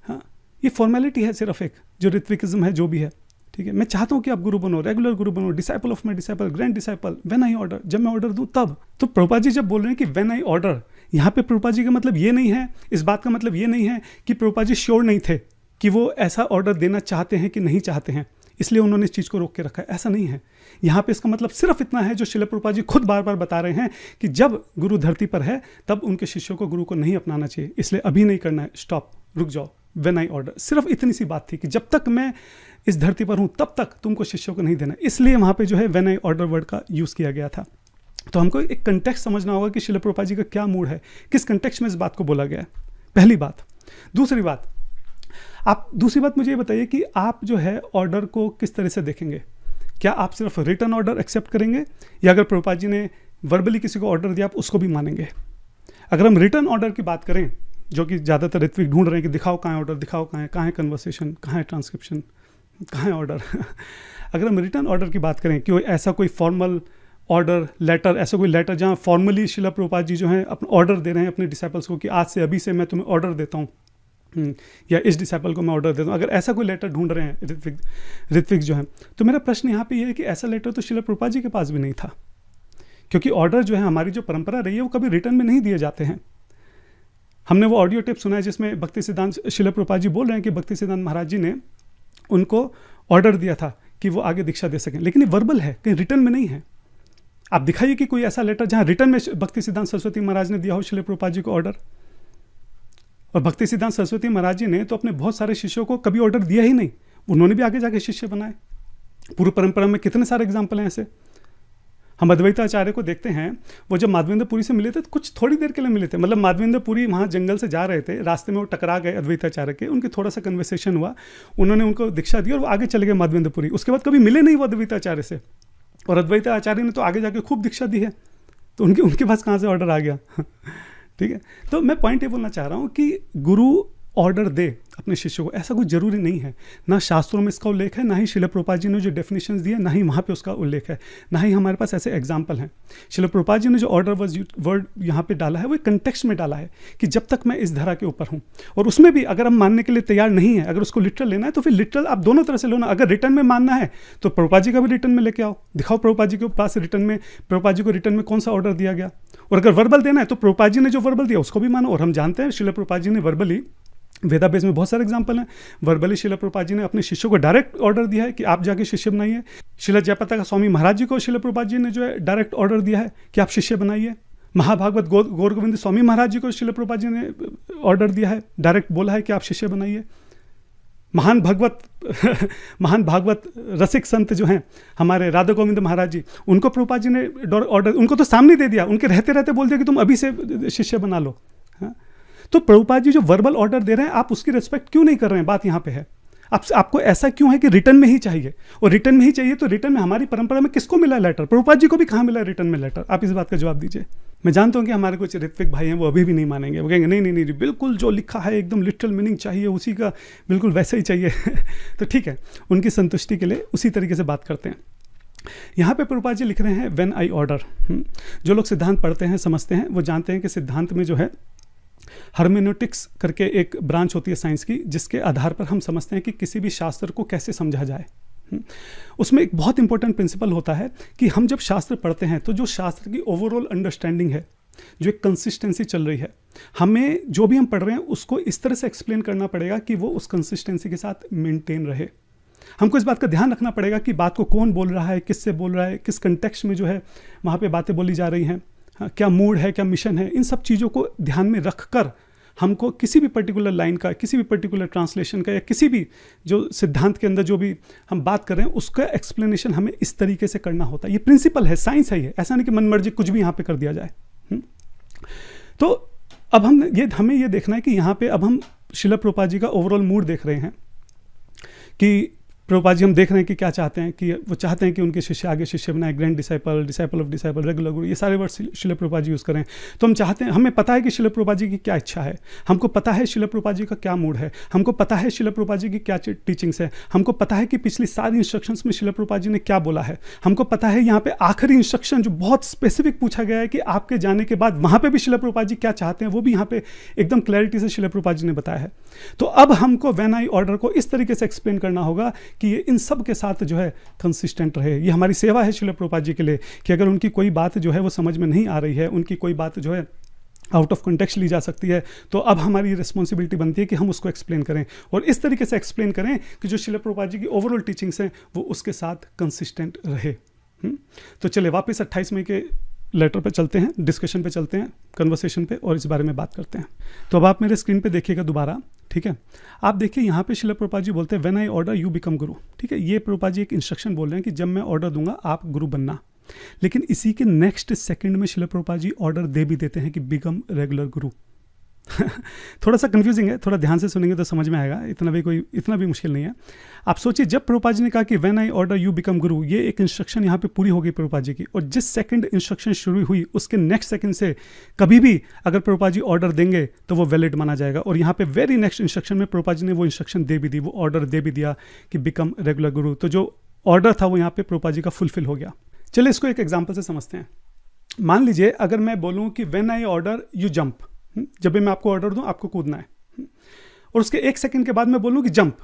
हाँ, ये फॉर्मेलिटी है सिर्फ एक, जो ऋत्विकिज्म है जो भी है, ठीक है, मैं चाहता हूँ कि आप गुरु बनो, रेगुलर गुरु बनो, disciple of my disciple, grand disciple, when I order, जब मैं ऑर्डर दूँ तब। तो प्रभुपाद जी जब बोल रहे हैं कि व्हेन आई ऑर्डर, यहाँ पे प्रभुपाद जी का मतलब ये नहीं है, इस बात का मतलब ये नहीं है कि प्रभुपाद जी श्योर नहीं थे कि वो ऐसा ऑर्डर देना चाहते हैं कि नहीं चाहते हैं, इसलिए उन्होंने इस चीज़ को रोक के रखा है, ऐसा नहीं है। यहाँ पे इसका मतलब सिर्फ इतना है जो शिला प्रभुपाद जी खुद बार बार बता रहे हैं कि जब गुरु धरती पर है तब उनके शिष्यों को गुरु को नहीं अपनाना चाहिए, इसलिए अभी नहीं करना है, स्टॉप, रुक जाओ, व्हेन आई ऑर्डर। सिर्फ इतनी सी बात थी कि जब तक मैं इस धरती पर हूँ तब तक तुमको शिष्यों को नहीं देना, इसलिए वहाँ पे जो है व्हेन आई ऑर्डर वर्ड का यूज़ किया गया था। तो हमको एक कंटेक्स्ट समझना होगा कि शिला प्रभुपाद जी का क्या मूड है, किस कंटेक्स्ट में इस बात को बोला गया है, पहली बात। दूसरी बात मुझे ये बताइए कि आप जो है ऑर्डर को किस तरह से देखेंगे। क्या आप सिर्फ रिटन ऑर्डर एक्सेप्ट करेंगे, या अगर प्रभुपाद जी ने वर्बली किसी को ऑर्डर दिया आप उसको भी मानेंगे? अगर हम रिटन ऑर्डर की बात करें, जो कि ज़्यादातर ऋत्विक ढूंढ रहे हैं कि दिखाओ कहाँ है ऑर्डर, दिखाओ कहाँ है कन्वर्सेशन, कहाँ है ट्रांसक्रिप्शन, कहाँ है ऑर्डर। अगर हम रिटन ऑर्डर की बात करें कि ऐसा कोई फॉर्मल ऑर्डर लेटर, ऐसा कोई लेटर जहाँ फॉर्मली शिला प्रभुपाद जी जो हैं अपना ऑर्डर दे रहे हैं अपने डिसाइपल्स को कि आज से अभी से मैं तुम्हें ऑर्डर देता हूँ, या इस डिसाइपल को मैं ऑर्डर देता हूँ, अगर ऐसा कोई लेटर ढूंढ रहे हैं ऋत्विक जो हैं, तो मेरा प्रश्न यहाँ पे ये है कि ऐसा लेटर तो शिला प्रभुपाद जी के पास भी नहीं था, क्योंकि ऑर्डर जो है हमारी जो परंपरा रही है वो कभी रिटर्न में नहीं दिए जाते हैं। हमने वो ऑडियो टेप सुना है जिसमें भक्ति सिद्धांत शिला प्रभुपाद जी बोल रहे हैं कि भक्ति सिद्धांत महाराज जी ने उनको ऑर्डर दिया था कि वो आगे दीक्षा दे सकें, लेकिन ये वर्बल है, कहीं रिटर्न में नहीं है। आप दिखाइए कि कोई ऐसा लेटर जहाँ रिटर्न में भक्ति सिद्धांत सरस्वती महाराज ने दिया हो शिला प्रभुपाद जी को ऑर्डर। और भक्ति सिद्धांत सरस्वती महाराज जी ने तो अपने बहुत सारे शिष्यों को कभी ऑर्डर दिया ही नहीं, उन्होंने भी आगे जाके शिष्य बनाए। पूर्व परंपरा में कितने सारे एग्जाम्पल हैं ऐसे। हम अद्वैताचार्य को देखते हैं, वो जब माधवेंद्रपुरी से मिले थे तो कुछ थोड़ी देर के लिए मिले थे, मतलब माधवेंद्रपुरी वहाँ जंगल से जा रहे थे, रास्ते में वो टकरा गए अद्वैताचार्य के, उनके थोड़ा सा कन्वर्सेशन हुआ, उन्होंने उनको दीक्षा दी और वो आगे चले गए माधवेंद्रपुरी। उसके बाद कभी मिले नहीं वो अद्वैताचार्य से, और अद्वैताचार्य ने तो आगे जाके खूब दीक्षा दी है, तो उनके पास कहाँ से ऑर्डर आ गया। ठीक है, तो मैं पॉइंट ये बोलना चाह रहा हूँ कि गुरु ऑर्डर दे अपने शिष्यों को, ऐसा कुछ जरूरी नहीं है। ना शास्त्रों में इसका उल्लेख है, ना ही शिला प्रभुपाद जी ने जो डेफिनेशंस दिए, ना ही वहाँ पे उसका उल्लेख है, ना ही हमारे पास ऐसे एग्जाम्पल हैं। शिला प्रभुपाद जी ने जो ऑर्डर वर्ड यहाँ पे डाला है वो एक कंटेक्स्ट में डाला है कि जब तक मैं इस धरा के ऊपर हूँ, और उसमें भी अगर हम मानने के लिए तैयार नहीं है, अगर उसको लिटरल लेना है तो फिर लिटरल आप दोनों तरह से लो ना। अगर रिटर्न में मानना है तो प्रभुपाद जी का भी रिटर्न में लेके आओ, दिखाओ प्रभुपाद जी के पास रिटर्न में, प्रभुपाद जी को रिटर्न में कौन सा ऑर्डर दिया गया। और अगर वर्बल देना है तो प्रभुपाद जी ने जो वर्बल दिया उसको भी मानो। और हम जानते हैं शिला प्रभुपाद जी ने वर्बली, वेदाबेस में बहुत सारे एग्जाम्पल हैं, वर्बली शिला प्रभुपाद जी ने अपने शिष्यों को डायरेक्ट ऑर्डर दिया है कि आप जाके शिष्य बनाइए। शिला जयपताका स्वामी महाराज जी को शिला प्रभुपाद जी ने जो है डायरेक्ट ऑर्डर दिया है कि आप शिष्य बनाइए। महाभागवत गौर गोविंद स्वामी महाराज जी को शिला प्रभुपाद जी ने ऑर्डर दिया है, डायरेक्ट बोला है कि आप शिष्य बनाइए। महान भागवत रसिक संत जो हैं हमारे राधा गोविंद महाराज जी, उनको प्रभुपाद जी ने ऑर्डर, उनको तो सामने दे दिया, उनके रहते रहते बोल दिया कि तुम अभी से शिष्य बना लो। हाँ? तो प्रभुपाद जी जो वर्बल ऑर्डर दे रहे हैं आप उसकी रिस्पेक्ट क्यों नहीं कर रहे हैं, बात यहाँ पे है। आपको ऐसा क्यों है कि रिटर्न में ही चाहिए? और रिटर्न में ही चाहिए तो रिटर्न में हमारी परंपरा में किसको मिला लेटर? प्रभुपाद जी को भी कहाँ मिला रिटर्न में लेटर? आप इस बात का जवाब दीजिए। मैं जानता हूँ कि हमारे कुछ ऋत्विक भाई हैं, वो अभी भी नहीं मानेंगे, वो कहेंगे नहीं नहीं नहीं, बिल्कुल जो लिखा है एकदम लिटरल मीनिंग चाहिए, उसी का बिल्कुल वैसा ही चाहिए। तो ठीक है, उनकी संतुष्टि के लिए उसी तरीके से बात करते हैं। यहाँ पे प्रभुपाद जी लिख रहे हैं व्हेन आई ऑर्डर। जो लोग सिद्धांत पढ़ते हैं, समझते हैं, वो जानते हैं कि सिद्धांत में जो है हर्मेनोटिक्स करके एक ब्रांच होती है साइंस की, जिसके आधार पर हम समझते हैं कि किसी भी शास्त्र को कैसे समझा जाए। उसमें एक बहुत इंपॉर्टेंट प्रिंसिपल होता है कि हम जब शास्त्र पढ़ते हैं तो जो शास्त्र की ओवरऑल अंडरस्टैंडिंग है, जो एक कंसिस्टेंसी चल रही है, हमें जो भी हम पढ़ रहे हैं उसको इस तरह से एक्सप्लेन करना पड़ेगा कि वो उस कंसिस्टेंसी के साथ मेंटेन रहे। हमको इस बात का ध्यान रखना पड़ेगा कि बात को कौन बोल रहा है, किससे बोल रहा है, किस कंटेक्स्ट में जो है वहाँ पे बातें बोली जा रही हैं, क्या मूड है, क्या मिशन है। इन सब चीज़ों को ध्यान में रख कर हमको किसी भी पर्टिकुलर लाइन का, किसी भी पर्टिकुलर ट्रांसलेशन का, या किसी भी जो सिद्धांत के अंदर जो भी हम बात कर रहे हैं उसका एक्सप्लेनेशन हमें इस तरीके से करना होता है। ये प्रिंसिपल है, साइंस है ये, ऐसा नहीं कि मन मर्जी कुछ भी यहाँ पे कर दिया जाए। तो अब हमें ये देखना है कि यहाँ पे अब हम श्रील प्रभुपाद जी का ओवरऑल मूड देख रहे हैं कि प्रभुपाद जी हम देख रहे हैं कि क्या चाहते हैं, कि वो चाहते हैं कि उनके शिष्य आगे शिष्य बनाए, grand disciple, disciple of disciple, regular गुरु, ये सारे वर्ड श्रील प्रभुपाद जी यूज़ करें। तो हम चाहते हैं, हमें पता है कि श्रील प्रभुपाद जी की क्या इच्छा है, हमको पता है श्रील प्रभुपाद जी का क्या मूड है, हमको पता है श्रील प्रभुपाद जी की क्या टीचिंग्स है, हमको पता है कि पिछली सारी इंस्ट्रक्शंस में श्रील प्रभुपाद जी ने क्या बोला है, हमको पता है यहाँ पे आखिरी इंस्ट्रक्शन जो बहुत स्पेसिफिक पूछा गया है कि आपके जाने के बाद वहाँ पर भी श्रील प्रभुपाद जी क्या चाहते हैं, वो भी यहाँ पे एकदम क्लैरिटी से श्रील प्रभुपाद जी ने बताया है। तो अब हमको व्हेन आई ऑर्डर को इस तरीके से एक्सप्लेन करना होगा कि ये इन सब के साथ जो है कंसिस्टेंट रहे। ये हमारी सेवा है श्रील प्रभुपाद जी के लिए कि अगर उनकी कोई बात जो है वो समझ में नहीं आ रही है, उनकी कोई बात जो है आउट ऑफ कॉन्टेक्स्ट ली जा सकती है, तो अब हमारी रिस्पॉन्सिबिलिटी बनती है कि हम उसको एक्सप्लेन करें, और इस तरीके से एक्सप्लेन करें कि जो श्रील प्रभुपाद जी की ओवरऑल टीचिंग्स हैं वो उसके साथ कंसिस्टेंट रहे। तो चलिए वापस 28 मई के लेटर पे चलते हैं, डिस्कशन पे चलते हैं, कन्वर्सेशन पे, और इस बारे में बात करते हैं। तो अब आप मेरे स्क्रीन पे देखिएगा दोबारा, ठीक है। आप देखिए यहाँ पे श्रील प्रभुपाद जी बोलते हैं when I order you become गुरु, ठीक है। ये प्रभुपाद जी एक इंस्ट्रक्शन बोल रहे हैं कि जब मैं ऑर्डर दूंगा आप गुरु बनना, लेकिन इसी के नेक्स्ट सेकंड में श्रील प्रभुपाद जी ऑर्डर दे भी देते हैं कि बिकम रेगुलर गुरु। थोड़ा सा कंफ्यूजिंग है, थोड़ा ध्यान से सुनेंगे तो समझ में आएगा, इतना भी मुश्किल नहीं है। आप सोचिए, जब प्रभुपाद जी ने कहा कि when I order you become गुरु, ये एक इंस्ट्रक्शन यहाँ पे पूरी हो गई प्रभुपाद जी की, और जिस सेकंड इंस्ट्रक्शन शुरू हुई उसके नेक्स्ट सेकंड से कभी भी अगर प्रभुपाद जी ऑर्डर देंगे तो वो वैलिड माना जाएगा। और यहाँ पे वेरी नेक्स्ट इंस्ट्रक्शन में प्रभुपाद जी ने वो इंस्ट्रक्शन दे भी दी, वो ऑर्डर दे भी दिया कि बिकम रेगुलर गुरु। तो जो ऑर्डर था वो यहाँ पे प्रभुपाद जी का फुलफिल हो गया। चलिए इसको एक एग्जाम्पल से समझते हैं। मान लीजिए अगर मैं बोलूँ कि when I order you jump, जब भी मैं आपको ऑर्डर दूं आपको कूदना है, और उसके 1 सेकंड के बाद मैं बोलूं कि जंप,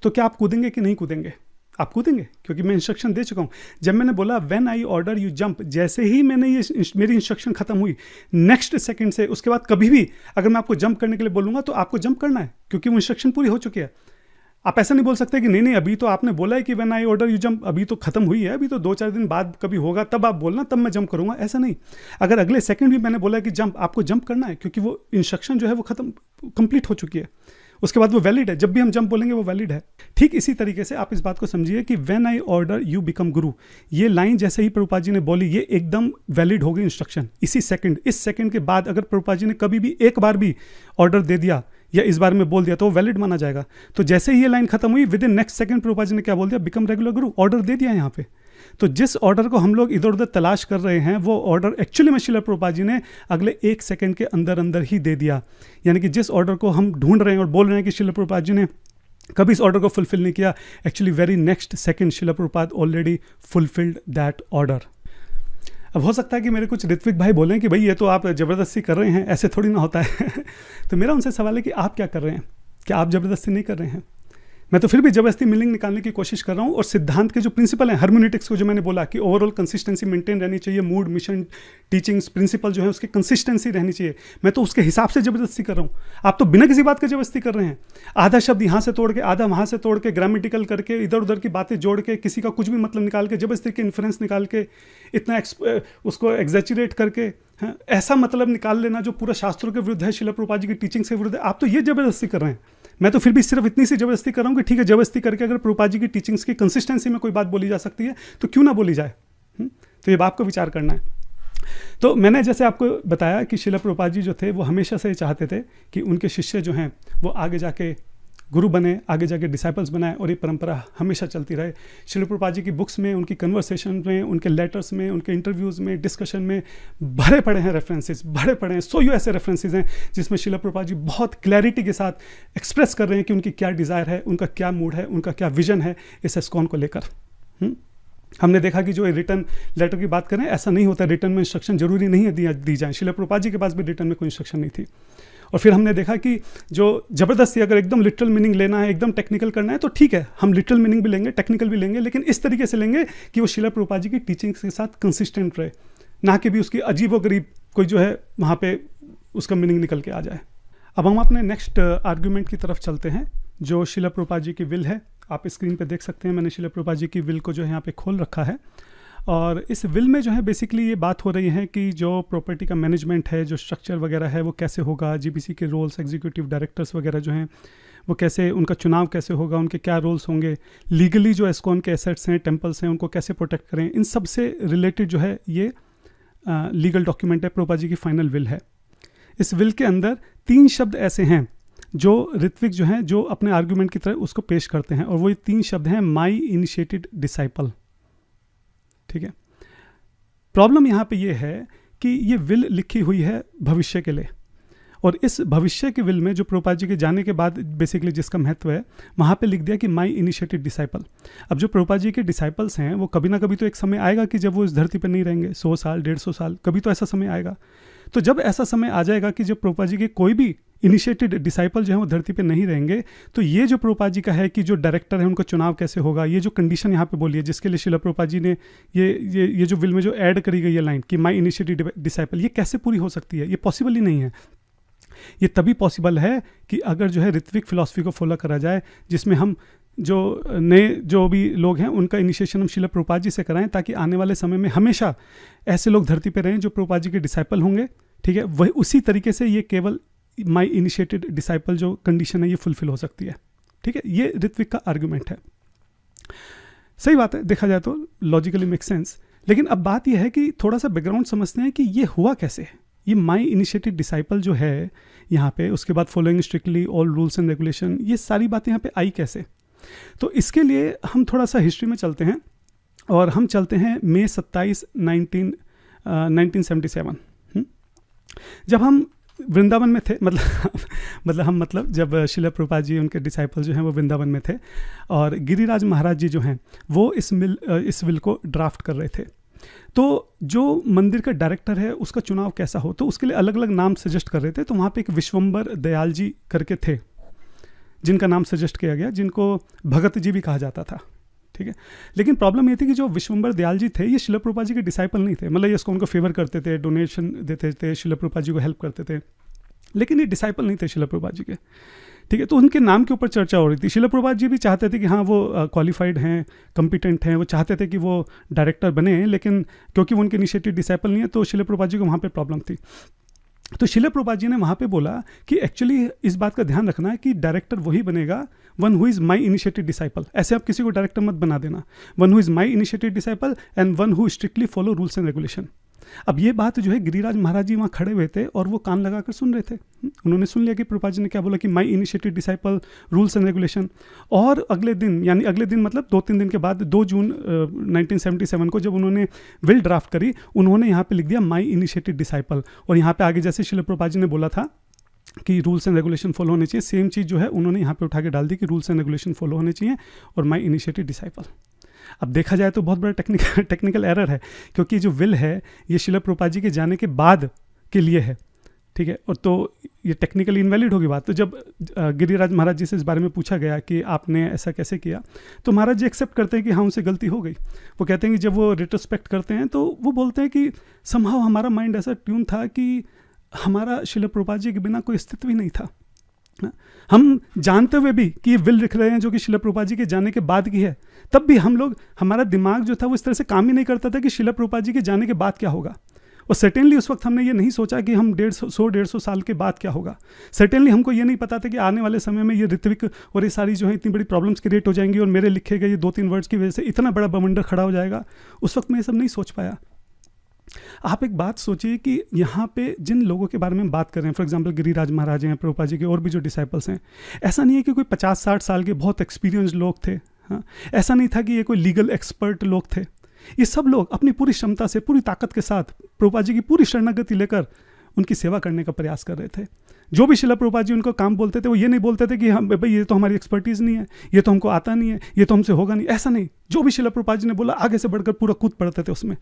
तो क्या आप कूदेंगे कि नहीं कूदेंगे? आप कूदेंगे, क्योंकि मैं इंस्ट्रक्शन दे चुका हूं। जब मैंने बोला when I order you jump, जैसे ही मैंने ये मेरी इंस्ट्रक्शन खत्म हुई, नेक्स्ट सेकंड से उसके बाद कभी भी अगर मैं आपको जंप करने के लिए बोलूंगा तो आपको जंप करना है, क्योंकि वो इंस्ट्रक्शन पूरी हो चुकी है। आप ऐसा नहीं बोल सकते कि नहीं अभी तो आपने बोला है कि when I order you jump, अभी तो खत्म हुई है, अभी तो 2-4 दिन बाद कभी होगा तब आप बोलना, तब मैं जंप करूंगा, ऐसा नहीं। अगर अगले सेकंड भी मैंने बोला है कि जंप, आपको जंप करना है, क्योंकि वो इंस्ट्रक्शन जो है वो खत्म कंप्लीट हो चुकी है, उसके बाद वो वैलिड है। जब भी हम जंप बोलेंगे वो वैलिड है। ठीक इसी तरीके से आप इस बात को समझिए कि when I order you become गुरु, ये लाइन जैसे ही प्रभुपाद जी ने बोली, ये एकदम वैलिड हो गई इंस्ट्रक्शन इसी सेकंड। इस सेकंड के बाद अगर प्रभुपाद जी ने कभी भी एक बार भी ऑर्डर दे दिया या इस बारे में बोल दिया तो वो वैलिड माना जाएगा। तो जैसे ही ये लाइन खत्म हुई, within next second Prabhupada ji ने क्या बोल दिया? बिकम रेगुलर गुरु, ऑर्डर दे दिया यहाँ पे। तो जिस ऑर्डर को हम लोग इधर उधर तलाश कर रहे हैं, वो ऑर्डर एक्चुअली में श्रील प्रभुपाद जी ने अगले 1 सेकंड के अंदर ही दे दिया। यानी कि जिस ऑर्डर को हम ढूंढ रहे हैं और बोल रहे हैं कि श्रील प्रभुपाद जी ने कभी इस ऑर्डर को फुलफिल नहीं किया, actually very next second Srila Prabhupada already fulfilled that order. अब हो सकता है कि मेरे कुछ ऋत्विक भाई बोलें कि भाई ये तो आप ज़बरदस्ती कर रहे हैं, ऐसे थोड़ी ना होता है। तो मेरा उनसे सवाल है कि आप क्या कर रहे हैं? क्या आप ज़बरदस्ती नहीं कर रहे हैं? मैं तो फिर भी जबरदस्ती मीनिंग निकालने की कोशिश कर रहा हूँ। और सिद्धांत के जो प्रिंसिपल हैं, हार्मोनिटिक्स को जो मैंने बोला कि ओवरऑल कंसिस्टेंसी मेंटेन रहनी चाहिए, मूड, मिशन, टीचिंग्स, प्रिंसिपल जो है उसकी कंसिस्टेंसी रहनी चाहिए, मैं तो उसके हिसाब से जबरदस्ती कर रहा हूँ। आप तो बिना किसी बात के जबरदस्ती कर रहे हैं। आधा शब्द यहाँ से तोड़ के, आधा वहाँ से तोड़ के, ग्रामेटिकल करके, इधर उधर की बातें जोड़ के, किसी का कुछ भी मतलब निकाल के, जबरदस्ती के इन्फ्रेंस निकाल के, इतना उसको एग्जैचुरेट करके, हाँ, ऐसा मतलब निकाल लेना जो पूरा शास्त्रों के विरुद्ध है, श्रील प्रभुपाद जी की टीचिंग से विरुद्ध है। आप तो ये जबरदस्ती कर रहे हैं। मैं तो फिर भी सिर्फ इतनी सी जबरदस्ती कर रहा हूँ कि ठीक है, जबरदस्ती करके अगर प्रभुपाद जी की टीचिंग्स की कंसिस्टेंसी में कोई बात बोली जा सकती है तो क्यों ना बोली जाए। तो ये बात को विचार करना है। तो मैंने जैसे आपको बताया कि श्रील प्रभुपाद जी जो थे वो हमेशा से चाहते थे कि उनके शिष्य जो हैं वो आगे जाके गुरु बने, आगे जाके डिसाइपल्स बनाए और ये परंपरा हमेशा चलती रहे। श्रील प्रभुपाद जी की बुक्स में, उनकी कन्वर्सेशन में, उनके लेटर्स में, उनके इंटरव्यूज़ में, डिस्कशन में भरे पड़े हैं रेफरेंसेस, भरे पड़े हैं। सौ ऐसे रेफरेंसेस हैं जिसमें श्रील प्रभुपाद जी बहुत क्लैरिटी के साथ एक्सप्रेस कर रहे हैं कि उनकी क्या डिज़ायर है, उनका क्या मूड है, उनका क्या विजन है इस इस्कॉन को लेकर। हमने देखा कि जो रिटर्न लेटर की बात करें, ऐसा नहीं होता, रिटर्न में इंस्ट्रक्शन जरूरी नहीं है दी जाए। श्रील प्रभुपाद जी के पास भी रिटर्न में कोई इंस्ट्रक्शन नहीं थी। और फिर हमने देखा कि जो ज़बरदस्ती अगर एकदम लिटरल मीनिंग लेना है, एकदम टेक्निकल करना है, तो ठीक है, हम लिटरल मीनिंग भी लेंगे, टेक्निकल भी लेंगे, लेकिन इस तरीके से लेंगे कि वो श्रील प्रभुपाद जी की टीचिंग्स के साथ कंसिस्टेंट रहे, ना कि भी उसकी अजीबोगरीब कोई जो है वहाँ पे उसका मीनिंग निकल के आ जाए। अब हम अपने नेक्स्ट आर्ग्यूमेंट की तरफ चलते हैं, जो श्रील प्रभुपाद जी की विल है। आप स्क्रीन पे देख सकते हैं, मैंने श्रील प्रभुपाद जी की विल को जो है यहाँ पे खोल रखा है। और इस विल में जो है बेसिकली ये बात हो रही है कि जो प्रॉपर्टी का मैनेजमेंट है, जो स्ट्रक्चर वगैरह है, वो कैसे होगा, जीबीसी के रोल्स, एग्जीक्यूटिव डायरेक्टर्स वगैरह जो हैं वो कैसे, उनका चुनाव कैसे होगा, उनके क्या रोल्स होंगे, लीगली जो इस्कॉन के एसेट्स हैं, टेम्पल्स हैं, उनको कैसे प्रोटेक्ट करें, इन सब से रिलेटेड जो है ये लीगल डॉक्यूमेंट है, प्रभुपाद जी की फाइनल विल है। इस विल के अंदर 3 शब्द ऐसे हैं जो ऋत्विक जो हैं जो अपने आर्ग्यूमेंट की तरह उसको पेश करते हैं, और वो 3 शब्द हैं माई इनिशिएटेड डिसाइपल। ठीक है, प्रॉब्लम यहाँ पे ये है कि ये विल लिखी हुई है भविष्य के लिए, और इस भविष्य के विल में जो प्रभुपाद जी के जाने के बाद बेसिकली जिसका महत्व है, वहाँ पे लिख दिया कि माई इनिशिएटेड डिसाइपल। अब जो प्रभुपाद जी के डिसाइपल्स हैं वो कभी ना कभी तो एक समय आएगा कि जब वो इस धरती पर नहीं रहेंगे, 100 साल 150 साल, कभी तो ऐसा समय आएगा। तो जब ऐसा समय आ जाएगा कि जब प्रभुपाद जी के कोई भी इनिशिएटेड डिसाइपल जो है वो धरती पे नहीं रहेंगे, तो ये जो प्रभुपाद जी का है कि जो डायरेक्टर है उनका चुनाव कैसे होगा, ये जो कंडीशन यहाँ पे बोली है जिसके लिए श्रील प्रभुपाद जी ने ये जो विल में जो ऐड करी गई है लाइन कि माई इनिशिएटेड डिसाइपल, ये कैसे पूरी हो सकती है? ये पॉसिबल ही नहीं है। ये तभी पॉसिबल है कि अगर जो है ऋत्विक फिलॉसफी को फॉलो करा जाए, जिसमें हम जो नए जो भी लोग हैं उनका इनिशिएशन हम श्रील प्रभुपाद जी से कराएं, ताकि आने वाले समय में हमेशा ऐसे लोग धरती पे रहें जो प्रभुपाद जी के डिसाइपल होंगे। ठीक है, वही उसी तरीके से ये केवल माई इनिशिएटेड डिसाइपल जो कंडीशन है ये फुलफिल हो सकती है। ठीक है, ये ऋत्विक का आर्गुमेंट है। सही बात है, देखा जाए तो लॉजिकली मेक सेंस। लेकिन अब बात यह है कि थोड़ा सा बैकग्राउंड समझते हैं कि ये हुआ कैसे। ये माई इनिशिएटेड डिसाइपल जो है यहाँ पे, उसके बाद following strictly all rules and regulation, ये सारी बातें यहाँ पे आई कैसे? तो इसके लिए हम थोड़ा सा हिस्ट्री में चलते हैं, और हम चलते हैं मई 27, 1977। जब हम वृंदावन में थे, मतलब जब श्रील प्रभुपाद जी उनके डिसाइपल जो हैं वो वृंदावन में थे, और गिरिराज महाराज जी जो हैं वो इस विल को ड्राफ्ट कर रहे थे। तो जो मंदिर का डायरेक्टर है उसका चुनाव कैसा हो, तो उसके लिए अलग अलग नाम सजेस्ट कर रहे थे। तो वहाँ पे एक विश्वम्बर दयाल जी करके थे जिनका नाम सजेस्ट किया गया, जिनको भगत जी भी कहा जाता था। ठीक है, लेकिन प्रॉब्लम ये थी कि जो विश्वम्बर दयाल जी थे ये श्रील प्रभुपाद जी के डिसाइपल नहीं थे। मतलब ये इसको उनको फेवर करते थे, डोनेशन देते थे, श्रील प्रभुपाद जी को हेल्प करते थे, लेकिन ये डिसाइपल नहीं थे श्रील प्रभुपाद जी के। ठीक है, तो उनके नाम के ऊपर चर्चा हो रही थी। श्रील प्रभुपाद जी भी चाहते थे कि हाँ वो क्वालिफाइड हैं, कॉम्पिटेंट हैं, वो चाहते थे कि वो डायरेक्टर बने, लेकिन क्योंकि वो उनके इनिशिएटेड डिसाइपल नहीं है तो श्रील प्रभुपाद जी को वहाँ पर प्रॉब्लम थी। तो श्रील प्रभुपाद जी ने वहाँ पे बोला कि एक्चुअली इस बात का ध्यान रखना है कि डायरेक्टर वही बनेगा one who is my initiated disciple. ऐसे आप किसी को डायरेक्टर मत बना देना। One who is my initiated disciple and one who strictly follow rules and regulation. अब ये बात जो है गिरिराज महाराज जी वहाँ खड़े हुए थे और वो कान लगाकर सुन रहे थे। उन्होंने सुन लिया कि प्रभुपाद जी ने क्या बोला कि my initiated disciple, rules and regulation. और अगले दिन, यानी अगले दिन मतलब 2-3 दिन के बाद 2 जून 1977 को जब उन्होंने विल ड्राफ्ट करी, उन्होंने यहाँ पे लिख दिया माई इनिशिएटेड डिसाइपल। और यहाँ पे आगे जैसे श्रील प्रभुपाद जी ने बोला था कि रूल्स एंड रेगुलेशन फॉलो होने चाहिए, सेम चीज़ जो है उन्होंने यहाँ पे उठा के डाल दी कि रूल्स एंड रेगुलेशन फॉलो होने चाहिए और माई इनिशिएटेड डिसाइपल। अब देखा जाए तो बहुत बड़ा टेक्निकल एरर है, क्योंकि जो विल है ये श्रील प्रभुपाद जी के जाने के बाद के लिए है। ठीक है, और तो ये टेक्निकली इनवैलिड होगी बात। तो जब गिरिराज महाराज जी से इस बारे में पूछा गया कि आपने ऐसा कैसे किया, तो महाराज जी एक्सेप्ट करते हैं कि हाँ उनसे गलती हो गई। वो कहते हैं कि जब वो रिट्रोस्पेक्ट करते हैं तो वो बोलते हैं कि समहाउ हमारा माइंड ऐसा ट्यून था कि हमारा श्रील प्रभुपाद जी के बिना कोई अस्तित्व ही नहीं था। हम जानते हुए भी कि ये विल लिख रहे हैं जो कि श्रील प्रभुपाद जी के जाने के बाद की है, तब भी हम लोग, हमारा दिमाग जो था वो इस तरह से काम ही नहीं करता था कि श्रील प्रभुपाद जी के जाने के बाद क्या होगा। और सर्टेनली उस वक्त हमने ये नहीं सोचा कि हम 150 साल के बाद क्या होगा। सर्टेनली हमको ये नहीं पता था कि आने वाले समय में ये ऋत्विक और ये सारी जो है इतनी बड़ी प्रॉब्लम्स क्रिएट हो जाएंगी और मेरे लिखे गए ये 2-3 वर्ड्स की वजह से इतना बड़ा बवंडर खड़ा हो जाएगा। उस वक्त मैं ये सब नहीं सोच पाया। आप एक बात सोचिए कि यहाँ पे जिन लोगों के बारे में बात कर रहे हैं, फॉर एग्जांपल गिरिराज महाराज हैं, प्रभुपाद जी के और भी जो डिसाइपल्स हैं, ऐसा नहीं है कि कोई 50-60 साल के बहुत एक्सपीरियंस लोग थे। हाँ, ऐसा नहीं था कि ये कोई लीगल एक्सपर्ट लोग थे। ये सब लोग अपनी पूरी क्षमता से, पूरी ताकत के साथ प्रभुपाद जी की पूरी शरणागति लेकर उनकी सेवा करने का प्रयास कर रहे थे। जो भी शिला प्रभुपाद जी उनको काम बोलते थे, वो ये नहीं बोलते थे कि हम भाई ये तो हमारी एक्सपर्टीज़ नहीं है, ये तो हमको आता नहीं है, ये तो हमसे होगा नहीं। ऐसा नहीं, जो भी शिला प्रभुपाद जी ने बोला आगे से बढ़कर पूरा कूद पड़ते थे उसमें।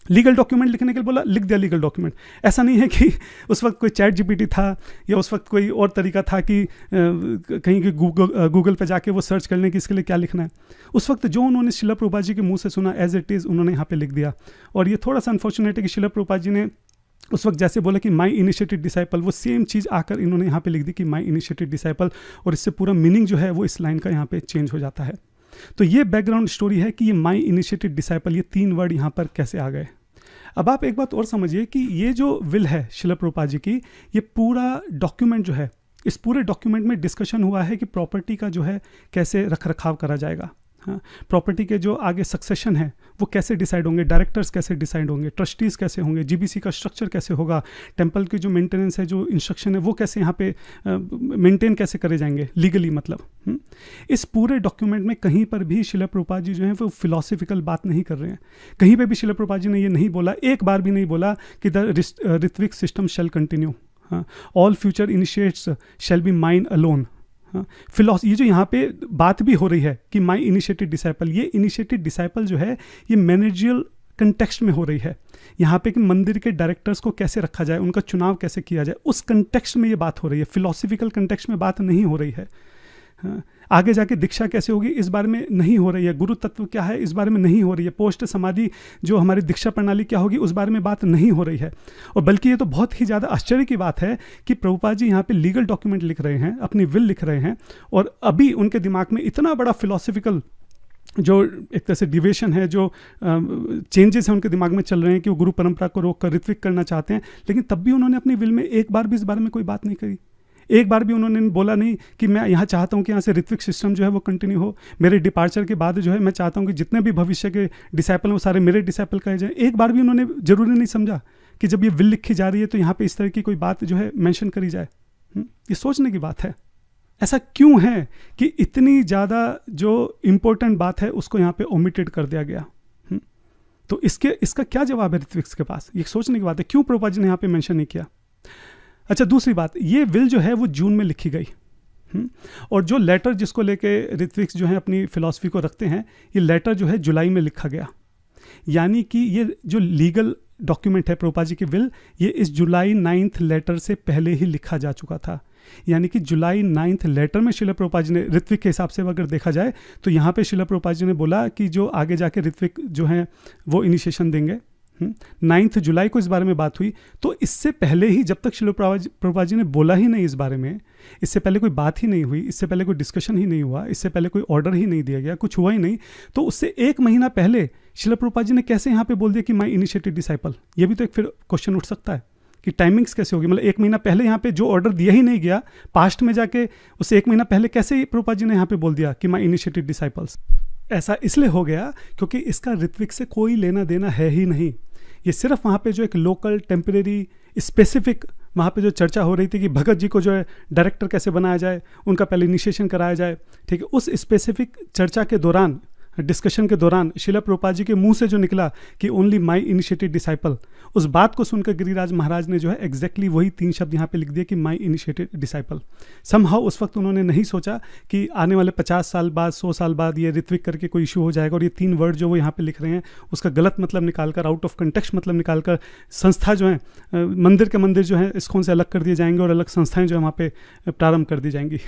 लीगल डॉक्यूमेंट लिखने के लिए बोला, लिख दिया लीगल डॉक्यूमेंट। ऐसा नहीं है कि उस वक्त कोई चैट जीपीटी था या उस वक्त कोई और तरीका था कि कहीं कि गूगल पे जाके वो सर्च करने की इसके लिए क्या लिखना है। उस वक्त जो उन्होंने शिला प्रभुपाद जी के मुंह से सुना एज इट इज़ उन्होंने यहाँ पे लिख दिया। और ये थोड़ा सा अनफॉर्चुनेट है कि शिला प्रभुपाद जी ने उस वक्त जैसे बोला कि माई इनिशिएटेड डिसाइपल, वो सेम चीज़ आकर इन्होंने यहाँ पे लिख दी कि माई इनिशिएटेड डिसाइपल, और इससे पूरा मीनिंग जो है वो इस लाइन का यहाँ पे चेंज हो जाता है। तो ये बैकग्राउंड स्टोरी है कि ये माई इनिशिएटेड डिसाइपल, ये 3 वर्ड यहाँ पर कैसे आ गए। अब आप एक बात और समझिए कि ये जो विल है शिला प्रभुपाद जी की, ये पूरा डॉक्यूमेंट जो है, इस पूरे डॉक्यूमेंट में डिस्कशन हुआ है कि प्रॉपर्टी का जो है कैसे रख रखाव करा जाएगा। हाँ, प्रॉपर्टी के जो आगे सक्सेशन है वो कैसे डिसाइड होंगे, डायरेक्टर्स कैसे डिसाइड होंगे, ट्रस्टीज़ कैसे होंगे, जीबीसी का स्ट्रक्चर कैसे होगा, टेंपल की जो मेंटेनेंस है, जो इंस्ट्रक्शन है वो कैसे यहाँ पे मेंटेन कैसे करे जाएंगे लीगली। मतलब इस पूरे डॉक्यूमेंट में कहीं पर भी शिला प्रभुपाद जी जो है वो फिलोसफिकल बात नहीं कर रहे हैं। कहीं पर भी शिला प्रभुपाद जी ने ये नहीं बोला, एक बार भी नहीं बोला कि the ritvik system shall continue, all future initiates shall be mine alone. ये जो यहाँ पे बात भी हो रही है कि माई इनिशिएटेड डिसाइपल, ये इनिशिएटेड डिसाइपल जो है ये मैनेजियल कंटेक्स्ट में हो रही है। यहाँ पे कि मंदिर के डायरेक्टर्स को कैसे रखा जाए, उनका चुनाव कैसे किया जाए, उस कंटेक्स्ट में ये बात हो रही है। फिलोसफिकल कंटेक्स्ट में बात नहीं हो रही है। आगे जाके दीक्षा कैसे होगी इस बारे में नहीं हो रही है। गुरु तत्व क्या है इस बारे में नहीं हो रही है। पोस्ट समाधि जो हमारी दीक्षा प्रणाली क्या होगी उस बारे में बात नहीं हो रही है। और बल्कि ये तो बहुत ही ज़्यादा आश्चर्य की बात है कि प्रभुपाद जी यहाँ पे लीगल डॉक्यूमेंट लिख रहे हैं, अपनी विल लिख रहे हैं, और अभी उनके दिमाग में इतना बड़ा फिलोसफिकल जो एक तरह से डिविएशन है, जो चेंजेस हैं उनके दिमाग में चल रहे हैं कि वो गुरु परंपरा को रोक कर ऋत्विक करना चाहते हैं। लेकिन तब भी उन्होंने अपनी विल में एक बार भी इस बारे में कोई बात नहीं करी। एक बार भी उन्होंने बोला नहीं कि मैं यहाँ चाहता हूँ कि यहाँ से ऋत्विक सिस्टम जो है वो कंटिन्यू हो। मेरे डिपार्चर के बाद जो है मैं चाहता हूँ कि जितने भी भविष्य के डिसाइपल हैं वो सारे मेरे डिसाइपल कहे जाएं। एक बार भी उन्होंने जरूरी नहीं समझा कि जब ये विल लिखी जा रही है तो यहाँ पे इस तरह की कोई बात जो है मेंशन करी जाए। ये सोचने की बात है। ऐसा क्यों है कि इतनी ज़्यादा जो इम्पोर्टेंट बात है उसको यहाँ पे ओमिटेड कर दिया गया। तो इसका क्या जवाब है ऋत्विक्स के पास? ये सोचने की बात है, क्यों प्रभुपाद जी ने यहाँ पे मेंशन नहीं किया। अच्छा, दूसरी बात, ये विल जो है वो जून में लिखी गई, और जो लेटर जिसको लेके ऋत्विक्स जो है अपनी फिलॉसफी को रखते हैं, ये लेटर जो है जुलाई में लिखा गया। यानी कि ये जो लीगल डॉक्यूमेंट है प्रभुपाद जी की विल, ये इस जुलाई 9th लेटर से पहले ही लिखा जा चुका था। यानी कि जुलाई 9th लेटर में शिला प्रभुपाद जी ने, ऋत्विक के हिसाब से अगर देखा जाए तो यहाँ पे शिला प्रभुपाद जी ने बोला कि जो आगे जाके ऋत्विक जो हैं वो इनिशिएशन देंगे। 9 जुलाई को इस बारे में बात हुई। तो इससे पहले ही, जब तक शिला प्रभुपाद जी ने बोला ही नहीं इस बारे में, इससे पहले कोई बात ही नहीं हुई, इससे पहले कोई डिस्कशन ही नहीं हुआ, इससे पहले कोई ऑर्डर ही नहीं दिया गया, कुछ हुआ ही नहीं, तो उससे 1 महीना पहले शिला प्रभुपाद जी ने कैसे यहाँ पे बोल दिया कि माई इनिशिएटेड डिसाइपल? ये भी तो एक फिर क्वेश्चन उठ सकता है कि टाइमिंग्स कैसे होगी। मतलब 1 महीना पहले यहाँ पे जो ऑर्डर दिया ही नहीं गया, पास्ट में जाके उससे 1 महीना पहले कैसे प्रभुपाद जी ने यहाँ पे बोल दिया कि माई इनिशिएटेड डिसाइपल्स? ऐसा इसलिए हो गया क्योंकि इसका ऋत्विक से कोई लेना देना है ही नहीं। ये सिर्फ वहाँ पे जो एक लोकल टेम्परेरी स्पेसिफिक वहाँ पे जो चर्चा हो रही थी कि भगत जी को जो है डायरेक्टर कैसे बनाया जाए, उनका पहले इनिशिएशन कराया जाए, ठीक है, उस स्पेसिफिक चर्चा के दौरान, डिस्कशन के दौरान शिला प्रभुपाद जी के मुंह से जो निकला कि ओनली माई इनिशिएटेड डिसाइपल, उस बात को सुनकर गिरिराज महाराज ने जो है एग्जैक्टली वही 3 शब्द यहाँ पे लिख दिए कि माई इनिशिएटेड डिसाइपल। समहाउ उस वक्त उन्होंने नहीं सोचा कि आने वाले 50 साल बाद, 100 साल बाद ये ऋत्विक करके कोई इशू हो जाएगा और ये 3 वर्ड जो वो यहाँ पे लिख रहे हैं उसका गलत मतलब निकालकर, आउट ऑफ कंटेक्स्ट मतलब निकालकर संस्था जो है, मंदिर के मंदिर जो है इस्कॉन से अलग कर दिए जाएंगे और अलग संस्थाएं जो है वहाँ पे प्रारंभ कर दी जाएंगी।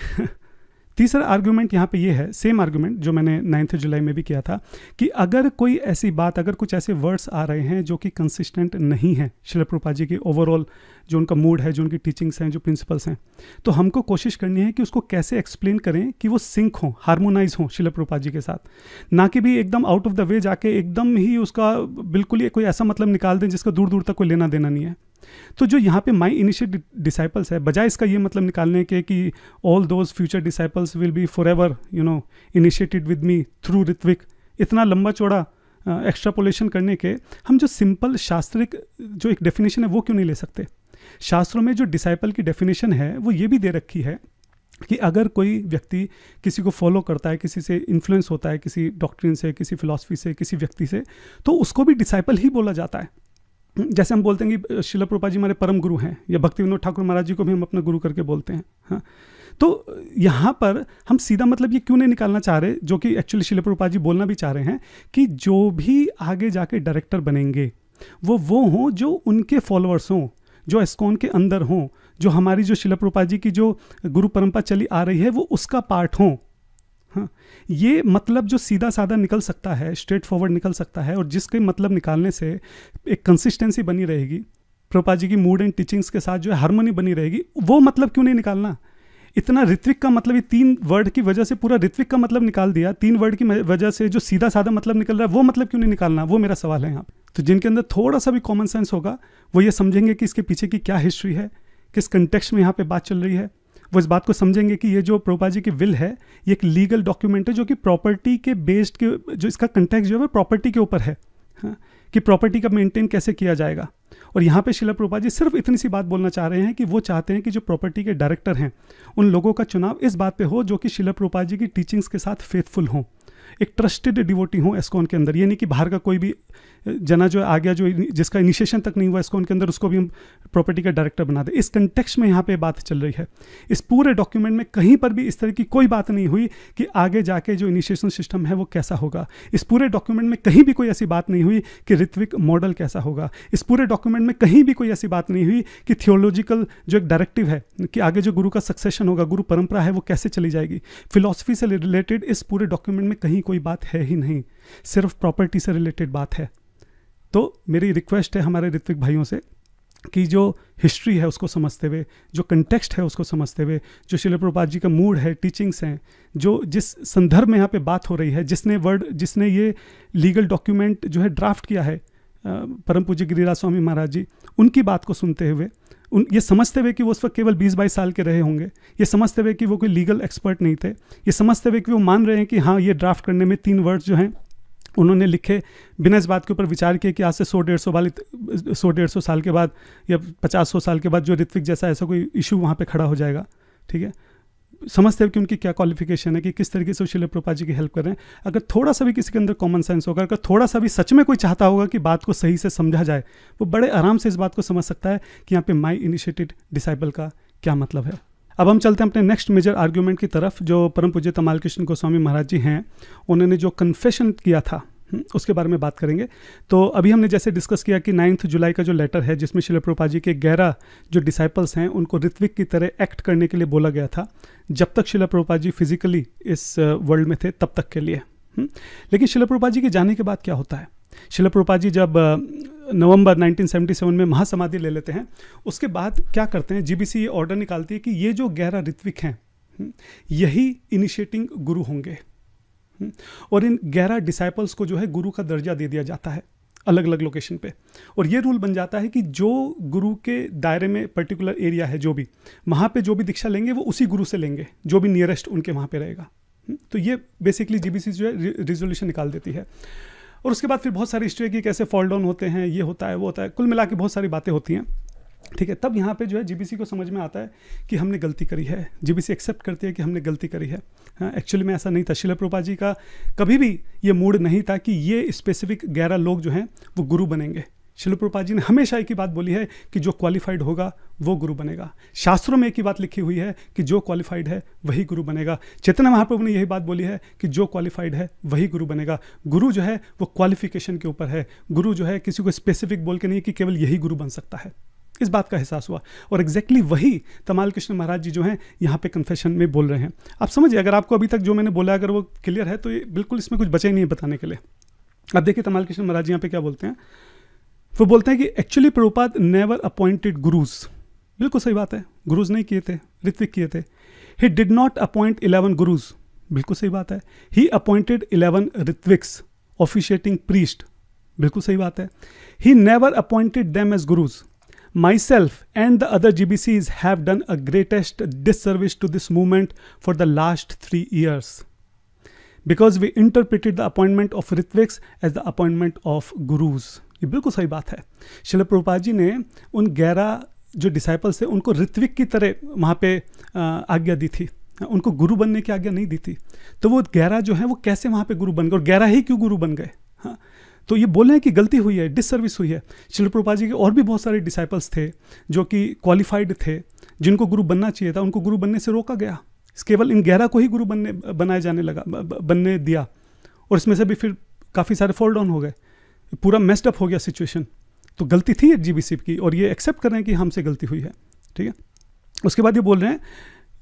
तीसरा आर्गुमेंट यहाँ पे ये है, सेम आर्गुमेंट जो मैंने 9 जुलाई में भी किया था, कि अगर कोई ऐसी बात, अगर कुछ ऐसे वर्ड्स आ रहे हैं जो कि कंसिस्टेंट नहीं है शिला प्रभुपाद जी की ओवरऑल जो उनका मूड है, जो उनकी टीचिंग्स हैं, जो प्रिंसिपल्स हैं, तो हमको कोशिश करनी है कि उसको कैसे एक्सप्लेन करें कि वो सिंक हों, हार्मोनाइज हों शिला प्रभुपाद जी के साथ, ना कि भी एकदम आउट ऑफ द वे जाके एकदम ही उसका बिल्कुल ही कोई ऐसा मतलब निकाल दें जिसका दूर दूर तक कोई लेना देना नहीं है। तो जो यहाँ पे माई इनिशिएटेड डिसाइपल्स है, बजाय इसका ये मतलब निकालने के कि all those future disciples will be for ever initiated with me through ritvik, इतना लंबा चौड़ा एक्स्ट्रापोलेशन करने के हम जो सिंपल शास्त्रिक जो एक डेफिनेशन है वो क्यों नहीं ले सकते? शास्त्रों में जो डिसाइपल की डेफिनेशन है वो ये भी दे रखी है कि अगर कोई व्यक्ति किसी को फॉलो करता है, किसी से इन्फ्लुएंस होता है, किसी डॉक्ट्रिन से, किसी फिलॉसफी से, किसी व्यक्ति से, तो उसको भी डिसाइपल ही बोला जाता है। जैसे हम बोलते हैं कि श्रील प्रभुपाद जी हमारे परम गुरु हैं, या भक्ति विनोद ठाकुर महाराज जी को भी हम अपना गुरु करके बोलते हैं। हाँ, तो यहाँ पर हम सीधा मतलब ये क्यों नहीं निकालना चाह रहे, जो कि एक्चुअली श्रील प्रभुपाद जी बोलना भी चाह रहे हैं, कि जो भी आगे जाके डायरेक्टर बनेंगे वो हों जो उनके फॉलोअर्स हों, जो एस्कॉन के अंदर हों, जो हमारी जो श्रील प्रभुपाद जी की जो गुरु परंपरा चली आ रही है वो उसका पार्ट हों। हाँ, ये मतलब जो सीधा साधा निकल सकता है, स्ट्रेट फॉरवर्ड निकल सकता है, और जिसके मतलब निकालने से एक कंसिस्टेंसी बनी रहेगी, प्रभुपाद जी की मूड एंड टीचिंग्स के साथ जो है हार्मनी बनी रहेगी, वो मतलब क्यों नहीं निकालना? इतना ऋत्विक का मतलब, ये 3 वर्ड की वजह से पूरा ऋत्विक का मतलब निकाल दिया, 3 वर्ड की वजह से जो सीधा साधा मतलब निकल रहा है वो मतलब क्यों नहीं निकालना? वो मेरा सवाल है यहाँ पे। तो जिनके अंदर थोड़ा सा भी कॉमन सेंस होगा वो ये समझेंगे कि इसके पीछे की क्या हिस्ट्री है, किस कंटेक्स्ट में यहाँ पे बात चल रही है। वो इस बात को समझेंगे कि ये जो प्रभुपाद जी की विल है ये एक लीगल डॉक्यूमेंट है, जो कि प्रॉपर्टी के बेस्ड के, जो इसका कंटेक्स्ट जो है प्रॉपर्टी के ऊपर है। हाँ, कि प्रॉपर्टी का मेंटेन कैसे किया जाएगा। और यहाँ पे श्रील प्रभुपाद जी सिर्फ इतनी सी बात बोलना चाह रहे हैं कि वो चाहते हैं कि जो प्रॉपर्टी के डायरेक्टर हैं उन लोगों का चुनाव इस बात पे हो जो कि श्रील प्रभुपाद जी की टीचिंग्स के साथ फेथफुल हों, एक ट्रस्टेड डिवोटी हो एस्कॉन के अंदर। ये नहीं कि बाहर का कोई भी जना जो आ गया, जो जिसका इनिशिएशन तक नहीं हुआ एस्कॉन के अंदर, उसको भी हम प्रॉपर्टी का डायरेक्टर बना दे। इस कंटेक्स्ट में यहाँ पे बात चल रही है। इस पूरे डॉक्यूमेंट में कहीं पर भी इस तरह की कोई बात नहीं हुई कि आगे जाके जो इनिशिएशन सिस्टम है वो कैसा होगा। इस पूरे डॉक्यूमेंट में कहीं भी कोई ऐसी बात नहीं हुई कि ऋत्विक मॉडल कैसा होगा। इस पूरे डॉक्यूमेंट में कहीं भी कोई ऐसी बात नहीं हुई कि थियोलॉजिकल जो एक डायरेक्टिव है कि आगे जो गुरु का सक्सेशन होगा, गुरु परंपरा है वो कैसे चली जाएगी, फिलॉसफी से रिलेटेड इस पूरे डॉक्यूमेंट में कहीं कोई बात है ही नहीं, सिर्फ प्रॉपर्टी से रिलेटेड बात है। तो मेरी रिक्वेस्ट है हमारे ऋत्विक भाइयों से कि जो हिस्ट्री है उसको समझते हुए, जो कंटेक्स्ट है उसको समझते हुए, जो श्रील प्रभुपाद जी का मूड है, टीचिंग्स हैं, जो जिस संदर्भ में यहाँ पे बात हो रही है, जिसने ये लीगल डॉक्यूमेंट जो है ड्राफ्ट किया है, परम पूज्य गिरिराज स्वामी महाराज जी, उनकी बात को सुनते हुए, ये समझते हुए कि वो उस वक्त केवल 20-22 साल के रहे होंगे, ये समझते हुए कि वो कोई लीगल एक्सपर्ट नहीं थे, ये समझते हुए कि वो मान रहे हैं कि हाँ ये ड्राफ्ट करने में 3 वर्ड्स जो हैं उन्होंने लिखे बिना इस बात के ऊपर विचार किए कि आज से 100-150 साल के बाद या 50-100 साल के बाद जो ऋत्विक जैसा ऐसा कोई इशू वहाँ पे खड़ा हो जाएगा। ठीक है, समझते हैं कि उनकी क्या क्वालिफिकेशन है, कि किस तरीके से श्रील प्रभुपाद जी की हेल्प कर रहे हैं। अगर थोड़ा सा भी किसी के अंदर कॉमन सेंस होगा, अगर थोड़ा सा भी सच में कोई चाहता होगा कि बात को सही से समझा जाए, वो बड़े आराम से इस बात को समझ सकता है कि यहाँ पे माई इनिशिएटेड डिसाइपल का क्या मतलब है। अब हम चलते हैं अपने नेक्स्ट मेजर आर्ग्यूमेंट की तरफ, जो परम पूज्य तमाल कृष्ण गोस्वामी महाराज जी हैं, उन्होंने जो कन्फेशन किया था उसके बारे में बात करेंगे। तो अभी हमने जैसे डिस्कस किया कि 9 जुलाई का जो लेटर है जिसमें श्रील प्रभुपाद जी के 11 जो डिसाइपल्स हैं उनको ऋत्विक की तरह एक्ट करने के लिए बोला गया था, जब तक श्रील प्रभुपाद जी फिजिकली इस वर्ल्ड में थे तब तक के लिए। लेकिन श्रील प्रभुपाद जी के जाने के बाद क्या होता है? श्रील प्रभुपाद जी जब नवंबर 1977 में महासमाधि ले लेते हैं, उसके बाद क्या करते हैं, जीबीसी ये ऑर्डर निकालती है कि ये जो 11 ऋत्विक हैं यही इनिशिएटिंग गुरु होंगे, और इन 11 डिसाइपल्स को जो है गुरु का दर्जा दे दिया जाता है अलग अलग लोकेशन पे। और ये रूल बन जाता है कि जो गुरु के दायरे में पर्टिकुलर एरिया है, जो भी वहाँ पे जो भी दीक्षा लेंगे वो उसी गुरु से लेंगे, जो भी नियरेस्ट उनके वहाँ पे रहेगा। तो ये बेसिकली जीबीसी जो है रिजोल्यूशन निकाल देती है। और उसके बाद फिर बहुत सारी हिस्ट्री है कि कैसे फॉल डाउन होते हैं, ये होता है वो होता है, कुल मिला के बहुत सारी बातें होती हैं। ठीक है, तब यहाँ पे जो है जीबीसी को समझ में आता है कि हमने गलती करी है। जीबीसी एक्सेप्ट करती है कि हमने गलती करी है। हाँ, एक्चुअली में ऐसा नहीं था। श्रील प्रभुपाद जी का कभी भी ये मूड नहीं था कि ये स्पेसिफिक 11 लोग जो हैं वो गुरु बनेंगे। श्रील प्रभुपाद जी ने हमेशा एक ही बात बोली है कि जो क्वालिफाइड होगा वो गुरु बनेगा। शास्त्रों में एक ही बात लिखी हुई है कि जो क्वालिफाइड है वही गुरु बनेगा। चैतन्य महाप्रभु ने यही बात बोली है कि जो क्वालिफाइड है वही गुरु बनेगा। गुरु जो है वो क्वालिफिकेशन के ऊपर है। गुरु जो है किसी को स्पेसिफिक बोल के नहीं कि केवल यही गुरु बन सकता है। इस बात का एहसास हुआ, और एग्जैक्टली वही तमाल कृष्ण महाराज जी जो हैं यहाँ पे कन्फेशन में बोल रहे हैं। आप समझिए, अगर आपको अभी तक जो मैंने बोला अगर वो क्लियर है तो ये बिल्कुल इसमें कुछ बचा ही नहीं है बताने के लिए। अब देखिए तमाल कृष्ण महाराज जी यहाँ पे क्या बोलते हैं। वो बोलते हैं कि actually Prabhupada never appointed gurus. बिल्कुल सही बात है, गुरुज नहीं किए थे, ऋत्विक किए थे। He did not appoint 11 gurus. बिल्कुल सही बात है। He appointed 11 ritviks officiating priest. बिल्कुल सही बात है। He never appointed them as gurus. Myself and the other GBCs have done a greatest disservice to this movement for the last 3 years. Because we interpreted the appointment of ritviks as the appointment of gurus. ये बिल्कुल सही बात है। श्रील प्रभुपाद जी ने उन 11 जो डिसाइपल्स थे उनको ऋत्विक की तरह वहाँ पे आज्ञा दी थी, उनको गुरु बनने की आज्ञा नहीं दी थी। तो वो 11 जो हैं वो कैसे वहाँ पे गुरु बन गए, और 11 ही क्यों गुरु बन गए? हाँ, तो ये बोल रहे हैं कि गलती हुई है, डिससर्विस हुई है। श्रील प्रभुपाद जी के और भी बहुत सारे डिसाइपल्स थे जो कि क्वालिफाइड थे, जिनको गुरु बनना चाहिए था, उनको गुरु बनने से रोका गया। केवल इन 11 को ही गुरु बनाए जाने लगा, बनने दिया, और इसमें से भी फिर काफ़ी सारे फॉल डाउन हो गए, पूरा मेस्ड अप हो गया सिचुएशन। तो गलती थी GBC की, और ये एक्सेप्ट कर रहे हैं कि हमसे गलती हुई है, ठीक है। उसके बाद ये बोल रहे हैं,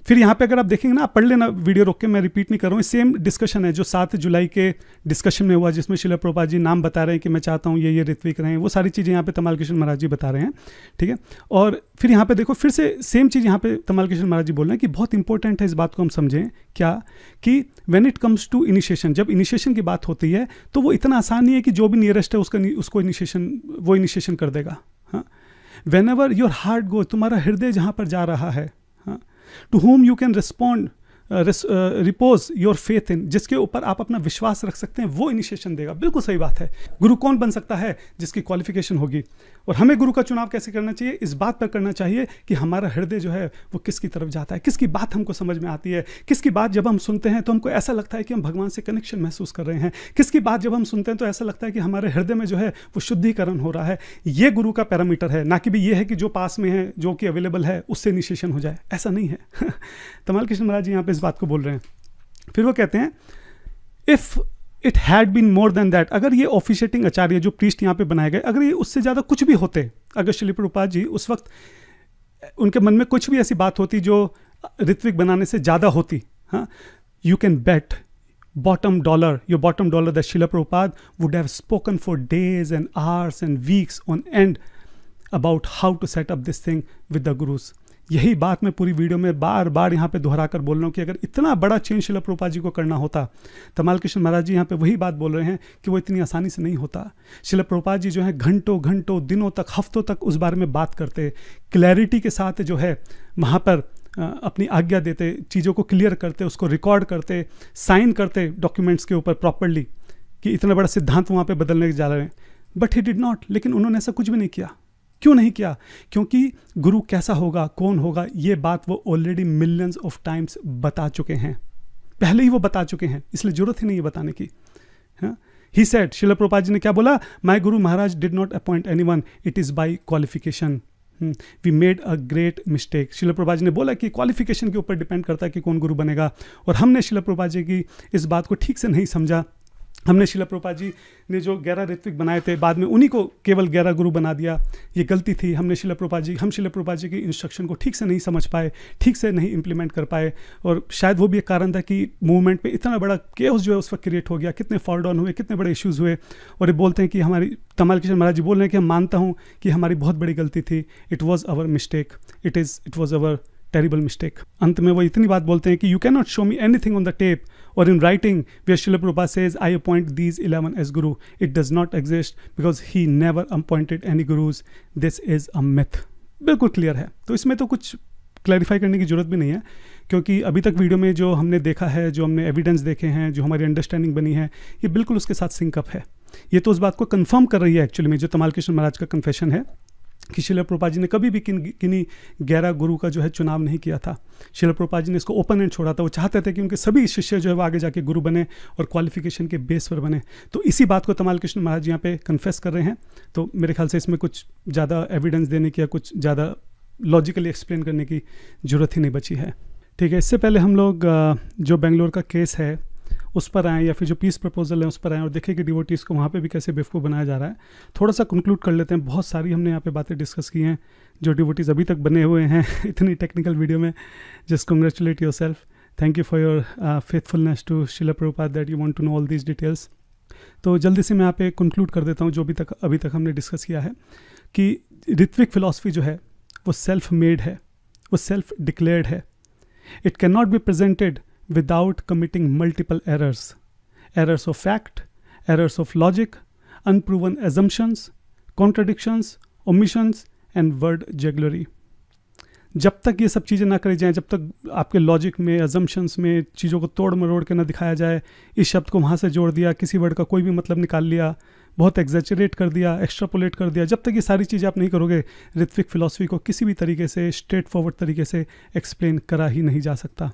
फिर यहाँ पे अगर आप देखेंगे ना, आप पढ़ लेना वीडियो रोक के, मैं रिपीट नहीं कर रहा हूँ, सेम डिस्कशन है जो 7 जुलाई के डिस्कशन में हुआ, जिसमें श्रील प्रभुपाद जी नाम बता रहे हैं कि मैं चाहता हूँ ये ऋत्विक रहें, वो सारी चीज़ें यहाँ पे तमाल कृष्ण महाराज जी बता रहे हैं, ठीक है। और फिर यहाँ पे देखो, फिर से सेम चीज़ यहाँ पे तमाल कृष्ण महाराज जी बोल रहे हैं कि बहुत इंपॉर्टेंट है इस बात को हम समझें, क्या कि when it comes to initiation, जब इनिशिएशन की बात होती है तो वो इतना आसान नहीं है कि जो भी नियरेस्ट है उसको इनिशिएशन कर देगा। हाँ, whenever your heart go, तुम्हारा हृदय जहाँ पर जा रहा है, to whom you can repose your faith in, जिसके ऊपर आप अपना विश्वास रख सकते हैं, वो इनिशिएशन देगा। बिल्कुल सही बात है। गुरु कौन बन सकता है? जिसकी क्वालिफिकेशन होगी। और हमें गुरु का चुनाव कैसे करना चाहिए? इस बात पर करना चाहिए कि हमारा हृदय जो है वो किसकी तरफ जाता है, किसकी बात हमको समझ में आती है, किसकी बात जब हम सुनते हैं तो हमको ऐसा लगता है कि हम भगवान से कनेक्शन महसूस कर रहे हैं, किसकी बात जब हम सुनते हैं तो ऐसा लगता है कि हमारे हृदय में जो है वो शुद्धिकरण हो रहा है। ये गुरु का पैरामीटर है, ना कि भी ये है कि जो पास में है, जो कि अवेलेबल है, उससे इनिशिएशन हो जाए, ऐसा नहीं है। तमाल कृष्ण महाराज जी यहाँ पे इस बात को बोल रहे हैं। फिर वो कहते हैं, if it had been more than that, अगर ये ऑफिशिएटिंग आचार्य जो प्रीस्ट यहाँ पे बनाए गए, अगर ये उससे ज़्यादा कुछ भी होते, अगर श्रील प्रभुपाद जी उस वक्त उनके मन में कुछ भी ऐसी बात होती जो ऋत्विक बनाने से ज़्यादा होती, हाँ, you can bet bottom dollar, your bottom dollar that Srila Prabhupada would have spoken for days and hours and weeks on end about how to set up this thing with the gurus. यही बात मैं पूरी वीडियो में बार बार यहाँ पे दोहरा कर बोल रहा हूँ कि अगर इतना बड़ा चेंज श्रील प्रभुपाद जी को करना होता, तमाल कृष्ण महाराज जी यहाँ पे वही बात बोल रहे हैं कि वो इतनी आसानी से नहीं होता। श्रील प्रभुपाद जी जो है घंटों घंटों, दिनों तक, हफ्तों तक उस बारे में बात करते, क्लैरिटी के साथ जो है वहाँ पर अपनी आज्ञा देते, चीज़ों को क्लियर करते, उसको रिकॉर्ड करते, साइन करते डॉक्यूमेंट्स के ऊपर प्रॉपरली कि इतना बड़ा सिद्धांत वहाँ पे बदलने जा रहे हैं। बट ही डिड नॉट, लेकिन उन्होंने ऐसा कुछ भी नहीं किया। क्यों नहीं किया? क्योंकि गुरु कैसा होगा, कौन होगा, ये बात वो ऑलरेडी मिलियंस ऑफ टाइम्स बता चुके हैं, पहले ही वो बता चुके हैं, इसलिए जरूरत ही नहीं है बताने की। ही सेड, श्रील प्रभुपाद जी ने क्या बोला? My guru Maharaj did not appoint anyone, it is by qualification. We made a great mistake. Srila Prabhupada ji ने बोला कि क्वालिफिकेशन के ऊपर डिपेंड करता है कि कौन गुरु बनेगा, और हमने श्रील प्रभुपाद जी की इस बात को ठीक से नहीं समझा। हमने श्रील प्रभुपाद जी ने जो 11 ऋत्विक बनाए थे, बाद में उन्हीं को केवल 11 गुरु बना दिया, ये गलती थी। हम श्रील प्रभुपाद जी की इंस्ट्रक्शन को ठीक से नहीं समझ पाए, ठीक से नहीं इम्प्लीमेंट कर पाए, और शायद वो भी एक कारण था कि मूवमेंट पे इतना बड़ा केओस जो है उस वक्त क्रिएट हो गया, कितने फॉल डाउन हुए, कितने बड़े इश्यूज़ हुए। और ये बोलते हैं कि हमारी, तमाल कृष्ण महाराज जी बोल रहे हैं कि हम मानता हूँ कि हमारी बहुत बड़ी गलती थी, it was our mistake, it was our terrible mistake. अंत में वो इतनी बात बोलते हैं कि you can not show me anything on the tape or in writing where Srila Prabhupada says, I appoint these 11 as guru. It does not exist because he never appointed any gurus. This is a myth. बिल्कुल क्लियर है। तो इसमें तो कुछ क्लैरिफाई करने की जरूरत भी नहीं है, क्योंकि अभी तक वीडियो में जो हमने देखा है, जो हमने एविडेंस देखे हैं, जो हमारी अंडरस्टैंडिंग बनी है, ये बिल्कुल उसके साथ सिंकअप है। ये तो उस बात को कंफर्म कर रही है एक्चुअली में, जो तमाल कृष्ण महाराज का कन्फेशन है कि श्रील प्रभुपाद जी ने कभी भी किन्हीं 11 गुरु का जो है चुनाव नहीं किया था। श्रील प्रभुपाद जी ने इसको ओपन एंड छोड़ा था। वो चाहते थे कि उनके सभी शिष्य जो है वो आगे जाके गुरु बने और क्वालिफिकेशन के बेस पर बने। तो इसी बात को तमाल कृष्ण महाराज जी यहाँ पे कन्फेस कर रहे हैं। तो मेरे ख्याल से इसमें कुछ ज़्यादा एविडेंस देने की या कुछ ज़्यादा लॉजिकली एक्सप्लेन करने की ज़रूरत ही नहीं बची है। ठीक है, इससे पहले हम लोग जो बेंगलोर का केस है उस पर आएँ, या फिर जो पीस प्रपोजल है उस पर आएँ, और देखें कि डिवोटीज़ को वहाँ पे भी कैसे बेवकूफ़ बनाया जा रहा है। थोड़ा सा कंक्लूड कर लेते हैं। बहुत सारी हमने यहाँ पे बातें डिस्कस की हैं जो डिवोटीज़ अभी तक बने हुए हैं इतनी टेक्निकल वीडियो में। Just congratulate yourself, thank you for your faithfulness to Srila Prabhupada that you want to know all these details. तो जल्दी से मैं यहाँ पे कंक्लूड कर देता हूँ जो अभी तक हमने डिस्कस किया है, कि ऋत्विक फिलॉसफी जो है वो सेल्फ मेड है, वो सेल्फ डिक्लेयर्ड है। It can not be presented without committing multiple errors of fact, errors of logic, unproven assumptions, contradictions, omissions, and word jugglery. जब तक ये सब चीज़ें ना करी जाएं, जब तक आपके लॉजिक में, अजम्पशंस में चीज़ों को तोड़ मरोड़ के ना दिखाया जाए, इस शब्द को वहाँ से जोड़ दिया, किसी वर्ड का कोई भी मतलब निकाल लिया, बहुत एग्जैचरेट कर दिया, एक्स्ट्रापोलेट कर दिया, जब तक ये सारी चीज़ें आप नहीं करोगे, ऋत्विक फिलॉसफी को किसी भी तरीके से स्ट्रेट फॉरवर्ड तरीके से एक्सप्लेन करा ही नहीं जा सकता।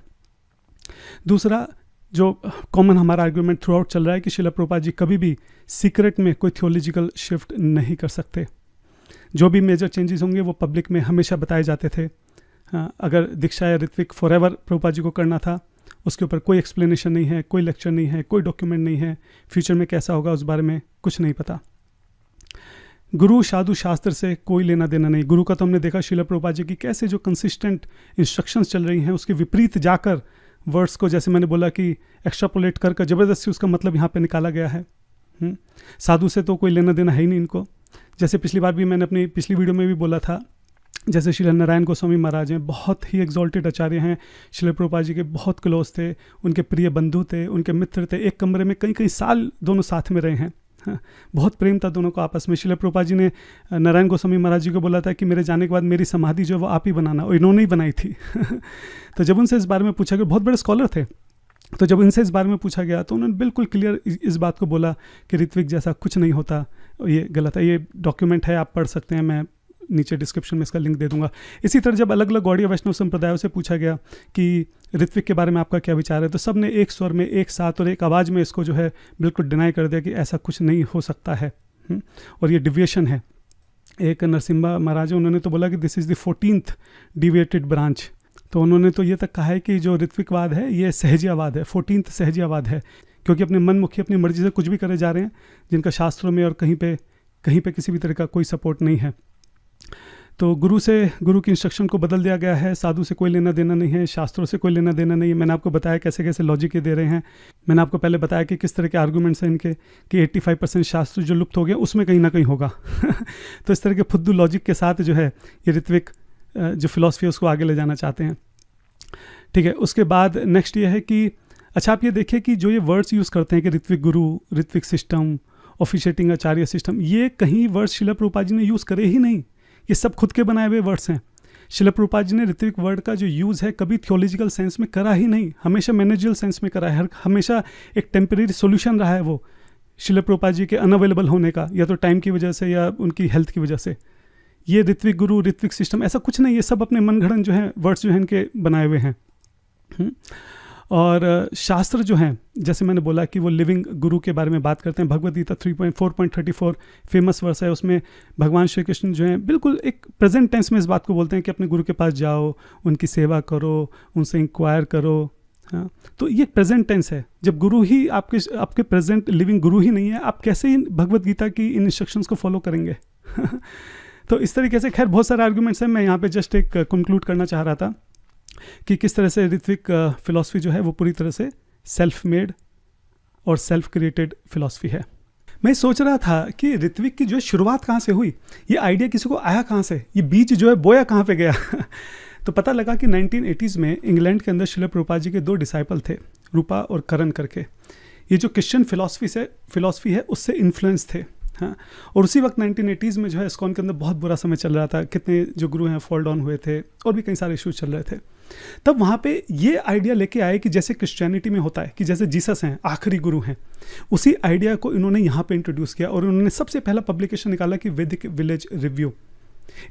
दूसरा जो कॉमन हमारा आर्ग्यूमेंट थ्रू आउट चल रहा है कि श्रील प्रभुपाद जी कभी भी सीक्रेट में कोई थियोलॉजिकल शिफ्ट नहीं कर सकते। जो भी मेजर चेंजेस होंगे वो पब्लिक में हमेशा बताए जाते थे। हाँ, अगर दीक्षा या ऋत्विक फॉरएवर प्रभुपाद जी को करना था, उसके ऊपर कोई एक्सप्लेनेशन नहीं है, कोई लेक्चर नहीं है, कोई डॉक्यूमेंट नहीं है, फ्यूचर में कैसा होगा उस बारे में कुछ नहीं पता। गुरु साधु शास्त्र से कोई लेना देना नहीं। गुरु का तो हमने देखा श्रील प्रभुपाद जी की कैसे जो कंसिस्टेंट इंस्ट्रक्शंस चल रही हैं उसके विपरीत जाकर वर्ड्स को, जैसे मैंने बोला कि एक्स्ट्रापोलेट कर ज़बरदस्ती उसका मतलब यहाँ पे निकाला गया है। साधु से तो कोई लेना देना है ही नहीं इनको। जैसे पिछली बार भी मैंने अपनी पिछली वीडियो में भी बोला था, जैसे श्री नारायण गोस्वामी महाराज हैं, बहुत ही एग्जॉल्टेड आचार्य हैं, श्रील प्रभुपाद जी के बहुत क्लोज थे, उनके प्रिय बंधु थे, उनके मित्र थे, एक कमरे में कई कई साल दोनों साथ में रहे हैं। हाँ, बहुत प्रेम था दोनों को आपस में। श्रील प्रभुपाद जी ने नारायण गोस्वामी महाराज जी को बोला था कि मेरे जाने के बाद मेरी समाधि जो है वो आप ही बनाना, और इन्होंने ही बनाई थी। तो जब उनसे इस बारे में पूछा गया, बहुत बड़े स्कॉलर थे, तो जब इनसे इस बारे में पूछा गया तो उन्होंने बिल्कुल क्लियर इस बात को बोला कि ऋत्विक जैसा कुछ नहीं होता, ये गलत है। ये डॉक्यूमेंट है, आप पढ़ सकते हैं, मैं नीचे डिस्क्रिप्शन में इसका लिंक दे दूंगा। इसी तरह जब अलग अलग गौड़ीय वैष्णव संप्रदायों से पूछा गया कि ऋत्विक के बारे में आपका क्या विचार है, तो सब ने एक स्वर में, एक साथ और एक आवाज़ में इसको जो है बिल्कुल डिनाई कर दिया कि ऐसा कुछ नहीं हो सकता है और ये डिविएशन है। एक नरसिम्हा महाराज, उन्होंने तो बोला कि this is the 14th deviated branch. तो उन्होंने तो ये तक कहा है कि जो ऋत्विकवाद है ये सहजियावाद है, 14th सहजियावाद है, क्योंकि अपने मन मुखी अपनी मर्जी से कुछ भी करे जा रहे हैं, जिनका शास्त्रों में और कहीं पे किसी भी तरह का कोई सपोर्ट नहीं है। तो गुरु की इंस्ट्रक्शन को बदल दिया गया है। साधु से कोई लेना देना नहीं है, शास्त्रों से कोई लेना देना नहीं है। मैंने आपको बताया कैसे कैसे लॉजिक ये दे रहे हैं। मैंने आपको पहले बताया कि किस तरह के आर्गूमेंट्स हैं इनके, कि 85% शास्त्र जो लुप्त हो गया उसमें कहीं ना कहीं होगा। तो इस तरह के फुद्दू लॉजिक के साथ जो है ये ऋत्विक जो फिलॉसफी है उसको आगे ले जाना चाहते हैं। ठीक है, उसके बाद नेक्स्ट ये है कि अच्छा आप ये देखिए कि जो ये वर्ड्स यूज़ करते हैं कि ऋत्विक गुरु, ऋत्विक सिस्टम, ऑफिशिएटिंग आचार्य सिस्टम, ये कहीं वर्ड्स श्रील प्रभुपाद जी ने यूज़ करे ही नहीं। ये सब खुद के बनाए हुए वर्ड्स हैं। श्रील प्रभुपाद जी ने ऋत्विक वर्ड का जो यूज़ है कभी थियोलॉजिकल सेंस में करा ही नहीं, हमेशा मैनेजरियल सेंस में करा है। हमेशा एक टेम्परेरी सोल्यूशन रहा है वो श्रील प्रभुपाद जी के अनअवेलेबल होने का, या तो टाइम की वजह से या उनकी हेल्थ की वजह से। ये ऋत्विक गुरु, ऋत्विक सिस्टम ऐसा कुछ नहीं, ये सब अपने मनगढ़ंत जो है वर्ड्स जो हैं इनके बनाए हुए हैं। और शास्त्र जो हैं, जैसे मैंने बोला कि वो लिविंग गुरु के बारे में बात करते हैं। भगवद गीता 3.4.34 फेमस वर्स है, उसमें भगवान श्री कृष्ण जो हैं बिल्कुल एक प्रेजेंट टेंस में इस बात को बोलते हैं कि अपने गुरु के पास जाओ, उनकी सेवा करो, उनसे इंक्वायर करो। हाँ, तो ये प्रेजेंट टेंस है। जब गुरु ही आपके प्रेजेंट लिविंग गुरु ही नहीं है, आप कैसे इन भगवद गीता की इन इंस्ट्रक्शंस को फॉलो करेंगे? तो इस तरीके से खैर बहुत सारे आर्गूमेंट्स हैं। मैं यहाँ पे जस्ट एक कंक्लूड करना चाह रहा था कि किस तरह से ऋत्विक फिलॉसफी जो है वो पूरी तरह से सेल्फ मेड और सेल्फ क्रिएटेड फिलॉसफी है। मैं सोच रहा था कि ऋत्विक की जो है शुरुआत कहाँ से हुई, ये आइडिया किसी को आया कहाँ से, ये बीज जो है बोया कहाँ पे गया? तो पता लगा कि 1980s में इंग्लैंड के अंदर श्रील प्रभुपाद जी के 2 डिसाइपल थे, रूपा और करण करके। ये जो क्रिश्चियन फिलॉसफी है उससे इन्फ्लुएंस थे। हाँ, और उसी वक्त 1980s में जो है इस्कॉन के अंदर बहुत बुरा समय चल रहा था, कितने जो गुरु हैं फॉल डाउन हुए थे और भी कई सारे इश्यूज चल रहे थे। तब वहाँ पे ये आइडिया लेके आए कि जैसे क्रिश्चियनिटी में होता है कि जैसे जीसस हैं आखिरी गुरु हैं, उसी आइडिया को इन्होंने यहाँ पे इंट्रोड्यूस किया और उन्होंने सबसे पहला पब्लिकेशन निकाला कि वैदिक विलेज रिव्यू।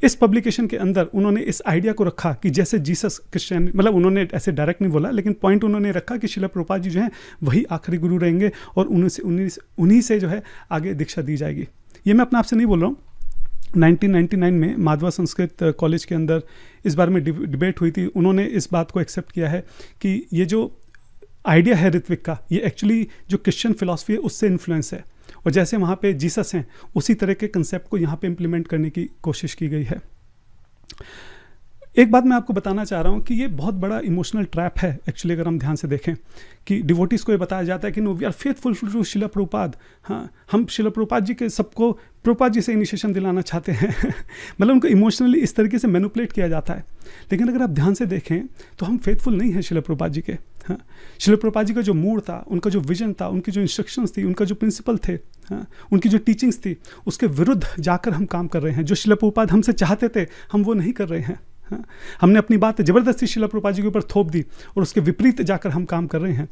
इस पब्लिकेशन के अंदर उन्होंने इस आइडिया को रखा कि जैसे जीसस क्रिश्चियन, मतलब उन्होंने ऐसे डायरेक्ट नहीं बोला, लेकिन पॉइंट उन्होंने रखा कि श्रील प्रभुपाद जी जो हैं वही आखिरी गुरु रहेंगे और उन्हीं से जो है आगे दीक्षा दी जाएगी। ये मैं अपने आप से नहीं बोल रहा हूँ। 1999 में माधवा संस्कृत कॉलेज के अंदर इस बारे में डिबेट हुई थी। उन्होंने इस बात को एक्सेप्ट किया है कि ये जो आइडिया है ऋत्विक का, ये एक्चुअली जो क्रिश्चियन फिलॉसफी है उससे इन्फ्लुएंस है, और जैसे वहाँ पे जीसस हैं उसी तरह के कंसेप्ट को यहाँ पे इम्प्लीमेंट करने की कोशिश की गई है। एक बात मैं आपको बताना चाह रहा हूँ कि ये बहुत बड़ा इमोशनल ट्रैप है एक्चुअली, अगर हम ध्यान से देखें कि डिवोटीज को ये बताया जाता है कि no we are faithful to Srila Prabhupada. हाँ, हम श्रील प्रभुपाद जी के सबको प्रभुपाद जी से इनिशिएशन दिलाना चाहते हैं। मतलब उनको इमोशनली इस तरीके से मैनिपुलेट किया जाता है। लेकिन अगर आप ध्यान से देखें तो हम फेथफुल नहीं हैं श्रील प्रभुपाद जी के। हाँ, श्रील प्रभुपाद जी का जो मूड था, उनका जो विजन था, उनकी जो इंस्ट्रक्शंस थी, उनका जो प्रिंसिपल थे, हाँ, उनकी जो टीचिंग्स थी, उसके विरुद्ध जाकर हम काम कर रहे हैं। जो श्रील प्रभुपाद हमसे चाहते थे हम वो नहीं कर रहे हैं। हाँ, हमने अपनी बात ज़बरदस्ती शिला प्रभुपाद जी के ऊपर थोप दी और उसके विपरीत जाकर हम काम कर रहे हैं,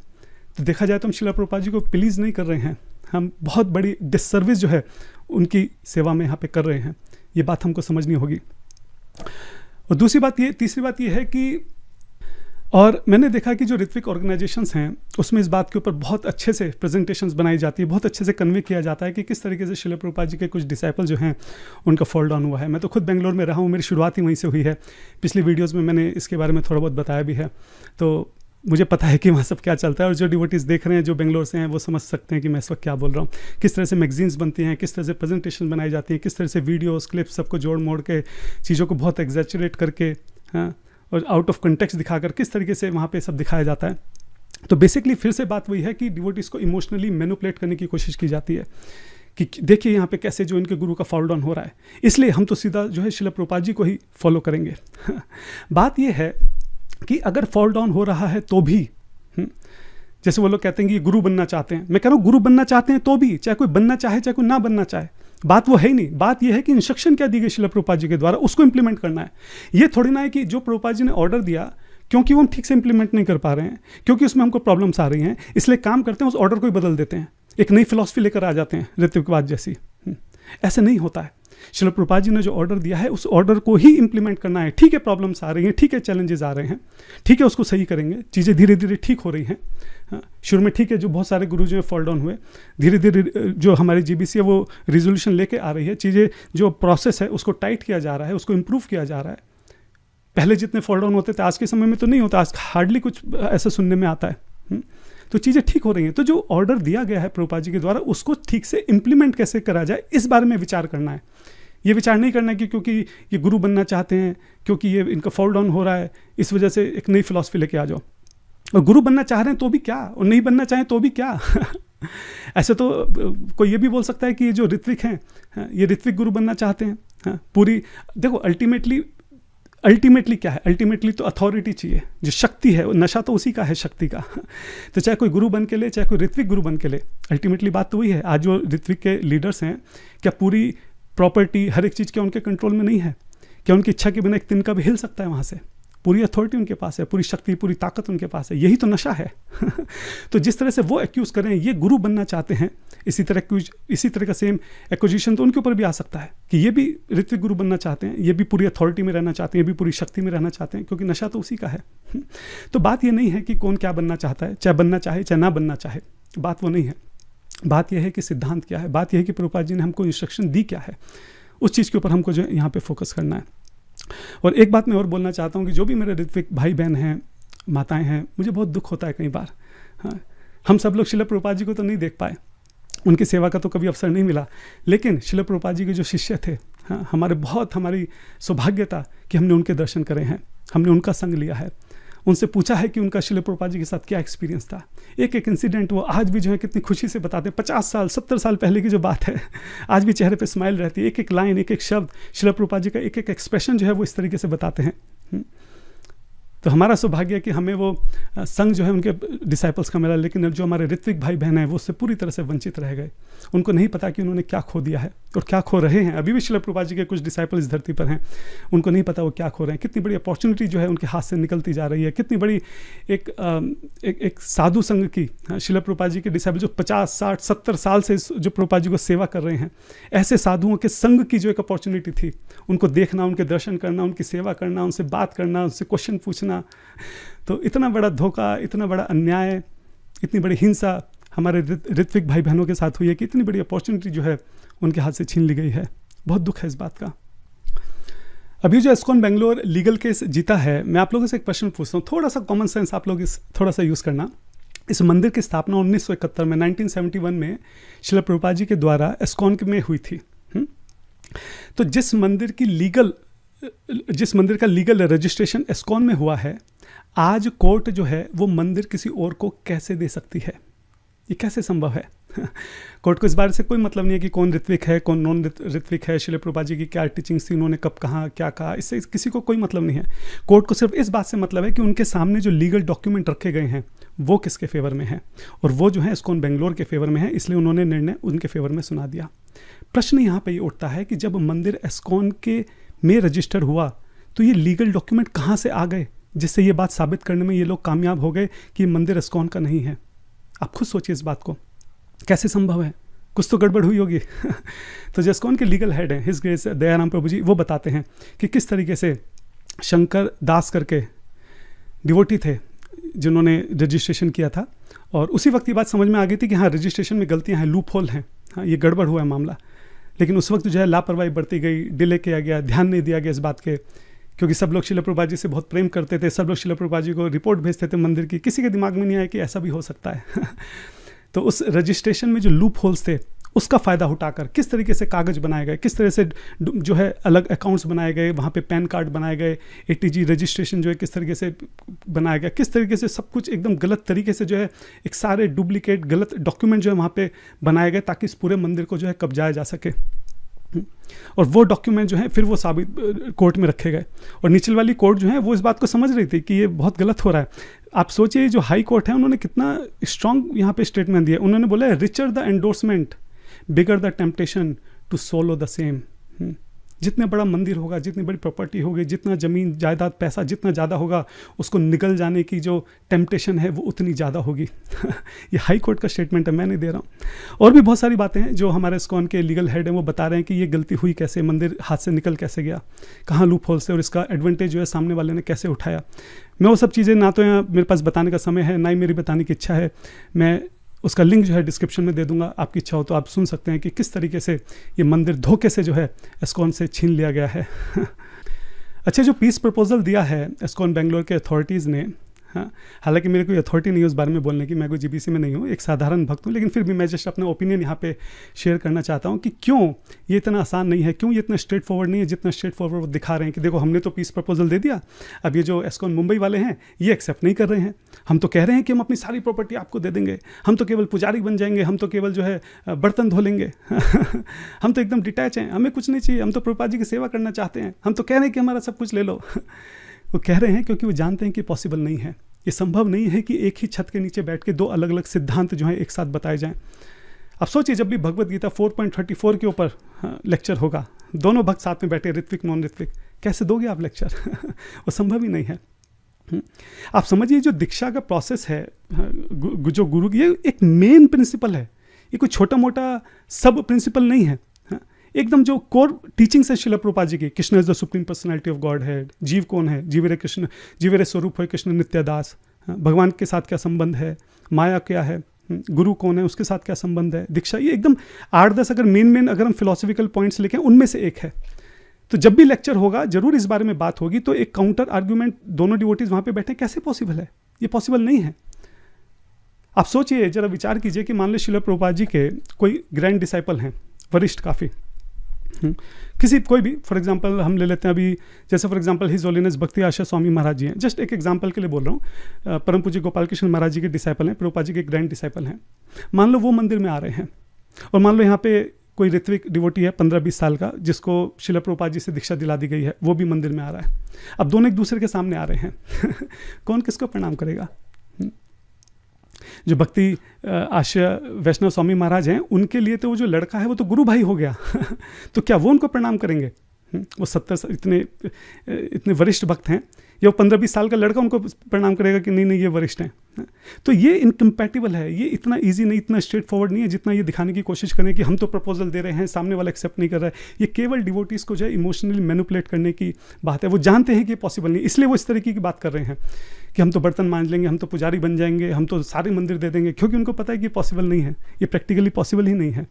तो देखा जाए तो हम शिला प्रभुपाद जी को प्लीज़ नहीं कर रहे हैं, हम बहुत बड़ी डिससर्विस जो है उनकी सेवा में यहाँ पे कर रहे हैं। ये बात हमको समझनी होगी। और तीसरी बात ये है कि, और मैंने देखा कि जो ऋत्विक ऑर्गेनाइजेशंस हैं उसमें इस बात के ऊपर बहुत अच्छे से प्रेजेंटेशंस बनाई जाती है, बहुत अच्छे से कन्वे किया जाता है कि किस तरीके से शिला प्रभुपाद जी के कुछ डिसाइपल जो हैं उनका फॉल डाउन हुआ है। मैं तो खुद बेंगलोर में रहा हूँ, मेरी शुरुआत ही वहीं से हुई है। पिछली वीडियोज़ में मैंने इसके बारे में थोड़ा बहुत बताया भी है, तो मुझे पता है कि वहाँ सब क्या चलता है। और जो डिवोटीज़ देख रहे हैं जो बेंगलोर से हैं वो समझ सकते हैं कि मैं इस वक्त क्या बोल रहा हूँ, किस तरह से मैगजीन्स बनती हैं, किस तरह से प्रेजेंटेशन बनाई जाती हैं, किस तरह से वीडियोस क्लिप्स सबको जोड़ मोड़ के चीज़ों को बहुत एग्जैचुरेट करके, हाँ, और आउट ऑफ कंटेक्स्ट दिखाकर किस तरीके से वहाँ पे सब दिखाया जाता है। तो बेसिकली फिर से बात वही है कि डिवोटीज़ को इमोशनली मैनिपुलेट करने की कोशिश की जाती है कि देखिए यहाँ पे कैसे जो इनके गुरु का फॉल डाउन हो रहा है, इसलिए हम तो सीधा जो है शिला प्रभुपाद जी को ही फॉलो करेंगे। बात यह है कि अगर फॉल डाउन हो रहा है तो भी, जैसे वो लोग कहते हैं कि गुरु बनना चाहते हैं, मैं कह रहा हूँ गुरु बनना चाहते हैं तो भी, चाहे कोई बनना चाहे चाहे कोई ना बनना चाहे, बात वो है ही नहीं। बात यह है कि इंस्ट्रक्शन क्या दी गई शिला प्रभुपाद जी के द्वारा, उसको इंप्लीमेंट करना है। ये थोड़ी ना है कि जो प्रभुपाद जी ने ऑर्डर दिया, क्योंकि वो हम ठीक से इंप्लीमेंट नहीं कर पा रहे हैं, क्योंकि उसमें हमको प्रॉब्लम्स आ रही हैं, इसलिए काम करते हैं उस ऑर्डर को ही बदल देते हैं, एक नई फिलॉसफी लेकर आ जाते हैं ऋत्विकवाद जैसी। ऐसे नहीं होता है। शिला प्रभुपाद जी ने जो ऑर्डर दिया है उस ऑर्डर को ही इंप्लीमेंट करना है। ठीक है, प्रॉब्लम्स आ रही हैं, ठीक है, चैलेंजेस आ रहे हैं, ठीक है, उसको सही करेंगे, चीज़ें धीरे धीरे ठीक हो रही हैं। शुरू में ठीक है, जो बहुत सारे गुरु जो है फॉल डाउन हुए, धीरे धीरे जो हमारी जीबीसी है वो रिजोल्यूशन लेके आ रही है, चीज़ें जो प्रोसेस है उसको टाइट किया जा रहा है, उसको इम्प्रूव किया जा रहा है। पहले जितने फॉल डाउन होते थे आज के समय में तो नहीं होता, आज हार्डली कुछ ऐसा सुनने में आता है। तो चीज़ें ठीक हो रही हैं। तो जो ऑर्डर दिया गया है प्रभुपाद जी के द्वारा उसको ठीक से इम्प्लीमेंट कैसे करा जाए, इस बारे में विचार करना है। ये विचार नहीं करना है कि क्योंकि ये गुरु बनना चाहते हैं, क्योंकि ये इनका फॉल डाउन हो रहा है, इस वजह से एक नई फिलॉसफी लेके आ जाओ। और गुरु बनना चाह रहे हैं तो भी क्या, और नहीं बनना चाहें तो भी क्या। ऐसे तो कोई ये भी बोल सकता है कि ये जो ऋत्विक हैं ये ऋत्विक गुरु बनना चाहते हैं। पूरी देखो, अल्टीमेटली क्या है, अल्टीमेटली तो अथॉरिटी चाहिए, जो शक्ति है, नशा तो उसी का है, शक्ति का। तो चाहे कोई गुरु बन के ले, चाहे कोई ऋत्विक गुरु बन के ले, अल्टीमेटली बात तो वही है। आज जो ऋत्विक के लीडर्स हैं, क्या पूरी प्रॉपर्टी हर एक चीज़ क्या उनके कंट्रोल में नहीं है? क्या उनकी इच्छा के बिना एक तिनका भी हिल सकता है वहाँ से? पूरी अथॉरिटी उनके पास है, पूरी शक्ति, पूरी ताकत उनके पास है। यही तो नशा है। तो जिस तरह से वो एक्यूज़ कर रहे हैं, ये गुरु बनना चाहते हैं, इसी तरह का सेम एक्विजिशन तो उनके ऊपर भी आ सकता है कि ये भी ऋत्विक गुरु बनना चाहते हैं, ये भी पूरी अथॉरिटी में रहना चाहते हैं, ये भी पूरी शक्ति में रहना चाहते हैं, क्योंकि नशा तो उसी का है। तो बात ये नहीं है कि कौन क्या बनना चाहता है, चाहे बनना चाहे चाहे ना बनना चाहे, बात वो नहीं है। बात यह है कि सिद्धांत क्या है, बात यह है कि प्रभुपाद जी ने हमको इंस्ट्रक्शन दी क्या है, उस चीज़ के ऊपर हमको जो यहाँ पे फोकस करना है। और एक बात मैं और बोलना चाहता हूँ कि जो भी मेरे ऋत्विक भाई बहन हैं, माताएं हैं, मुझे बहुत दुख होता है कई बार। हाँ, हम सब लोग शिला प्रभुपाद जी को तो नहीं देख पाए, उनकी सेवा का तो कभी अवसर नहीं मिला, लेकिन शिला प्रभुपाद जी के जो शिष्य थे, हाँ, हमारी सौभाग्य था कि हमने उनके दर्शन करे हैं, हमने उनका संग लिया है, उनसे पूछा है कि उनका शिला प्रभुपाद जी के साथ क्या एक्सपीरियंस था। एक एक इंसिडेंट वो आज भी जो है कितनी खुशी से बताते हैं। 50 साल 70 साल पहले की जो बात है, आज भी चेहरे पे स्माइल रहती है। एक एक लाइन, एक एक शब्द, शिला प्रभुपाद जी का एक एक एक्सप्रेशन जो है वो इस तरीके से बताते हैं। तो हमारा सौभाग्य है कि हमें वो संग जो है उनके डिसाइपल्स का मिला, लेकिन जो हमारे ऋत्विक भाई बहन हैं वो उससे पूरी तरह से वंचित रह गए। उनको नहीं पता कि उन्होंने क्या खो दिया है और क्या खो रहे हैं। अभी भी शिला प्रभुपाद जी के कुछ डिसाइपल इस धरती पर हैं, उनको नहीं पता वो क्या खो रहे हैं। कितनी बड़ी अपॉर्चुनिटी जो है उनके हाथ से निकलती जा रही है, कितनी बड़ी एक साधु संघ की, शिला प्रभुपाद जी के डिसाइपल जो 50 60 70 साल से जो प्रभुपाद जी को सेवा कर रहे हैं, ऐसे साधुओं के संघ की जो एक अपॉर्चुनिटी थी, उनको देखना, उनके दर्शन करना, उनकी सेवा करना, उनसे बात करना, उनसे क्वेश्चन पूछना। तो इतना बड़ा धोखा, इतना बड़ा अन्याय, इतनी बड़ी हिंसा हमारे ऋत्विक भाई बहनों के साथ हुई है कि इतनी बड़ी अपॉर्चुनिटी जो है उनके हाथ से छीन ली गई है। बहुत दुख है इस बात का। अभी जो इस्कॉन बेंगलोर लीगल केस जीता है, मैं आप लोगों से एक प्रश्न पूछता हूँ, थोड़ा सा कॉमन सेंस आप लोग थोड़ा सा यूज़ करना। इस मंदिर की स्थापना 1971 में 1971 में शिला प्रभुपाद जी के द्वारा इस्कॉन में हुई थी। तो जिस मंदिर का लीगल रजिस्ट्रेशन इस्कॉन में हुआ है, आज कोर्ट जो है वो मंदिर किसी और को कैसे दे सकती है? ये कैसे संभव है? कोर्ट को इस बारे से कोई मतलब नहीं है कि कौन ऋत्विक है, कौन नॉन ऋत्विक है, शिला प्रभुपाद जी की क्या टीचिंग्स थी, उन्होंने कब कहा, क्या कहा, इससे किसी को कोई मतलब नहीं है। कोर्ट को सिर्फ इस बात से मतलब है कि उनके सामने जो लीगल डॉक्यूमेंट रखे गए हैं वो किसके फेवर में है, और वो जो है इस्कॉन बेंगलोर के फेवर में है, इसलिए उन्होंने निर्णय उनके फेवर में सुना दिया। प्रश्न यहाँ पर ये उठता है कि जब मंदिर इस्कॉन में रजिस्टर हुआ तो ये लीगल डॉक्यूमेंट कहाँ से आ गए जिससे ये बात साबित करने में ये लोग कामयाब हो गए कि ये मंदिर इस्कॉन का नहीं है? आप खुद सोचिए इस बात को, कैसे संभव है? कुछ तो गड़बड़ हुई होगी। तो जो इस्कॉन के लीगल हेड हैं हिज ग्रेस दयाराम प्रभु जी, वो बताते हैं कि किस तरीके से शंकर दास करके डिवोटी थे जिन्होंने रजिस्ट्रेशन किया था, और उसी वक्त ये बात समझ में आ गई थी कि हाँ रजिस्ट्रेशन में गलतियाँ हैं, लूप होल हैं, हाँ ये गड़बड़ हुआ है मामला। लेकिन उस वक्त जो है लापरवाही बरती गई, डिले किया गया, ध्यान नहीं दिया गया इस बात के, क्योंकि सब लोग शिला प्रभुपाद जी से बहुत प्रेम करते थे, सब लोग शिला प्रभुपाद जी को रिपोर्ट भेजते थे मंदिर की, किसी के दिमाग में नहीं आया कि ऐसा भी हो सकता है। तो उस रजिस्ट्रेशन में जो लूप होल्स थे उसका फ़ायदा उठाकर किस तरीके से कागज़ बनाए गए, किस तरह से जो है अलग अकाउंट्स बनाए गए, वहाँ पे पैन कार्ड बनाए गए, ATG रजिस्ट्रेशन जो है किस तरीके से बनाया गया, किस तरीके से सब कुछ एकदम गलत तरीके से जो है एक सारे डुप्लीकेट गलत डॉक्यूमेंट जो है वहाँ पे बनाए गए ताकि इस पूरे मंदिर को जो है कब्जाया जा सके। और वो डॉक्यूमेंट जो है फिर वो साबित कोर्ट में रखे गए, और नीचे वाली कोर्ट जो है वो इस बात को समझ रही थी कि ये बहुत गलत हो रहा है। आप सोचिए जो हाई कोर्ट है उन्होंने कितना स्ट्रांग यहाँ पे स्टेटमेंट दिया। उन्होंने बोला है richer the endorsement bigger the temptation to swallow the same. जितना बड़ा मंदिर होगा, जितनी बड़ी प्रॉपर्टी होगी, जितना ज़मीन जायदाद पैसा जितना ज़्यादा होगा, उसको निकल जाने की जो टेम्पटेशन है वो उतनी ज़्यादा होगी। ये हाई कोर्ट का स्टेटमेंट है, मैं नहीं दे रहा हूँ। और भी बहुत सारी बातें हैं जो हमारे इस्कॉन के लीगल हेड हैं वो बता रहे हैं कि ये गलती हुई कैसे, मंदिर हाथ से निकल कैसे गया, कहाँ लूप होल से, और इसका एडवांटेज जो है सामने वाले ने कैसे उठाया। मैं वो सब चीज़ें ना तो यहाँ मेरे पास बताने का समय है, ना ही मेरी बताने की इच्छा है। मैं उसका लिंक जो है डिस्क्रिप्शन में दे दूंगा, आपकी इच्छा हो तो आप सुन सकते हैं कि किस तरीके से ये मंदिर धोखे से जो है इस्कॉन से छीन लिया गया है। अच्छा, जो पीस प्रपोजल दिया है इस्कॉन बेंगलोर के अथॉरिटीज़ ने, हाँ, हालांकि मेरे कोई अथॉरिटी नहीं है उस बारे में बोलने की, मैं कोई GBC में नहीं हूँ, एक साधारण भक्त हूँ, लेकिन फिर भी मैं जस्ट अपना ओपिनियन यहाँ पे शेयर करना चाहता हूँ कि क्यों ये इतना आसान नहीं है, क्यों ये इतना स्ट्रेट फॉरवर्ड नहीं है जितना स्ट्रेट फॉरवर्ड वो दिखा रहे हैं कि देखो हमने तो पीस प्रपोजल दे दिया, अब ये जो इस्कॉन मुंबई वाले हैं ये एक्सेप्ट नहीं कर रहे हैं। हम तो कह रहे हैं कि हम अपनी सारी प्रॉपर्टी आपको दे देंगे, हम तो केवल पुजारी बन जाएंगे, हम तो केवल जो है बर्तन धो लेंगे। हम तो एकदम डिटैच हैं, हमें कुछ नहीं चाहिए, हम तो प्रभुपाद जी की सेवा करना चाहते हैं, हम तो कह रहे हैं कि हमारा सब कुछ ले लो। वो कह रहे हैं क्योंकि वो जानते हैं कि पॉसिबल नहीं है, ये संभव नहीं है कि एक ही छत के नीचे बैठ के दो अलग अलग सिद्धांत जो हैं एक साथ बताए जाएं। अब सोचिए जब भी भगवत गीता 4.34 के ऊपर लेक्चर होगा, दोनों भक्त साथ में बैठे, ऋत्विक नॉन ऋत्विक, कैसे दोगे आप लेक्चर? वो संभव ही नहीं है। आप समझिए जो दीक्षा का प्रोसेस है, जो गुरु, ये एक मेन प्रिंसिपल है, ये कोई छोटा मोटा सब प्रिंसिपल नहीं है। एकदम जो कोर टीचिंग्स है शिला प्रभुपाद जी की, Krishna is the supreme personality of God है, जीव कौन है, जीवेरे कृष्ण, जीवेरे स्वरूप है कृष्ण नित्यादास, भगवान के साथ क्या संबंध है, माया क्या है, गुरु कौन है, उसके साथ क्या संबंध है, दीक्षा, ये एकदम 8-10 अगर मेन अगर हम फिलोसफिकल पॉइंट्स लिखें उनमें से एक है। तो जब भी लेक्चर होगा जरूर इस बारे में बात होगी, तो एक काउंटर आर्ग्यूमेंट, दोनों डिवोटीज वहाँ पे बैठे, कैसे पॉसिबल है? ये पॉसिबल नहीं है। आप सोचिए, जरा विचार कीजिए कि मान लो शिला प्रभुपाद जी के कोई ग्रैंड डिसाइपल हैं, वरिष्ठ काफ़ी, किसी कोई भी, फॉर एग्जांपल हम ले लेते हैं अभी, जैसे फॉर एग्जांपल हिज होलीनेस भक्ति आशा स्वामी महाराज जी हैं, जस्ट एक एग्जांपल के लिए बोल रहा हूँ, परम पूज्य गोपाल कृष्ण महाराज जी के डिसाइपल हैं, प्रभुपाद जी के ग्रैंड डिसाइपल हैं। मान लो वो मंदिर में आ रहे हैं, और मान लो यहाँ पे कोई ऋत्विक डिवोटी है 15-20 साल का, जिसको शिला प्रभुपाद जी से दीक्षा दिला दी गई है, वो भी मंदिर में आ रहा है। अब दोनों एक दूसरे के सामने आ रहे हैं। कौन किसको प्रणाम करेगा? जो भक्ति आशा वैष्णव स्वामी महाराज हैं, उनके लिए तो वो जो लड़का है वो तो गुरु भाई हो गया। तो क्या वो उनको प्रणाम करेंगे? वो 70 इतने वरिष्ठ भक्त हैं, या वो 15-20 साल का लड़का उनको प्रणाम करेगा कि नहीं नहीं ये वरिष्ठ हैं? तो ये इनकम्पैटिबल है, ये इतना इजी नहीं, इतना स्ट्रेट फॉरवर्ड नहीं है जितना ये दिखाने की कोशिश करें कि हम तो प्रपोजल दे रहे हैं, सामने वाला एक्सेप्ट नहीं कर रहा है। ये केवल डिवोटीज़ को जो है इमोशनली मैनिपुलेट करने की बात है। वो जानते हैं कि पॉसिबल नहीं, इसलिए वो इस तरीके की बात कर रहे हैं कि हम तो बर्तन मांज लेंगे, हम तो पुजारी बन जाएंगे, हम तो सारे मंदिर दे देंगे, क्योंकि उनको पता है कि पॉसिबल नहीं है, ये प्रैक्टिकली पॉसिबल ही नहीं है।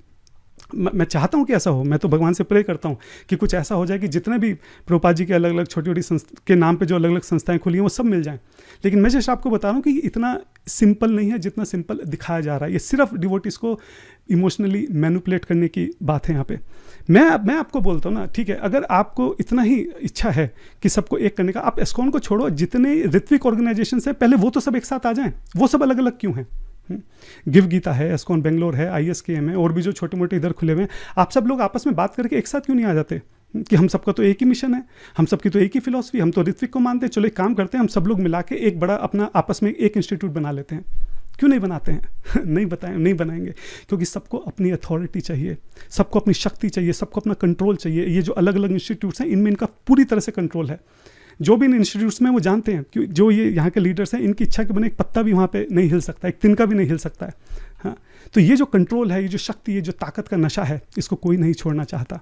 मैं चाहता हूँ कि ऐसा हो, मैं तो भगवान से प्रे करता हूँ कि कुछ ऐसा हो जाए कि जितने भी प्रभुपाद जी के अलग अलग छोटी छोटी के नाम पे जो अलग अलग संस्थाएं खुली हैं वो सब मिल जाएं। लेकिन मैं जस्ट आपको बता रहा हूँ कि इतना सिंपल नहीं है जितना सिंपल दिखाया जा रहा है। ये सिर्फ डिवोटीज को इमोशनली मैनिपुलेट करने की बात है यहाँ पे। मैं आपको बोलता हूँ ना, ठीक है, अगर आपको इतना ही इच्छा है कि सबको एक करने का, आप इस्कॉन को छोड़ो, जितने ऋत्विक ऑर्गेनाइजेशन है पहले वो तो सब एक साथ आ जाएं, वो सब अलग अलग क्यों हैं? गिव गीता है, इस्कॉन बेंगलोर है, ISKM है, और भी जो छोटे मोटे इधर खुले हुए हैं, आप सब लोग आपस में बात करके एक साथ क्यों नहीं आ जाते कि हम सबका तो एक ही मिशन है, हम सबकी तो एक ही फिलॉसफी, हम तो ऋत्विक को मानते हैं, चलो एक काम करते हैं, हम सब लोग मिला के एक बड़ा अपना आपस में एक इंस्टीट्यूट बना लेते हैं। क्यों नहीं बनाते हैं? नहीं बनाएंगे, क्योंकि सबको अपनी अथॉरिटी चाहिए, सबको अपनी शक्ति चाहिए, सबको अपना कंट्रोल चाहिए। ये जो अलग अलग इंस्टीट्यूट्स हैं, इनमें इनका पूरी तरह से कंट्रोल है। जो भी इन इंस्टीट्यूट्स में वो जानते हैं कि जो ये यहाँ के लीडर्स हैं, इनकी इच्छा के बने एक पत्ता भी वहाँ पे नहीं हिल सकता, एक तिनका भी नहीं हिल सकता है। हाँ, तो ये जो कंट्रोल है, ये जो शक्ति, ये जो ताकत का नशा है, इसको कोई नहीं छोड़ना चाहता।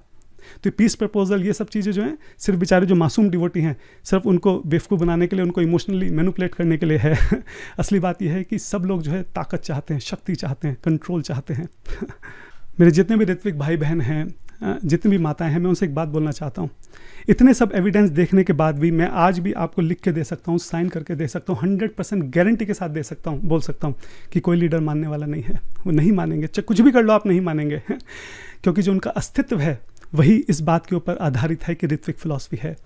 तो पीस प्रपोजल, ये सब चीज़ें जो हैं, सिर्फ बेचारे जो मासूम डिवोटी हैं, सिर्फ उनको बेवकूफ़ बनाने के लिए, उनको इमोशनली मैनिपुलेट करने के लिए है। असली बात यह है कि सब लोग जो है ताकत चाहते हैं, शक्ति चाहते हैं, कंट्रोल चाहते हैं। मेरे जितने भी ऋत्विक भाई बहन हैं, जितनी भी माताएं हैं, मैं उनसे एक बात बोलना चाहता हूँ। इतने सब एविडेंस देखने के बाद भी मैं आज भी आपको लिख के दे सकता हूँ, साइन करके दे सकता हूँ, 100% गारंटी के साथ दे सकता हूँ, बोल सकता हूँ कि कोई लीडर मानने वाला नहीं है। वो नहीं मानेंगे, चाहे कुछ भी कर लो, आप नहीं मानेंगे। क्योंकि जो उनका अस्तित्व है वही इस बात के ऊपर आधारित है कि ऋत्विक फिलॉसफी है।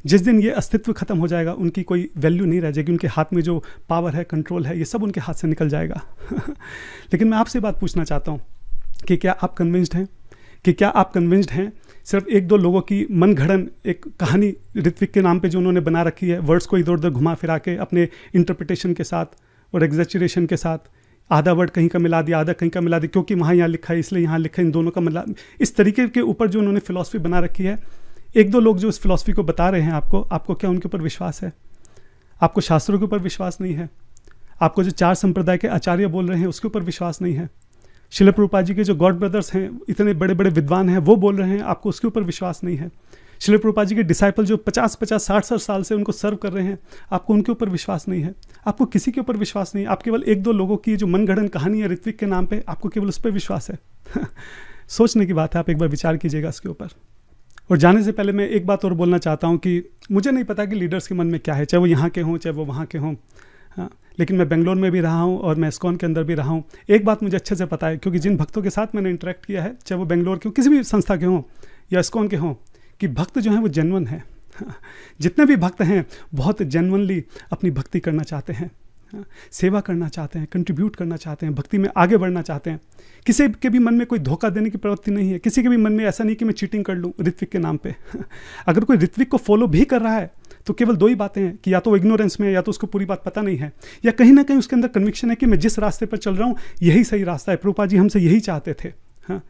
जिस दिन ये अस्तित्व खत्म हो जाएगा, उनकी कोई वैल्यू नहीं रह जाएगी, उनके हाथ में जो पावर है, कंट्रोल है, ये सब उनके हाथ से निकल जाएगा। लेकिन मैं आपसे बात पूछना चाहता हूँ कि क्या आप कन्विंस्ड हैं सिर्फ एक दो लोगों की मन घड़न एक कहानी ऋत्विक के नाम पे जो उन्होंने बना रखी है, वर्ड्स को इधर उधर घुमा फिरा के अपने इंटरप्रिटेशन के साथ और एग्जैचुरेशन के साथ, आधा वर्ड कहीं का मिला दिया, आधा कहीं का मिला दिया, क्योंकि वहाँ यहाँ लिखा है इसलिए यहाँ लिखा है, इन दोनों का मतलब, इस तरीके के ऊपर जो उन्होंने फिलॉसफी बना रखी है। एक दो लोग जो इस फिलॉसफी को बता रहे हैं आपको क्या उनके ऊपर विश्वास है? आपको शास्त्रों के ऊपर विश्वास नहीं है? आपको जो 4 संप्रदाय के आचार्य बोल रहे हैं उसके ऊपर विश्वास नहीं है? शिल प्रभुपाद जी के जो गॉड ब्रदर्स हैं, इतने बड़े बड़े विद्वान हैं, वो बोल रहे हैं, आपको उसके ऊपर विश्वास नहीं है? शिल प्रभुपाद जी के डिसाइपल जो 50-50, 60 साल से उनको सर्व कर रहे हैं, आपको उनके ऊपर विश्वास नहीं है? आपको किसी के ऊपर विश्वास नहीं है? आप केवल एक दो लोगों की जो मनगढ़ंत कहानी है ऋत्विक के नाम पे, आपको केवल उस पर विश्वास है। सोचने की बात है, आप एक बार विचार कीजिएगा इसके ऊपर। और जाने से पहले मैं एक बात और बोलना चाहता हूँ कि मुझे नहीं पता कि लीडर्स के मन में क्या है, चाहे वो यहाँ के हों, चाहे वो वहाँ के हों। हाँ, लेकिन मैं बेंगलोर में भी रहा हूँ और मैं इस्कॉन के अंदर भी रहा हूँ। एक बात मुझे अच्छे से पता है, क्योंकि जिन भक्तों के साथ मैंने इंटरेक्ट किया है, चाहे वो बेंगलोर के हों, किसी भी संस्था के हों या इस्कॉन के हों, कि भक्त जो हैं वो जेन्युइन है। जितने भी भक्त हैं बहुत जेन्युइनली अपनी भक्ति करना चाहते हैं, सेवा करना चाहते हैं, कंट्रीब्यूट करना चाहते हैं, भक्ति में आगे बढ़ना चाहते हैं। किसी के भी मन में कोई धोखा देने की प्रवृत्ति नहीं है, किसी के भी मन में ऐसा नहीं कि मैं चीटिंग कर लूँ ऋत्विक के नाम पे। अगर कोई ऋत्विक को फॉलो भी कर रहा है तो केवल 2 ही बातें हैं कि या तो वो इग्नोरेंस में है, या तो उसको पूरी बात पता नहीं है, या कहीं ना कहीं उसके अंदर कन्विक्शन है कि मैं जिस रास्ते पर चल रहा हूँ यही सही रास्ता है। प्रभुपाद जी हमसे यही चाहते थे। हाँ,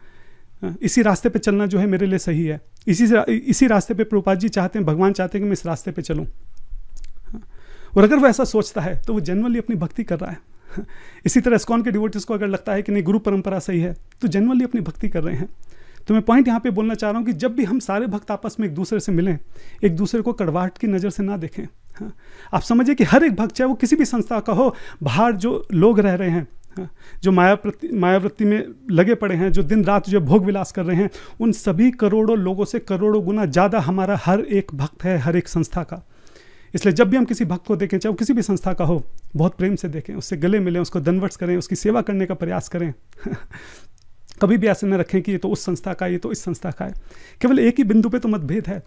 इसी रास्ते पे चलना जो है मेरे लिए सही है, इसी रास्ते पे प्रभुपाद जी चाहते हैं, भगवान चाहते हैं कि मैं इस रास्ते पे चलूँ। और अगर वो ऐसा सोचता है तो वो जेन्युइनली अपनी भक्ति कर रहा है। इसी तरह इस्कॉन के डिवोटीज को अगर लगता है कि नहीं गुरु परंपरा सही है, तो जेन्युइनली अपनी भक्ति कर रहे हैं। तो मैं पॉइंट यहाँ पे बोलना चाह रहा हूँ कि जब भी हम सारे भक्त आपस में एक दूसरे से मिलें, एक दूसरे को कड़वाहट की नज़र से ना देखें। हाँ, आप समझिए कि हर एक भक्त, चाहे वो किसी भी संस्था का हो, बाहर जो लोग रह रहे हैं, जो मायावृत्ति में लगे पड़े हैं, जो दिन रात जो भोग विलास कर रहे हैं, उन सभी करोड़ों लोगों से करोड़ों गुना ज़्यादा हमारा हर एक भक्त है, हर एक संस्था का। इसलिए जब भी हम किसी भक्त को देखें, चाहे वो किसी भी संस्था का हो, बहुत प्रेम से देखें, उससे गले मिलें, उसको दंडवत करें, उसकी सेवा करने का प्रयास करें। कभी भी ऐसे न रखें कि ये तो उस संस्था का, ये तो इस संस्था का है। केवल एक ही बिंदु पे तो मतभेद है,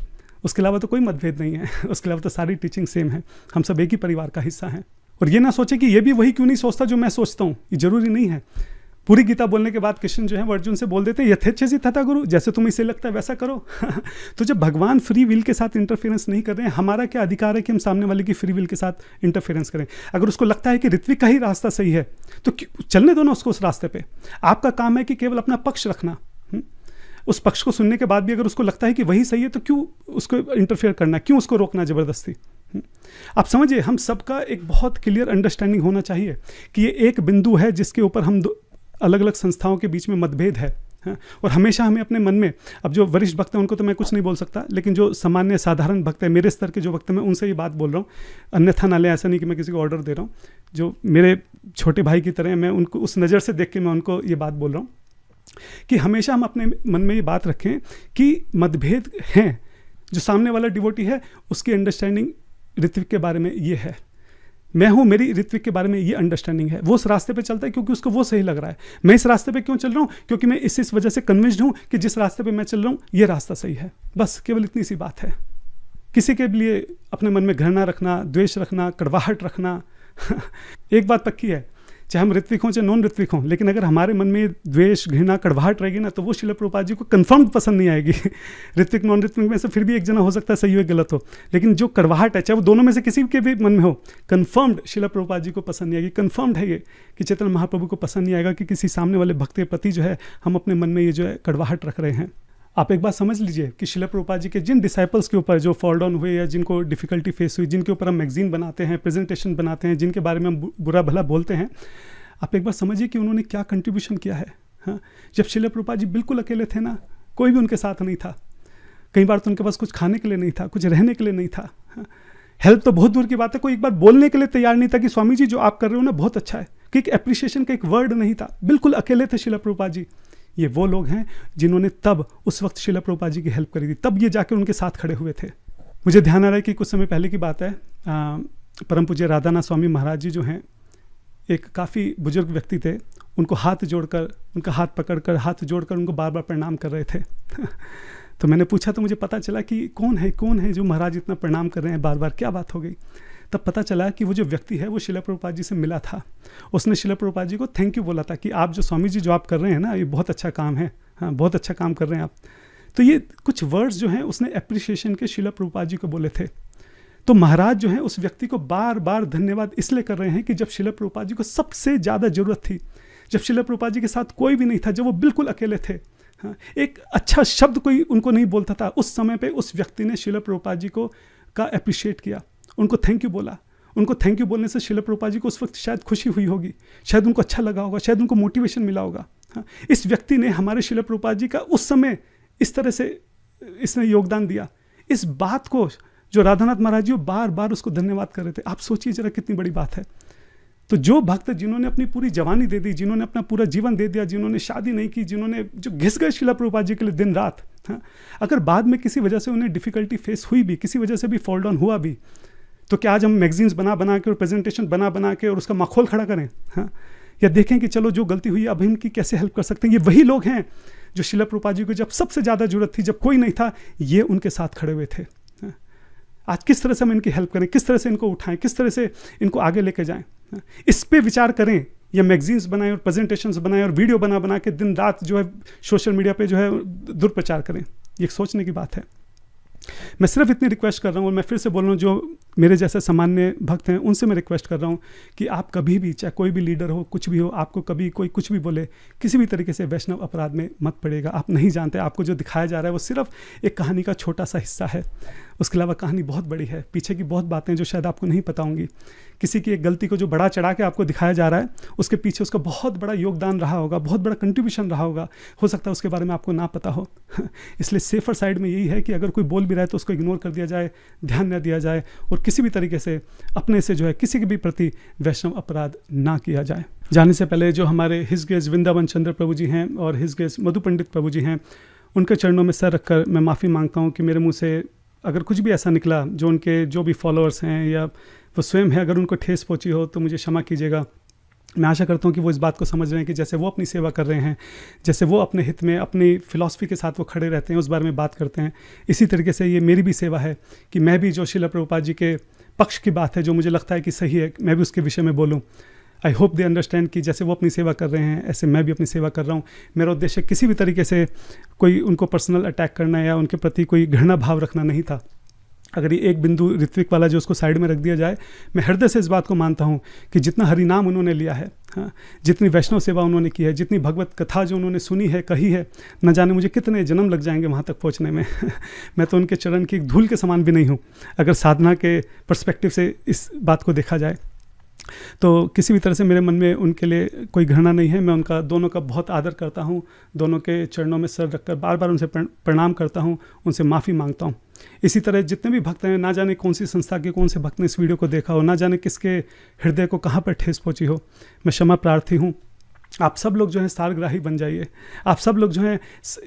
उसके अलावा तो कोई मतभेद नहीं है। उसके अलावा तो सारी टीचिंग सेम है, हम सब एक ही परिवार का हिस्सा हैं। और ये ना सोचे कि ये भी वही क्यों नहीं सोचता जो मैं सोचता हूँ, ये जरूरी नहीं है। पूरी गीता बोलने के बाद कृष्ण जो है वो अर्जुन से बोल देते हैं, यथेच्छसि तथा गुरु, जैसे तुम्हें इसे लगता है वैसा करो। तो जब भगवान फ्री विल के साथ इंटरफेरेंस नहीं कर रहे हैं, हमारा क्या अधिकार है कि हम सामने वाले की फ्री विल के साथ इंटरफेरेंस करें? अगर उसको लगता है कि ऋत्विक का ही रास्ता सही है तो चलने दो ना उसको उस रास्ते पे। आपका काम है कि केवल अपना पक्ष रखना। उस पक्ष को सुनने के बाद भी अगर उसको लगता है कि वही सही है तो क्यों उसको इंटरफेयर करना, क्यों उसको रोकना जबरदस्ती? आप समझिए, हम सबका एक बहुत क्लियर अंडरस्टैंडिंग होना चाहिए कि ये एक बिंदु है जिसके ऊपर हम अलग अलग संस्थाओं के बीच में मतभेद है। और हमेशा हमें अपने मन में, अब जो वरिष्ठ भक्त हैं उनको तो मैं कुछ नहीं बोल सकता, लेकिन जो सामान्य साधारण भक्त है, मेरे स्तर के जो भक्त हैं, मैं उनसे ये बात बोल रहा हूँ, अन्यथा ना ले, ऐसा नहीं कि मैं किसी को ऑर्डर दे रहा हूँ। जो मेरे छोटे भाई की तरह, मैं उनको उस नज़र से देख के मैं उनको ये बात बोल रहा हूँ कि हमेशा हम अपने मन में ये बात रखें कि मतभेद हैं। जो सामने वाला डिवोटी है उसकी अंडरस्टैंडिंग ऋत्विक के बारे में ये है, मैं हूँ, मेरी ऋत्विक के बारे में ये अंडरस्टैंडिंग है। वो उस रास्ते पे चलता है क्योंकि उसको वो सही लग रहा है। मैं इस रास्ते पे क्यों चल रहा हूँ? क्योंकि मैं इस वजह से कन्विंस्ड हूँ कि जिस रास्ते पे मैं चल रहा हूँ ये रास्ता सही है। बस केवल इतनी सी बात है। किसी के लिए अपने मन में घृणा रखना, द्वेष रखना, कड़वाहट रखना एक बात पक्की है, चाहे हम ऋत्विक हों चाहे नॉन ऋत्विक हों, लेकिन अगर हमारे मन में द्वेष, घृणा, कड़वाहट रहेगी ना, तो वो श्रील प्रभुपाद जी को कन्फर्म पसंद नहीं आएगी। ऋत्विक नॉन ऋत्विक में से फिर भी एक जना हो सकता है सही हो गलत हो, लेकिन जो कड़वाहट है, चाहे वो दोनों में से किसी के भी मन में हो, कन्फर्म्ड श्रील प्रभुपाद जी को पसंद नहीं आएगी। कन्फर्म्ड है ये कि चैतन्य महाप्रभु को पसंद नहीं आएगा कि किसी सामने वाले भक्त के प्रति जो है हम अपने मन में ये जो है कड़वाहट रख रहे हैं। आप एक बात समझ लीजिए कि श्रील प्रभुपाद जी के जिन डिसाइपल्स के ऊपर जो फॉल डाउन हुए या जिनको डिफिकल्टी फेस हुई, जिनके ऊपर हम मैगजीन बनाते हैं, प्रेजेंटेशन बनाते हैं, जिनके बारे में हम बुरा भला बोलते हैं, आप एक बार समझिए कि उन्होंने क्या कंट्रीब्यूशन किया है। हाँ, जब श्रील प्रभुपाद जी बिल्कुल अकेले थे ना, कोई भी उनके साथ नहीं था, कई बार तो उनके पास कुछ खाने के लिए नहीं था, कुछ रहने के लिए नहीं था। हाँ, हेल्प तो बहुत दूर की बात है, कोई एक बार बोलने के लिए तैयार नहीं था कि स्वामी जी जो आप कर रहे हो ना बहुत अच्छा है, कि एक एप्रिसिएशन का एक वर्ड नहीं था, बिल्कुल अकेले थे श्रील प्रभुपाद जी। ये वो लोग हैं जिन्होंने तब उस वक्त श्रील प्रभुपाद जी की हेल्प करी थी, तब ये जाके उनके साथ खड़े हुए थे। मुझे ध्यान आ रहा है कि कुछ समय पहले की बात है, परम पूज्य राधानाथ स्वामी महाराज जी जो हैं, एक काफ़ी बुजुर्ग व्यक्ति थे, उनको हाथ जोड़कर, उनका हाथ पकड़कर, हाथ जोड़कर उनको बार बार प्रणाम कर रहे थे। तो मैंने पूछा तो मुझे पता चला कि कौन है जो महाराज इतना प्रणाम कर रहे हैं बार बार, क्या बात हो गई। तब पता चला कि वो जो व्यक्ति है वो श्रील प्रभुपाद जी से मिला था, उसने श्रील प्रभुपाद जी को थैंक यू बोला था कि आप जो स्वामी जी जो आप कर रहे हैं ना, ये बहुत अच्छा काम है, हाँ बहुत अच्छा काम कर रहे हैं आप। तो ये कुछ वर्ड्स जो हैं उसने एप्रिसिएशन के श्रील प्रभुपाद जी को बोले थे। तो महाराज जो है उस व्यक्ति को बार बार धन्यवाद इसलिए कर रहे हैं कि जब श्रील प्रभुपाद जी को सबसे ज़्यादा ज़रूरत थी, जब श्रील प्रभुपाद जी के साथ कोई भी नहीं था, जब वो बिल्कुल अकेले थे, हाँ, एक अच्छा शब्द कोई उनको नहीं बोलता था, उस समय पे उस व्यक्ति ने श्रील प्रभुपाद जी को का अप्रिशिएट किया, उनको थैंक यू बोला। उनको थैंक यू बोलने से श्रील प्रभुपाद जी को उस वक्त शायद खुशी हुई होगी, शायद उनको अच्छा लगा होगा, शायद उनको मोटिवेशन मिला होगा। हाँ, इस व्यक्ति ने हमारे श्रील प्रभुपाद जी का उस समय इस तरह से इसने योगदान दिया। इस बात को जो राधानाथ महाराज जी बार बार उसको धन्यवाद कर रहे थे, आप सोचिए जरा कितनी बड़ी बात है। तो जो भक्त जिन्होंने अपनी पूरी जवानी दे दी, जिन्होंने अपना पूरा जीवन दे दिया, जिन्होंने शादी नहीं की, जिन्होंने जो घिस गए श्रील प्रभुपाद जी के लिए दिन रात, हाँ, अगर बाद में किसी वजह से उन्हें डिफिकल्टी फेस हुई भी, किसी वजह से भी फॉल डाउन हुआ भी, तो क्या आज हम मैगजीन्स बना के और प्रेजेंटेशन बना के और उसका माखोल खड़ा करें, हाँ, या देखें कि चलो जो गलती हुई अब इनकी कैसे हेल्प कर सकते हैं। ये वही लोग हैं जो श्रील प्रभुपाद जी को जब सबसे ज़्यादा जरूरत थी, जब कोई नहीं था, ये उनके साथ खड़े हुए थे। हाँ, आज किस तरह से हम इनकी हेल्प करें, किस तरह से इनको उठाएं, किस तरह से इनको आगे लेके जाएं, हाँ, इस पे विचार करें। या मैगजीन्स बनाएं और प्रेजेंटेशंस बनाएं और वीडियो बना के दिन रात जो है सोशल मीडिया पे जो है दुष्प्रचार करें, ये सोचने की बात है। मैं सिर्फ इतनी रिक्वेस्ट कर रहा हूँ, और मैं फिर से बोल रहा हूँ, जो मेरे जैसे सामान्य भक्त हैं उनसे मैं रिक्वेस्ट कर रहा हूँ कि आप कभी भी, चाहे कोई भी लीडर हो, कुछ भी हो, आपको कभी कोई कुछ भी बोले, किसी भी तरीके से वैष्णव अपराध में मत पड़ेगा। आप नहीं जानते, आपको जो दिखाया जा रहा है वो सिर्फ एक कहानी का छोटा सा हिस्सा है, उसके अलावा कहानी बहुत बड़ी है, पीछे की बहुत बातें जो शायद आपको नहीं पता होंगी। किसी की एक गलती को जो बढ़ा चढ़ा के आपको दिखाया जा रहा है, उसके पीछे उसका बहुत बड़ा योगदान रहा होगा, बहुत बड़ा कंट्रीब्यूशन रहा होगा, हो सकता है उसके बारे में आपको ना पता हो। इसलिए सेफर साइड में यही है कि अगर कोई बोल भी रहा है तो उसको इग्नोर कर दिया जाए, ध्यान न दिया जाए, और किसी भी तरीके से अपने से जो है किसी के भी प्रति वैष्णव अपराध ना किया जाए। जाने से पहले जो हमारे हिज ग्रेस वृंदावन चंद्र प्रभु जी हैं और हिज ग्रेस मधु पंडित प्रभु जी हैं, उनके चरणों में सर रखकर मैं माफ़ी मांगता हूँ कि मेरे मुँह से अगर कुछ भी ऐसा निकला जो उनके जो भी फॉलोअर्स हैं या वो स्वयं है, अगर उनको ठेस पहुंची हो तो मुझे क्षमा कीजिएगा। मैं आशा करता हूं कि वो इस बात को समझ रहे हैं कि जैसे वो अपनी सेवा कर रहे हैं, जैसे वो अपने हित में अपनी फिलॉसफी के साथ वो खड़े रहते हैं, उस बारे में बात करते हैं, इसी तरीके से ये मेरी भी सेवा है कि मैं भी जो श्रील प्रभुपाद जी के पक्ष की बात है, जो मुझे लगता है कि सही है, मैं भी उसके विषय में बोलूँ। आई होप दे अंडरस्टैंड कि जैसे वो अपनी सेवा कर रहे हैं ऐसे मैं भी अपनी सेवा कर रहा हूँ। मेरा उद्देश्य किसी भी तरीके से कोई उनको पर्सनल अटैक करना या उनके प्रति कोई घृणा भाव रखना नहीं था। अगर ये एक बिंदु ऋत्विक वाला जो उसको साइड में रख दिया जाए, मैं हृदय से इस बात को मानता हूँ कि जितना हरिनाम उन्होंने लिया है, हाँ, जितनी वैष्णव सेवा उन्होंने की है, जितनी भगवत कथा जो उन्होंने सुनी है, कही है, न जाने मुझे कितने जन्म लग जाएंगे वहाँ तक पहुँचने में। मैं तो उनके चरण की एक धूल के समान भी नहीं हूँ, अगर साधना के पर्सपेक्टिव से इस बात को देखा जाए। तो किसी भी तरह से मेरे मन में उनके लिए कोई घृणा नहीं है। मैं उनका दोनों का बहुत आदर करता हूँ, दोनों के चरणों में सर रखकर बार बार उनसे प्रणाम करता हूँ, उनसे माफ़ी मांगता हूँ। इसी तरह जितने भी भक्त हैं, ना जाने कौन सी संस्था के कौन से भक्त ने इस वीडियो को देखा हो, ना जाने किसके हृदय को कहाँ पर ठेस पहुँची हो, मैं क्षमा प्रार्थी हूँ। आप सब लोग जो हैं सारग्राही बन जाइए। आप सब लोग जो हैं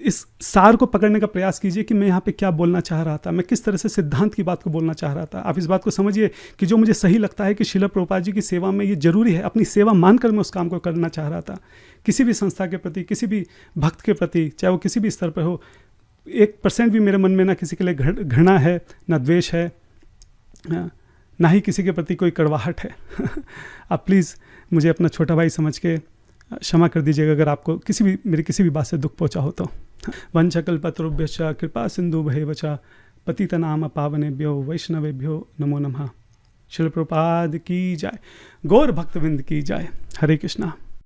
इस सार को पकड़ने का प्रयास कीजिए कि मैं यहाँ पे क्या बोलना चाह रहा था, मैं किस तरह से सिद्धांत की बात को बोलना चाह रहा था। आप इस बात को समझिए कि जो मुझे सही लगता है कि श्रील प्रभुपाद जी की सेवा में ये जरूरी है, अपनी सेवा मानकर मैं उस काम को करना चाह रहा था। किसी भी संस्था के प्रति, किसी भी भक्त के प्रति, चाहे वो किसी भी स्तर पर हो, 1% भी मेरे मन में ना किसी के लिए घृणा है, ना द्वेष है, ना ही किसी के प्रति कोई कड़वाहट है। आप प्लीज़ मुझे अपना छोटा भाई समझ के क्षमा कर दीजिएगा अगर आपको मेरी किसी भी बात से दुख पहुंचा हो तो। वंशकल्पतरुभ्यश्च कृपा सिन्धुभ्यैव च पतितनाम पावनेभ्यो वैष्णवेभ्यो नमो नमः। शिल प्रभुपाद की जाय, गौर भक्तविंद की जाय। हरे कृष्णा।